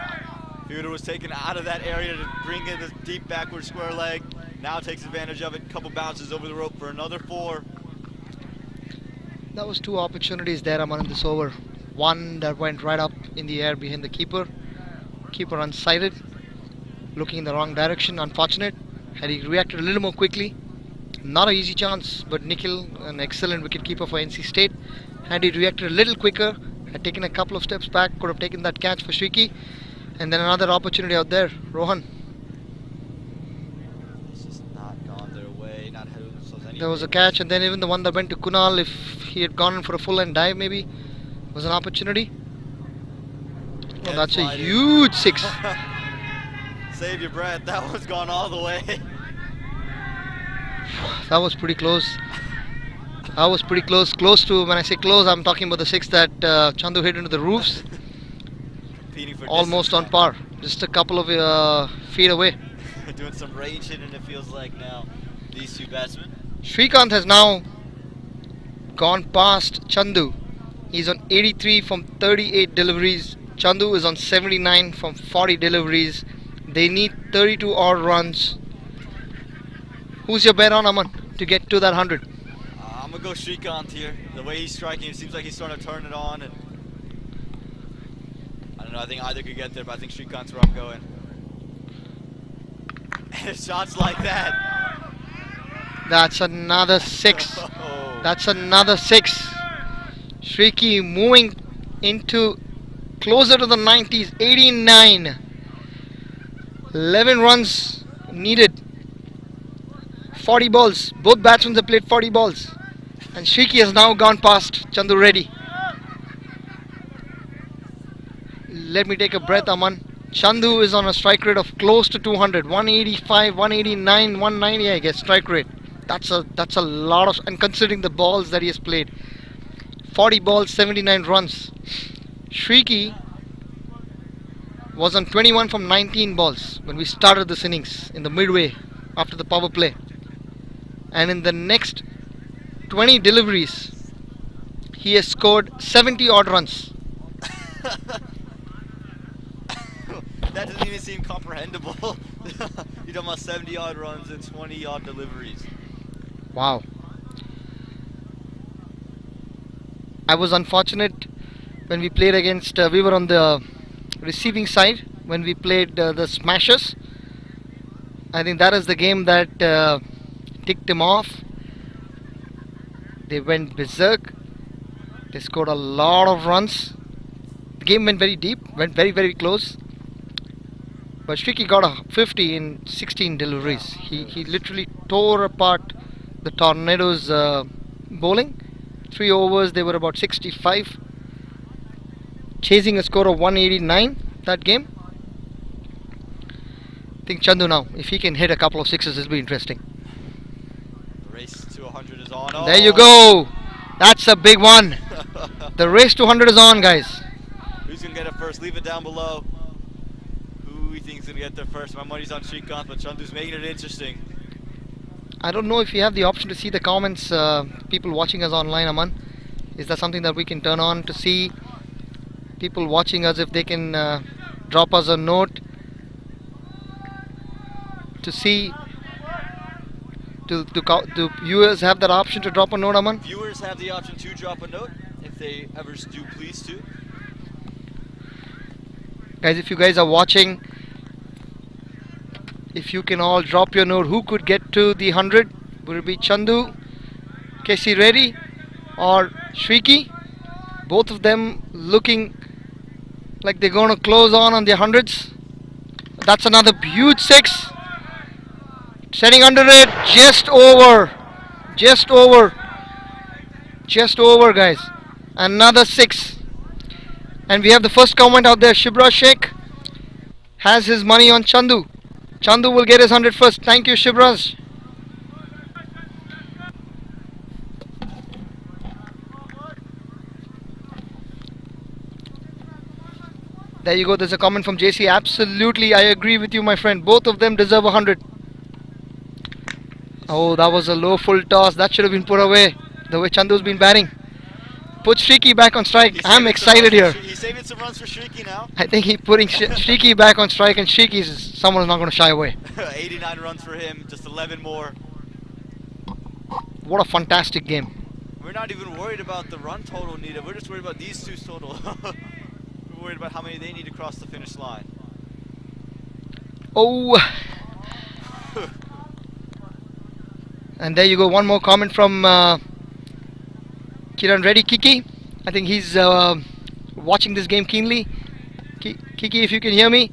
Fielder was taken out of that area to bring in the deep backward square leg. Now takes advantage of it. Couple bounces over the rope for another 4. That was 2 opportunities there, Aman, in this over. One that went right up in the air behind the keeper. Keeper unsighted, looking in the wrong direction. Unfortunate. Had he reacted a little more quickly, not an easy chance, but Nikhil, an excellent wicketkeeper for NC State, had he reacted a little quicker, had taken a couple of steps back, could have taken that catch for Shriki. And then another opportunity out there, Rohan. It's just not gone their There was a catch, and then even the one that went to Kunal, if he had gone for a full end dive, maybe was an opportunity. Oh, that's a huge 6. Save your breath. That one's gone all the way. That was pretty close. That was pretty close. Close to, when I say close, I'm talking about the 6 that Chandu hit into the roofs. Almost on par. Just a couple of feet away. Doing some range hitting, it feels like now. These two batsmen. Srikanth has now gone past Chandu. He's on 83 from 38 deliveries. Chandu is on 79 from 40 deliveries. They need 32 odd runs. Who's your bet on, Aman, to get to that 100? I'm going to go Srikanth here. The way he's striking, it seems like he's starting to turn it on. And I don't know, I think either could get there, but I think Srikanth's where I'm going. And shots like that. That's another 6. That's another 6. Shriki moving into closer to the 90s. 89. 11 runs needed. 40 balls. Both batsmen have played 40 balls. And Shriki has now gone past Chandu Reddy. Let me take a breath, Aman. Chandu is on a strike rate of close to 200. 185, 189, 190, I guess, strike rate. That's a lot of, and considering the balls that he has played. 40 balls, 79 runs. Shriki was on 21 from 19 balls when we started this innings in the midway after the power play. And in the next 20 deliveries, he has scored 70 odd runs. That doesn't even seem comprehensible. You're talking about 70 odd runs and 20 odd deliveries. Wow. I was unfortunate when we played against, we were on the receiving side when we played the Smashers. I think that is the game that ticked him off. They went berserk. They scored a lot of runs. The game went very deep, went very, very close. But Shriki got a 50 in 16 deliveries. He literally tore apart the Tornadoes bowling. 3 overs, they were about 65. Chasing a score of 189 that game. I think Chandu now, if he can hit a couple of 6s, it'll be interesting. Race to 100 is on. There you go. That's a big one. The race to 100 is on, guys. Who's going to get it first? Leave it down below. Who we think is going to get there first? My money's on Srikanth, but Chandu's making it interesting. I don't know if you have the option to see the comments, people watching us online, Aman. Is that something that we can turn on to see people watching us, if they can drop us a note to see, do viewers have that option to drop a note, Aman? Viewers have the option to drop a note if they ever do please to. Guys, if you guys are watching, if you can all drop your note, who could get to the 100? Will it be Chandu, Kesi Reddy or Shriki? Both of them looking like they're going to close on their 100s. That's another huge 6. Setting under it, just over. Just over. Just over, guys. Another 6. And we have the first comment out there. Shibra Sheikh has his money on Chandu. Chandu will get his 100 first. Thank you, Shibraj. There you go. There's a comment from JC. Absolutely, I agree with you, my friend. Both of them deserve 100. Oh, that was a low full toss. That should have been put away. The way Chandu's been batting. Put Shriki back on strike. I'm excited here. He's saving some runs for Shriki now. I think he's putting Shriki back on strike, and Shriki's someone's not going to shy away. 89 runs for him, just 11 more. What a fantastic game. We're not even worried about the run total needed. We're just worried about these two total. We're worried about how many they need to cross the finish line. Oh. And there you go. One more comment from Kiran Reddy Kiki. I think he's watching this game keenly. Kiki, if you can hear me,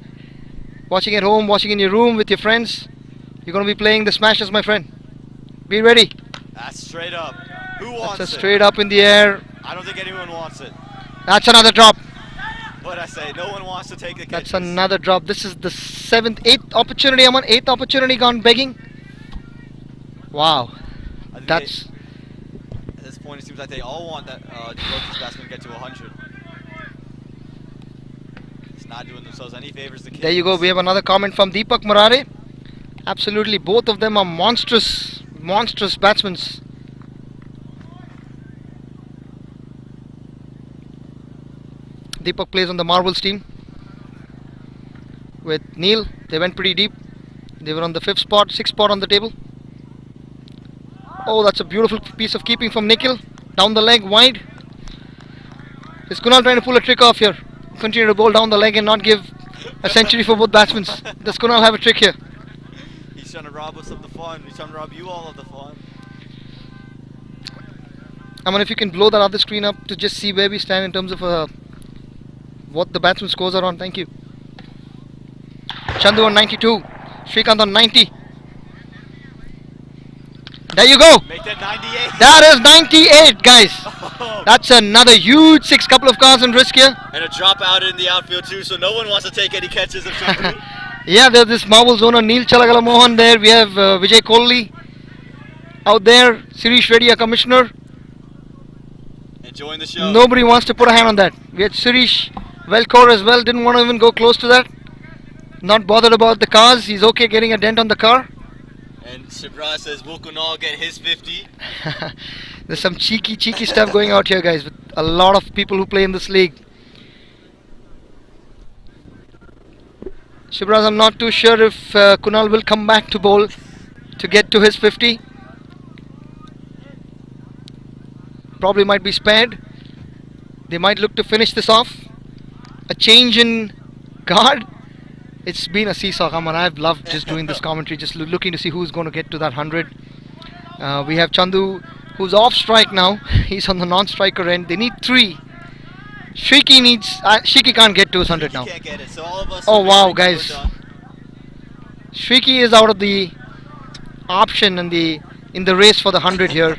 watching at home, watching in your room with your friends, you're going to be playing the Smashers, my friend. Be ready. That's straight up. Who wants it? That's a straight up in the air. I don't think anyone wants it. That's another drop. But I say, no one wants to take the catches. That's another drop. This is the 8th opportunity, Aman. 8th opportunity gone begging. Wow. That's... At this point, it seems like they all want that Realty's batsman to get to 100. It's not doing themselves any favors. There you go. We have another comment from Deepak Murare. Absolutely. Both of them are monstrous batsmen. Deepak plays on the Marvels team with Neil. They went pretty deep. They were on the 5th spot, 6th spot on the table. Oh, that's a beautiful piece of keeping from Nikhil. Down the leg, wide. Is Kunal trying to pull a trick off here? Continue to bowl down the leg and not give a century for both batsmen. Does Kunal have a trick here? He's trying to rob us of the fun. He's trying to rob you all of the fun. I mean, if you can blow that other screen up to just see where we stand in terms of what the batsman scores are on. Thank you. Chandu on 92. Srikanth on 90. There you go. Make that 98. That is 98, guys. Oh. That's another huge 6. Couple of cars and risk here. And a drop out in the outfield too, so no one wants to take any catches of Chandu. Yeah, there's this Marvel owner Neil Chalagala Mohan there. We have Vijay Kohli out there. Sirish Reddy, a commissioner. Enjoying the show. Nobody wants to put a hand on that. We had Sirish Velkor as well. Didn't want to even go close to that. Not bothered about the cars. He's okay getting a dent on the car. And Shibra says, will Kunal get his 50? There's some cheeky stuff going out here, guys, with a lot of people who play in this league. Shibraz, I'm not too sure if Kunal will come back to bowl to get to his 50. Probably might be spared. They might look to finish this off. A change in guard. It's been a seesaw. Come on, I've loved just doing this commentary, just looking to see who's going to get to that 100. We have Chandu, who's off strike now. He's on the non-striker end. They need 3. Shriki can't get to his 100 now. Can't get it, so all of us oh wow, guys. Shriki is out of the option in the race for the 100 here.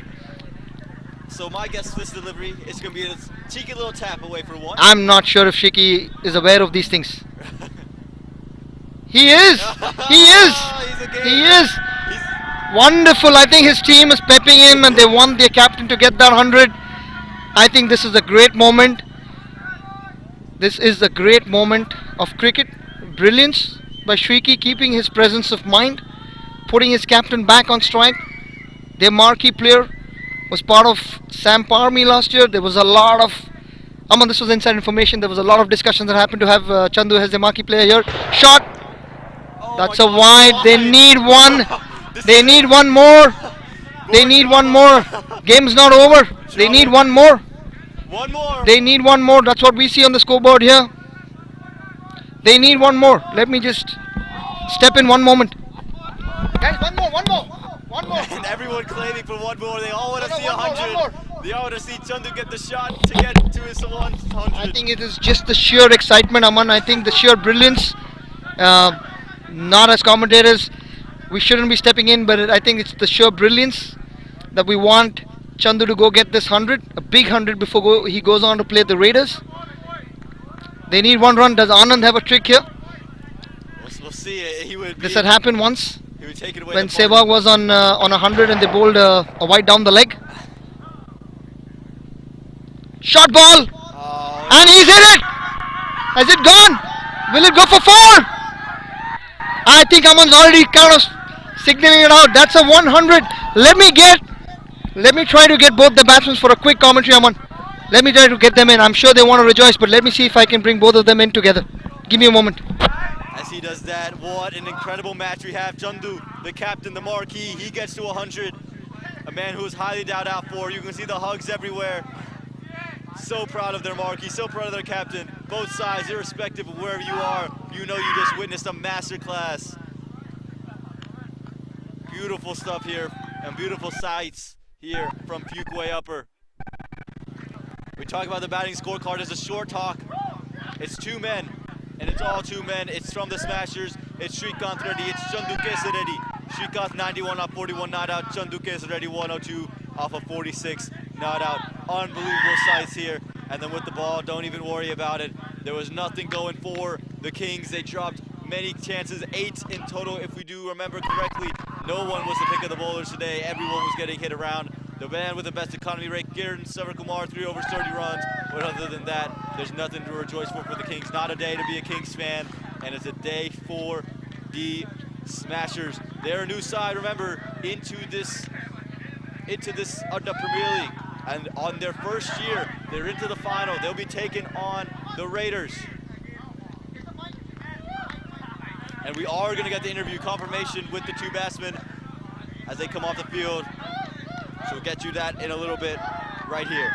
So my guess for this delivery is going to be a cheeky little tap away for 1. I'm not sure if Shriki is aware of these things. He is! He is! He is! Wonderful. I think his team is pepping him and they want their captain to get that 100. I think this is a great moment. This is a great moment of cricket. Brilliance by Shriki, keeping his presence of mind, putting his captain back on strike. Their marquee player was part of Sam Paramy last year. There was a lot of... Aman, this was inside information. There was a lot of discussion that happened to have Chandu as the marquee player here. Shot! That's a wide. They need one. They need one more. They need one more. Game's not over. They need one more. One more. They need one more. That's what we see on the scoreboard here. They need one more. Let me just step in one moment. Guys, one more. One more. And everyone claiming for one more. They all want to see 100. They all want to see Chandu get the shot to get to his 100. I think it is just the sheer excitement, Aman. I think the sheer brilliance. Not as commentators, we shouldn't be stepping in, but I think it's the sheer brilliance that we want Chandu to go get this 100, a big 100 before he goes on to play the Raiders. They need one run. Does Anand have a trick here? We'll see. This had happened once he would take it away when Sehwag was on 100 and they bowled a wide down the leg. Shot ball, and he's hit it. Has it gone? Will it go for 4? I think Aman's already kind of signaling it out. That's a 100. Let me try to get both the batsmen for a quick commentary, Aman. Let me try to get them in. I'm sure they want to rejoice, but let me see if I can bring both of them in together. Give me a moment. As he does that, what an incredible match we have. Chandu, the captain, the marquee, he gets to 100. A man who is highly doubted out for. You can see the hugs everywhere. So proud of their marquee, so proud of their captain. Both sides, irrespective of wherever you are, you know you just witnessed a masterclass. Beautiful stuff here, and beautiful sights here from Fuquay Upper. We talk about the batting scorecard as a short talk. It's 2 men, and it's all 2 men. It's from the Smashers. It's Srikanth Reddy, it's Chandu Reddy. Shrikant 91 off 41 not out. Chanduke is already 102 off of 46 not out. Unbelievable sights here. And then with the ball, don't even worry about it. There was nothing going for the Kings. They dropped many chances, 8 in total if we do remember correctly. No one was the pick of the bowlers today. Everyone was getting hit around. The man with the best economy rate, Kiran Savarkumar, 3 overs, 30 runs. But other than that, there's nothing to rejoice for the Kings. Not a day to be a Kings fan, and it's a day for the Smashers. They're a new side, remember, into this Adda Premier League. And on their first year, they're into the final. They'll be taking on the Raiders. And we are going to get the interview confirmation with the 2 batsmen as they come off the field. So we'll get you that in a little bit right here.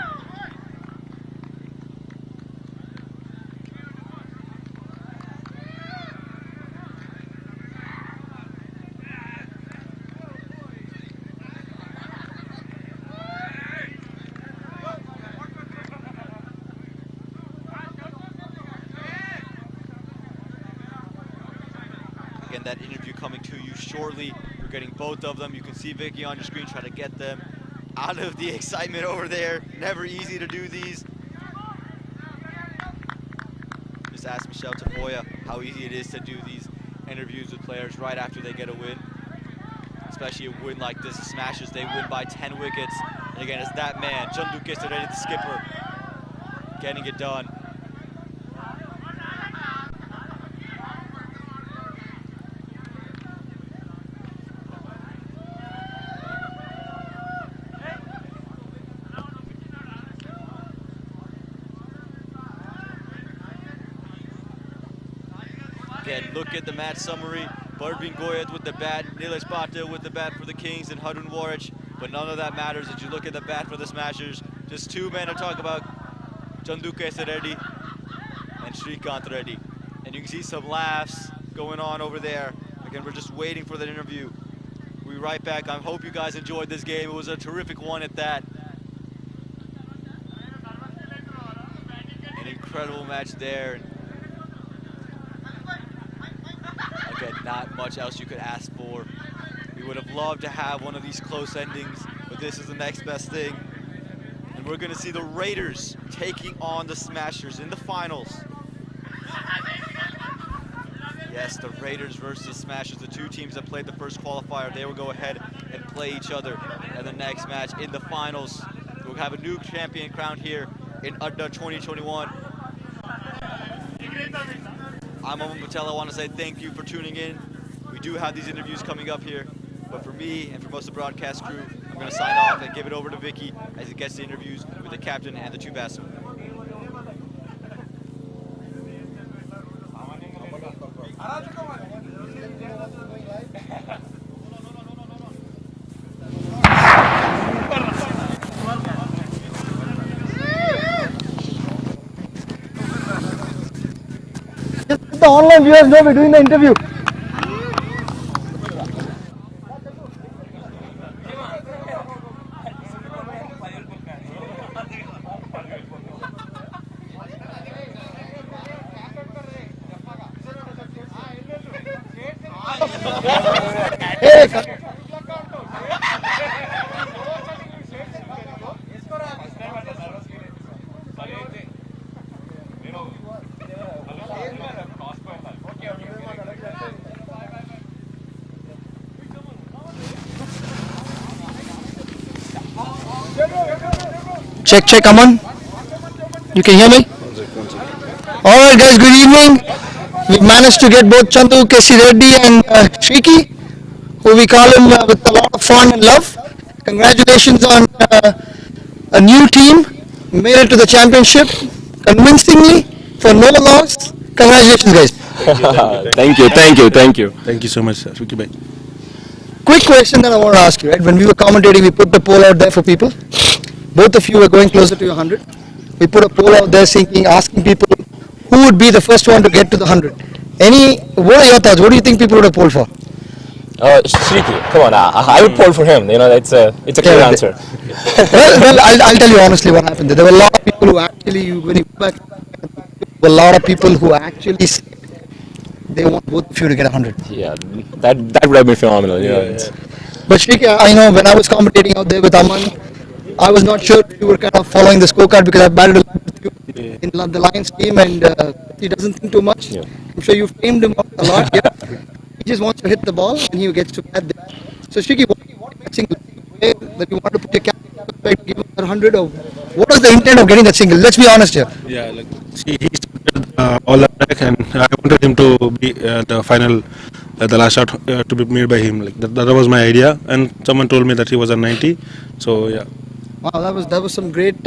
Again, that interview coming to you shortly. We're getting both of them. You can see Vicky on your screen try to get them out of the excitement over there. Never easy to do these. Just ask Michelle Tafoya how easy it is to do these interviews with players right after they get a win. Especially a win like this, the Smashers, they win by 10 wickets. And again, it's that man, Chanduke Seredi, the skipper, getting it done. Again, look at the match summary. Parveen Goyat with the bat, Nilesh Patel with the bat for the Kings, and Harun Warich. But none of that matters as you look at the bat for the Smashers. Just 2 men to talk about, Chanduke Reddy and Shrikant Reddy. And you can see some laughs going on over there. Again, we're just waiting for that interview. We'll be right back. I hope you guys enjoyed this game. It was a terrific one at that. An incredible match there. Again, not much else you could ask for. We would have loved to have one of these close endings, but this is the next best thing. And we're going to see the Raiders taking on the Smashers in the finals. Yes, the Raiders versus the Smashers, the 2 teams that played the first qualifier. They will go ahead and play each other in the next match in the finals. We'll have a new champion crowned here in Adda 2021. I'm Aman Patel. I want to say thank you for tuning in. We do have these interviews coming up here, but for me and for most of the broadcast crew, I'm going to sign off and give it over to Vicky as he gets the interviews with the captain and the 2 batsmen. The online viewers know we're doing the interview. Check, come on. You can hear me? Alright guys, good evening. We've managed to get both Chandu Reddy and Shriki, who we call him with a lot of fun and love. Congratulations on a new team. Made it to the championship convincingly for no loss. Congratulations guys. Thank you. Thank you so much, Shriki bhai. Quick question that I want to ask you, right? When we were commentating, we put the poll out there for people. Both of you were going closer to your 100. We put a poll out there asking people who would be the first one to get to the 100. What are your thoughts? What do you think people would have polled for? Shriki, come on, I would poll for him. You know, it's a clear answer. well, I'll tell you honestly what happened. There were a lot of people who actually, when you go back, there were a lot of people who actually said they want both of you to get 100. Yeah, that would have been phenomenal. You know. But Shriki, I know when I was commentating out there with Aman, I was not sure if you were kind of following the scorecard because I batted a lot with you in the Lions team, and he doesn't think too much. Yeah. I'm sure you've framed him up a lot here. He just wants to hit the ball and he gets to bat there. So Shriki, what single that you want to put your captain to give him 100, or what was the intent of getting that single? Let's be honest here. Yeah, like see, he started all attack, and I wanted him to be the final, the last shot to be made by him. Like that was my idea, and someone told me that he was a 90. So yeah. Wow, that was some great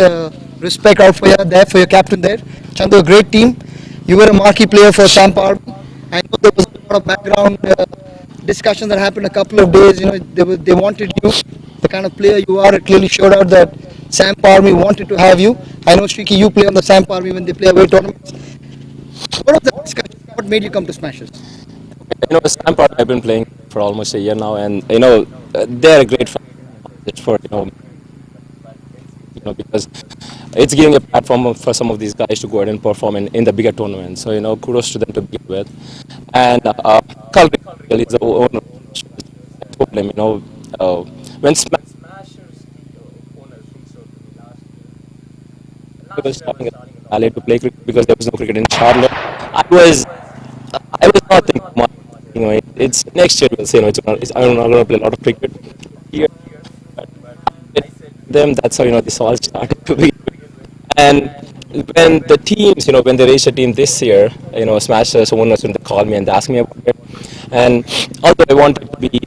respect out for you there for your captain there. Chandu, a great team. You were a marquee player for Sam Paramy. I know there was a lot of background discussion that happened a couple of days. You know, they wanted you, the kind of player you are. It clearly showed out that Sam Paramy wanted to have you. I know, Shriki, you play on the Sam Paramy when they play away tournaments. What was the discussion? What made you come to Smashers? You know, Sam Paramy, I've been playing for almost a year now, and you know, they're a great fan. It's for because it's giving a platform for some of these guys to go ahead and perform in the bigger tournaments. So, you know, kudos to them to begin with. And Calvin is the owner. I told him, you know, when Smashers owner was starting a LA to play cricket because there was no cricket in Charlotte, I was not thinking much. You know, it's next year we'll say, you know, I'm not going to play a lot of cricket here. Them, that's how, you know, this all started to be. And when the teams, you know, when they raised a team this year, you know, Smashers owners, they called me and they asked me about it. And although I wanted to be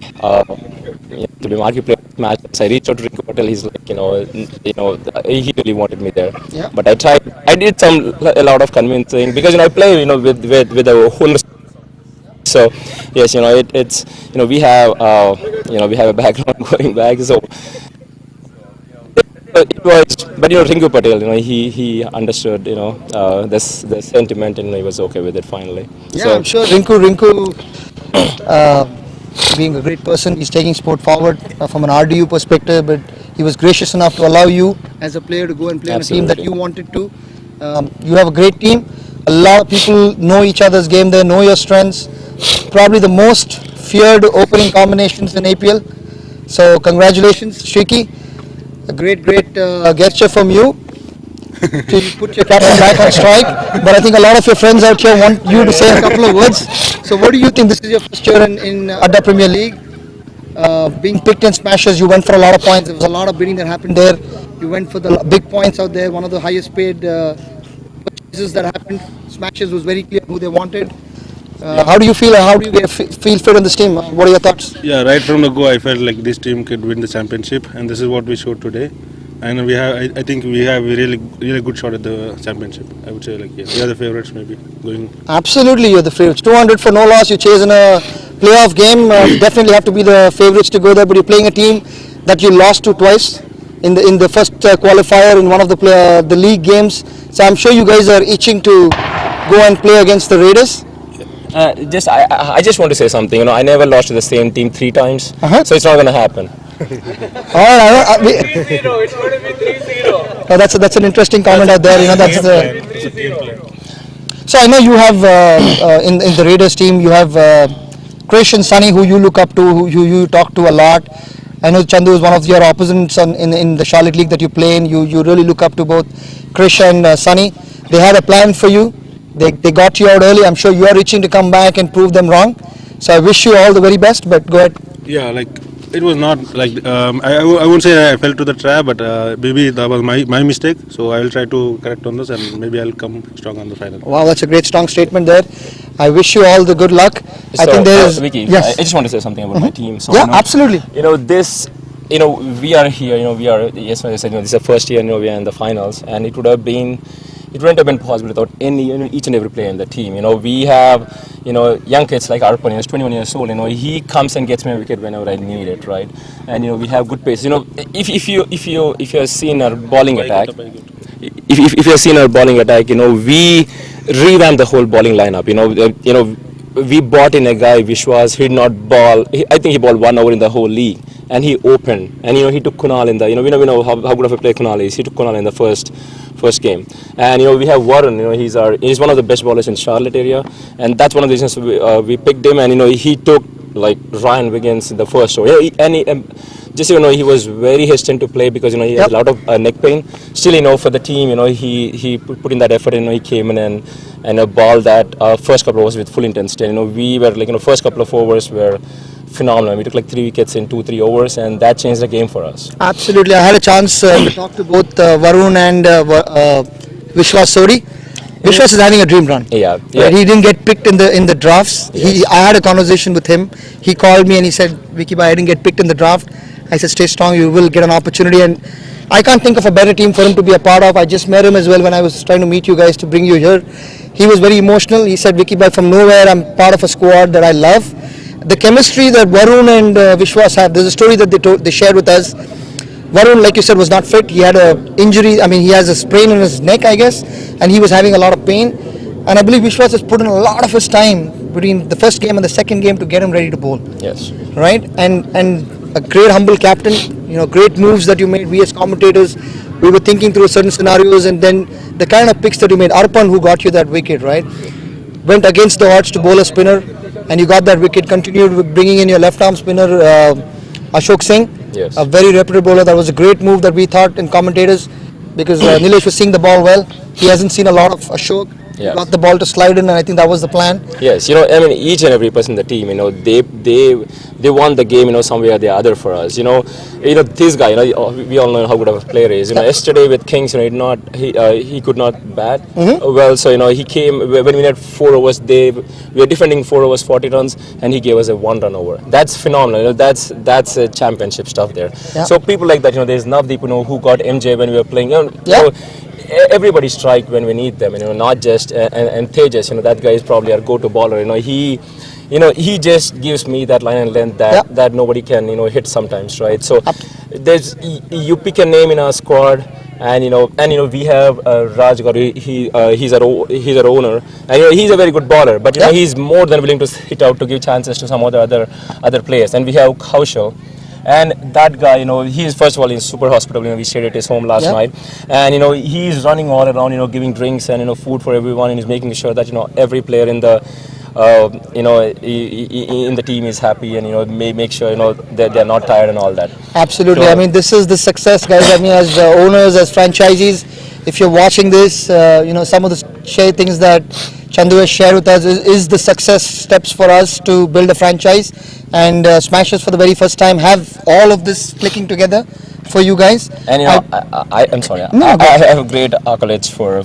marquee player at Smashers, I reached out to Rinku Patel. He's like, you know, he really wanted me there. Yeah. But I did a lot of convincing because, you know, I play, you know, with a whole. So yes, you know, it's, you know, we have a background going back. So. It was, but you know, Rinku Patel, you know, he understood, you know, the sentiment, and he was okay with it finally. Yeah, so, I'm sure Rinku, being a great person, he's taking sport forward from an RDU perspective, but he was gracious enough to allow you as a player to go and play on a team that you wanted to. You have a great team. A lot of people know each other's game there, know your strengths. Probably the most feared opening combinations in APL. So congratulations, Shriki. A great gesture from you to put your captain back on strike. But I think a lot of your friends out here want you to say a couple of words. So what do you think? This is your first year in Adda Premier League. Being picked in Smashers, you went for a lot of points. There was a lot of bidding that happened there. You went for the big points out there. One of the highest paid purchases that happened. Smashers was very clear who they wanted. How do you feel? How do you feel fit on this team? What are your thoughts? Yeah, right from the go, I felt like this team could win the championship, and this is what we showed today. And I think we have a really good shot at the championship. I would say, like, yeah, we are the favorites, maybe going. Absolutely, you're the favorites. 200 for no loss. You're chasing a playoff game. Definitely have to be the favorites to go there. But you're playing a team that you lost to twice in the first qualifier in one of the league games. So I'm sure you guys are itching to go and play against the Raiders. I just want to say something. You know, I never lost to the same team 3 times, so it's not going to happen. All right, 3-0. It's going to be 3-0. That's an interesting comment out there. You know, that's So I know you have in the Raiders team you have Krish and Sunny, who you look up to, who you talk to a lot. I know Chandu is one of your opponents in the Charlotte League that you play in. You really look up to both Krish and Sunny. They had a plan for you. They got you out early. I'm sure you are itching to come back and prove them wrong. So I wish you all the very best, but go ahead. Yeah, like it was not like I won't say I fell to the trap, but maybe that was my mistake. So I will try to correct on this, and maybe I'll come strong on the final. Wow, that's a great strong statement there. I wish you all the good luck. So, I think there is. Vicky, yes. I just want to say something about my team. So, yeah, you know, absolutely. You know, this. You know, we are here. You know, we are. Yes, I said, you know, this is the first year. You know, we are in the finals, and it wouldn't have been possible without each and every player in the team. You know, we have, you know, young kids like Arpan, he's 21 years old. You know, he comes and gets me a wicket whenever I need it, right? And you know, we have good pace. You know, if you have seen our bowling attack, if you have seen our bowling attack, you know, we revamped the whole bowling lineup. You know, we brought in a guy Vishwas. He did not bowl. I think he bowled 1 over in the whole league. And he opened, and you know, he took Kunal in the, you know, we know how good of a player Kunal is. He took Kunal in the first first game. And we have Warren. He's one of the best bowlers in Charlotte area, and that's one of the reasons we picked him. And he took like Ryan Wiggins in the first over. Just he was very hesitant to play because he had a lot of neck pain. Still, for the team, he put in that effort. He came in and a ball that first couple of overs with full intensity. And, we were like first couple of overs were phenomenal. We took like 3 wickets in 2-3 overs, and that changed the game for us. Absolutely, I had a chance to talk to both Varun and Vishwas Sori. Vishwas is having a dream run. Yeah. Right? He didn't get picked in the drafts. Yes. I had a conversation with him. He called me and he said, "Vicky, I didn't get picked in the draft." I said, "Stay strong. You will get an opportunity." And I can't think of a better team for him to be a part of. I just met him as well when I was trying to meet you guys to bring you here. He was very emotional. He said, "Vicky, from nowhere, I'm part of a squad that I love." The chemistry that Varun and Vishwas have. There's a story that they shared with us. Varun, like you said, was not fit. He had an injury. I mean, he has a sprain in his neck, I guess, and he was having a lot of pain. And I believe Vishwas has put in a lot of his time between the first game and the second game to get him ready to bowl. Yes. Right? And a great humble captain. Great moves that you made. We as commentators, we were thinking through certain scenarios, and then the kind of picks that you made. Arpan, who got you that wicket, right? Went against the odds to bowl a spinner, and you got that wicket. Continued with bringing in your left arm spinner, Ashok Singh. Yes. A very reputable bowler. That was a great move that we thought in commentators, because Nilesh was seeing the ball well. He hasn't seen a lot of Ashok. Yes. Got the ball to slide in, and I think that was the plan. Yes, each and every person in the team, they won the game, some way or the other for us. This guy, we all know how good of a player he is. Yesterday with Kings, he could not bat well. So he came when we had 4 overs. We were defending 4 overs, 40 runs, and he gave us a 1-run over. That's phenomenal. That's championship stuff there. Yeah. So people like that, there's Navdeep, who got MJ when we were playing. Everybody strike when we need them, not just and Tejas, that guy is probably our go-to bowler. He just gives me that line and length that nobody can hit sometimes, right? So you pick a name in our squad, and we have Raj Gauri. He's our owner, and he's a very good bowler, but he's more than willing to hit out to give chances to some other players. And we have Kaushal. And that guy, he's first of all, he's super hospitable. We stayed at his home last night, and he's running all around, giving drinks and food for everyone, and he's making sure that every player in the in the team is happy, and make sure they're not tired and all that. Absolutely. So, I mean, this is the success, guys. I mean, as owners, as franchisees, if you're watching this, some of the things that Chandu has shared with us is the success steps for us to build a franchise, and Smashers for the very first time have all of this clicking together for you guys. And I'm sorry, I have great accolades for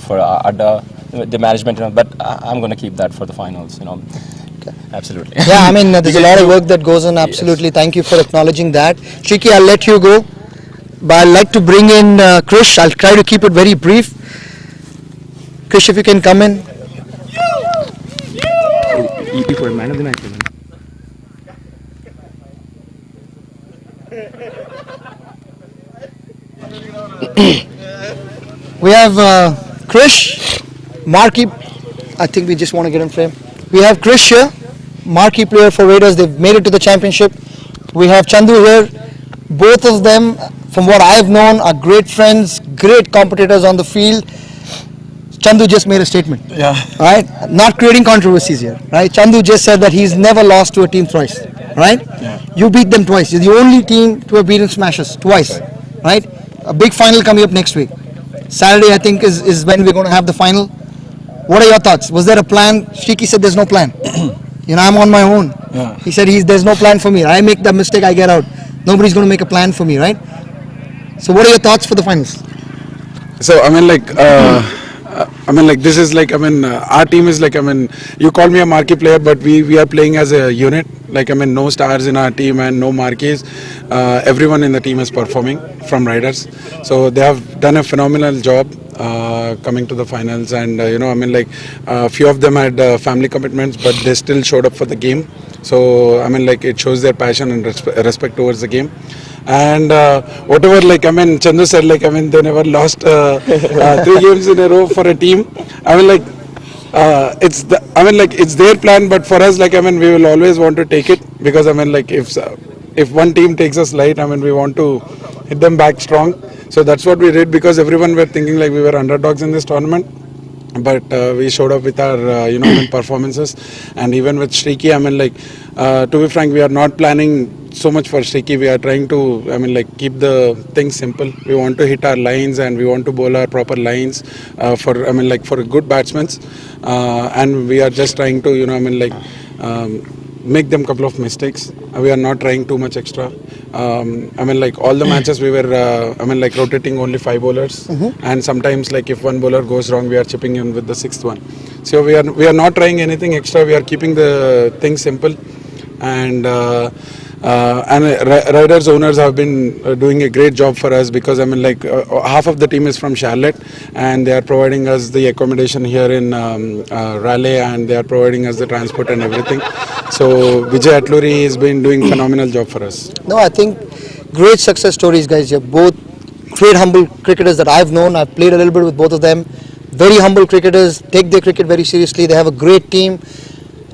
Adda, the management, but I'm going to keep that for the finals, Okay. Absolutely. Yeah, I mean, there's a lot of work that goes on. Absolutely. Yes. Thank you for acknowledging that. Shriki, I'll let you go, but I'd like to bring in Krish. I'll try to keep it very brief. Krish, if you can come in. EP for man of the night. We have Krish, marquee. I think we just want to get in frame. We have Krish here, marquee player for Raiders. They've made it to the championship. We have Chandu here. Both of them, from what I've known, are great friends, great competitors on the field. Chandu just made a statement. Yeah. Right? Not creating controversies here. Right? Chandu just said that he's never lost to a team twice. Right? Yeah. You beat them twice. You're the only team to have beaten Smashers twice. Right? A big final coming up next week. Saturday, I think, is when we're going to have the final. What are your thoughts? Was there a plan? Shriki said there's no plan. I'm on my own. Yeah. He said there's no plan for me. I make that mistake, I get out. Nobody's going to make a plan for me, right? So what are your thoughts for the finals? So, this is our team is you call me a marquee player, but we are playing as a unit. No stars in our team and no marquees. Everyone in the team is performing from Riders. So they have done a phenomenal job coming to the finals, and a few of them had family commitments, but they still showed up for the game. So it shows their passion and respect towards the game. And whatever Chandu said, they never lost 3 games in a row for a team. It's their plan, but for us, we will always want to take it, because if one team takes us light, we want to hit them back strong. So that's what we did, because everyone were thinking like we were underdogs in this tournament. But we showed up with our performances, and even with Shriki, I mean, like to be frank, we are not planning so much for Shriki. We are trying to, I mean, like keep the things simple. We want to hit our lines and we want to bowl our proper lines for, I mean, like for good batsmen, and we are just trying to, make them couple of mistakes. We are not trying too much extra. I mean, like all the matches we were, rotating only 5 bowlers, and sometimes like if one bowler goes wrong, we are chipping in with the 6th one. So we are not trying anything extra. We are keeping the things simple, and riders owners have been doing a great job for us, because I mean, like half of the team is from Charlotte, and they are providing us the accommodation here in Raleigh, and they are providing us the transport and everything. So Vijay Atluri has been doing phenomenal job for us. No, I think great success stories, guys. You're both great humble cricketers that I've known. I've played a little bit with both of them. Very humble cricketers, take their cricket very seriously. They have a great team.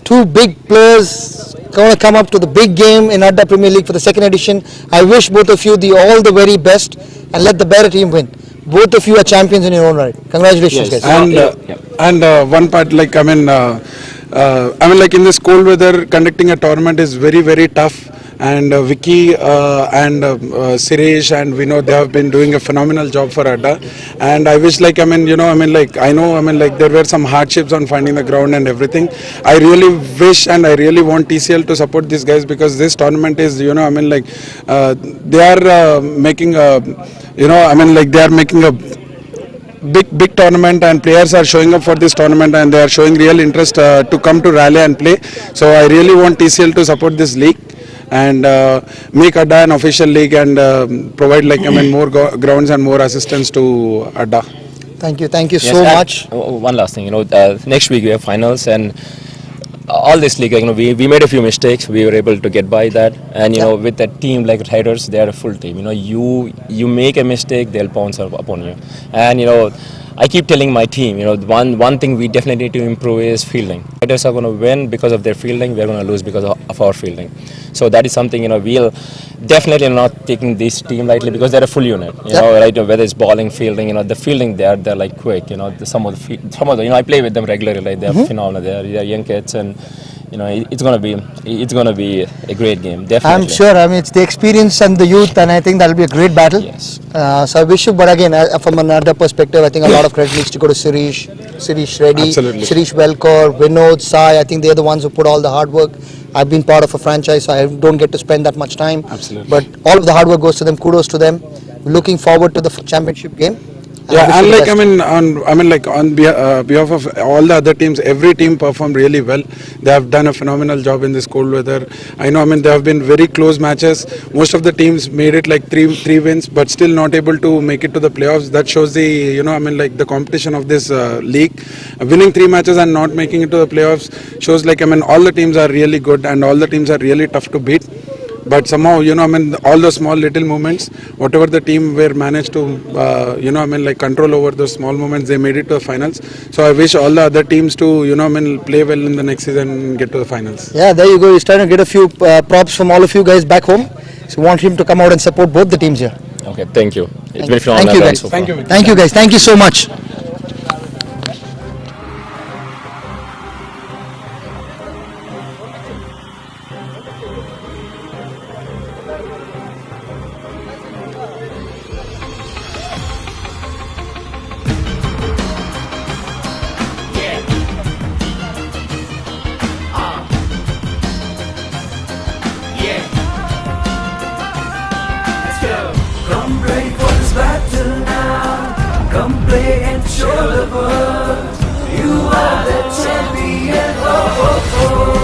2 big players going to come up to the big game in Adda Premier League for the 2nd edition. I wish both of you all the very best, and let the better team win. Both of you are champions in your own right. Congratulations, guys. And one part, like I mean, like in this cold weather, conducting a tournament is very, very tough. And Vicky and Suresh and Vinod, they have been doing a phenomenal job for Adda. And I wish, like, I know, there were some hardships on finding the ground and everything. I really wish and I really want TCL to support these guys, because this tournament is, they are making a, they are making a big tournament, and players are showing up for this tournament, and they are showing real interest to come to Raleigh and play. So I really want TCL to support this league and make Adda an official league, and provide more grounds and more assistance to Adda. Thank you so much. One last thing, next week we have finals, and all this league, we made a few mistakes. We were able to get by that, and with a team like Riders, they are a full team. You make a mistake, they'll pounce upon you, and I keep telling my team, one thing we definitely need to improve is fielding. Riders are going to win because of their fielding. We're going to lose because of our fielding. So that is something, we'll definitely not taking this team lightly, because they're a full unit. Right? Whether it's bowling, fielding, the fielding they're like quick. Some of the I play with them regularly. Like they're phenomenal. They're young kids, and it's gonna be a great game. Definitely. I'm sure. It's the experience and the youth, and I think that'll be a great battle. Yes. So I wish you, but again, from another perspective, I think a lot of credit needs to go to Suresh Reddy, Suresh Velkor, Vinod, Sai. I think they're the ones who put all the hard work. I've been part of a franchise, so I don't get to spend that much time. Absolutely. But all of the hard work goes to them. Kudos to them. Looking forward to the championship game. Yeah, and like on behalf of all the other teams, every team performed really well. They have done a phenomenal job in this cold weather. I know, there have been very close matches. Most of the teams made it like three wins, but still not able to make it to the playoffs. That shows the the competition of this league. Winning 3 matches and not making it to the playoffs shows all the teams are really good, and all the teams are really tough to beat. But somehow, all the small little moments, whatever the team were managed to, control over those small moments, they made it to the finals. So I wish all the other teams to, play well in the next season and get to the finals. Yeah, there you go. He's trying to get a few props from all of you guys back home. So want him to come out and support both the teams here. Okay, thank you. It's been phenomenal. Thank you, guys. Thank you, guys. Thank you so much. Come ready for this battle now. Come play and show the world you are the champion. Oh, oh, oh.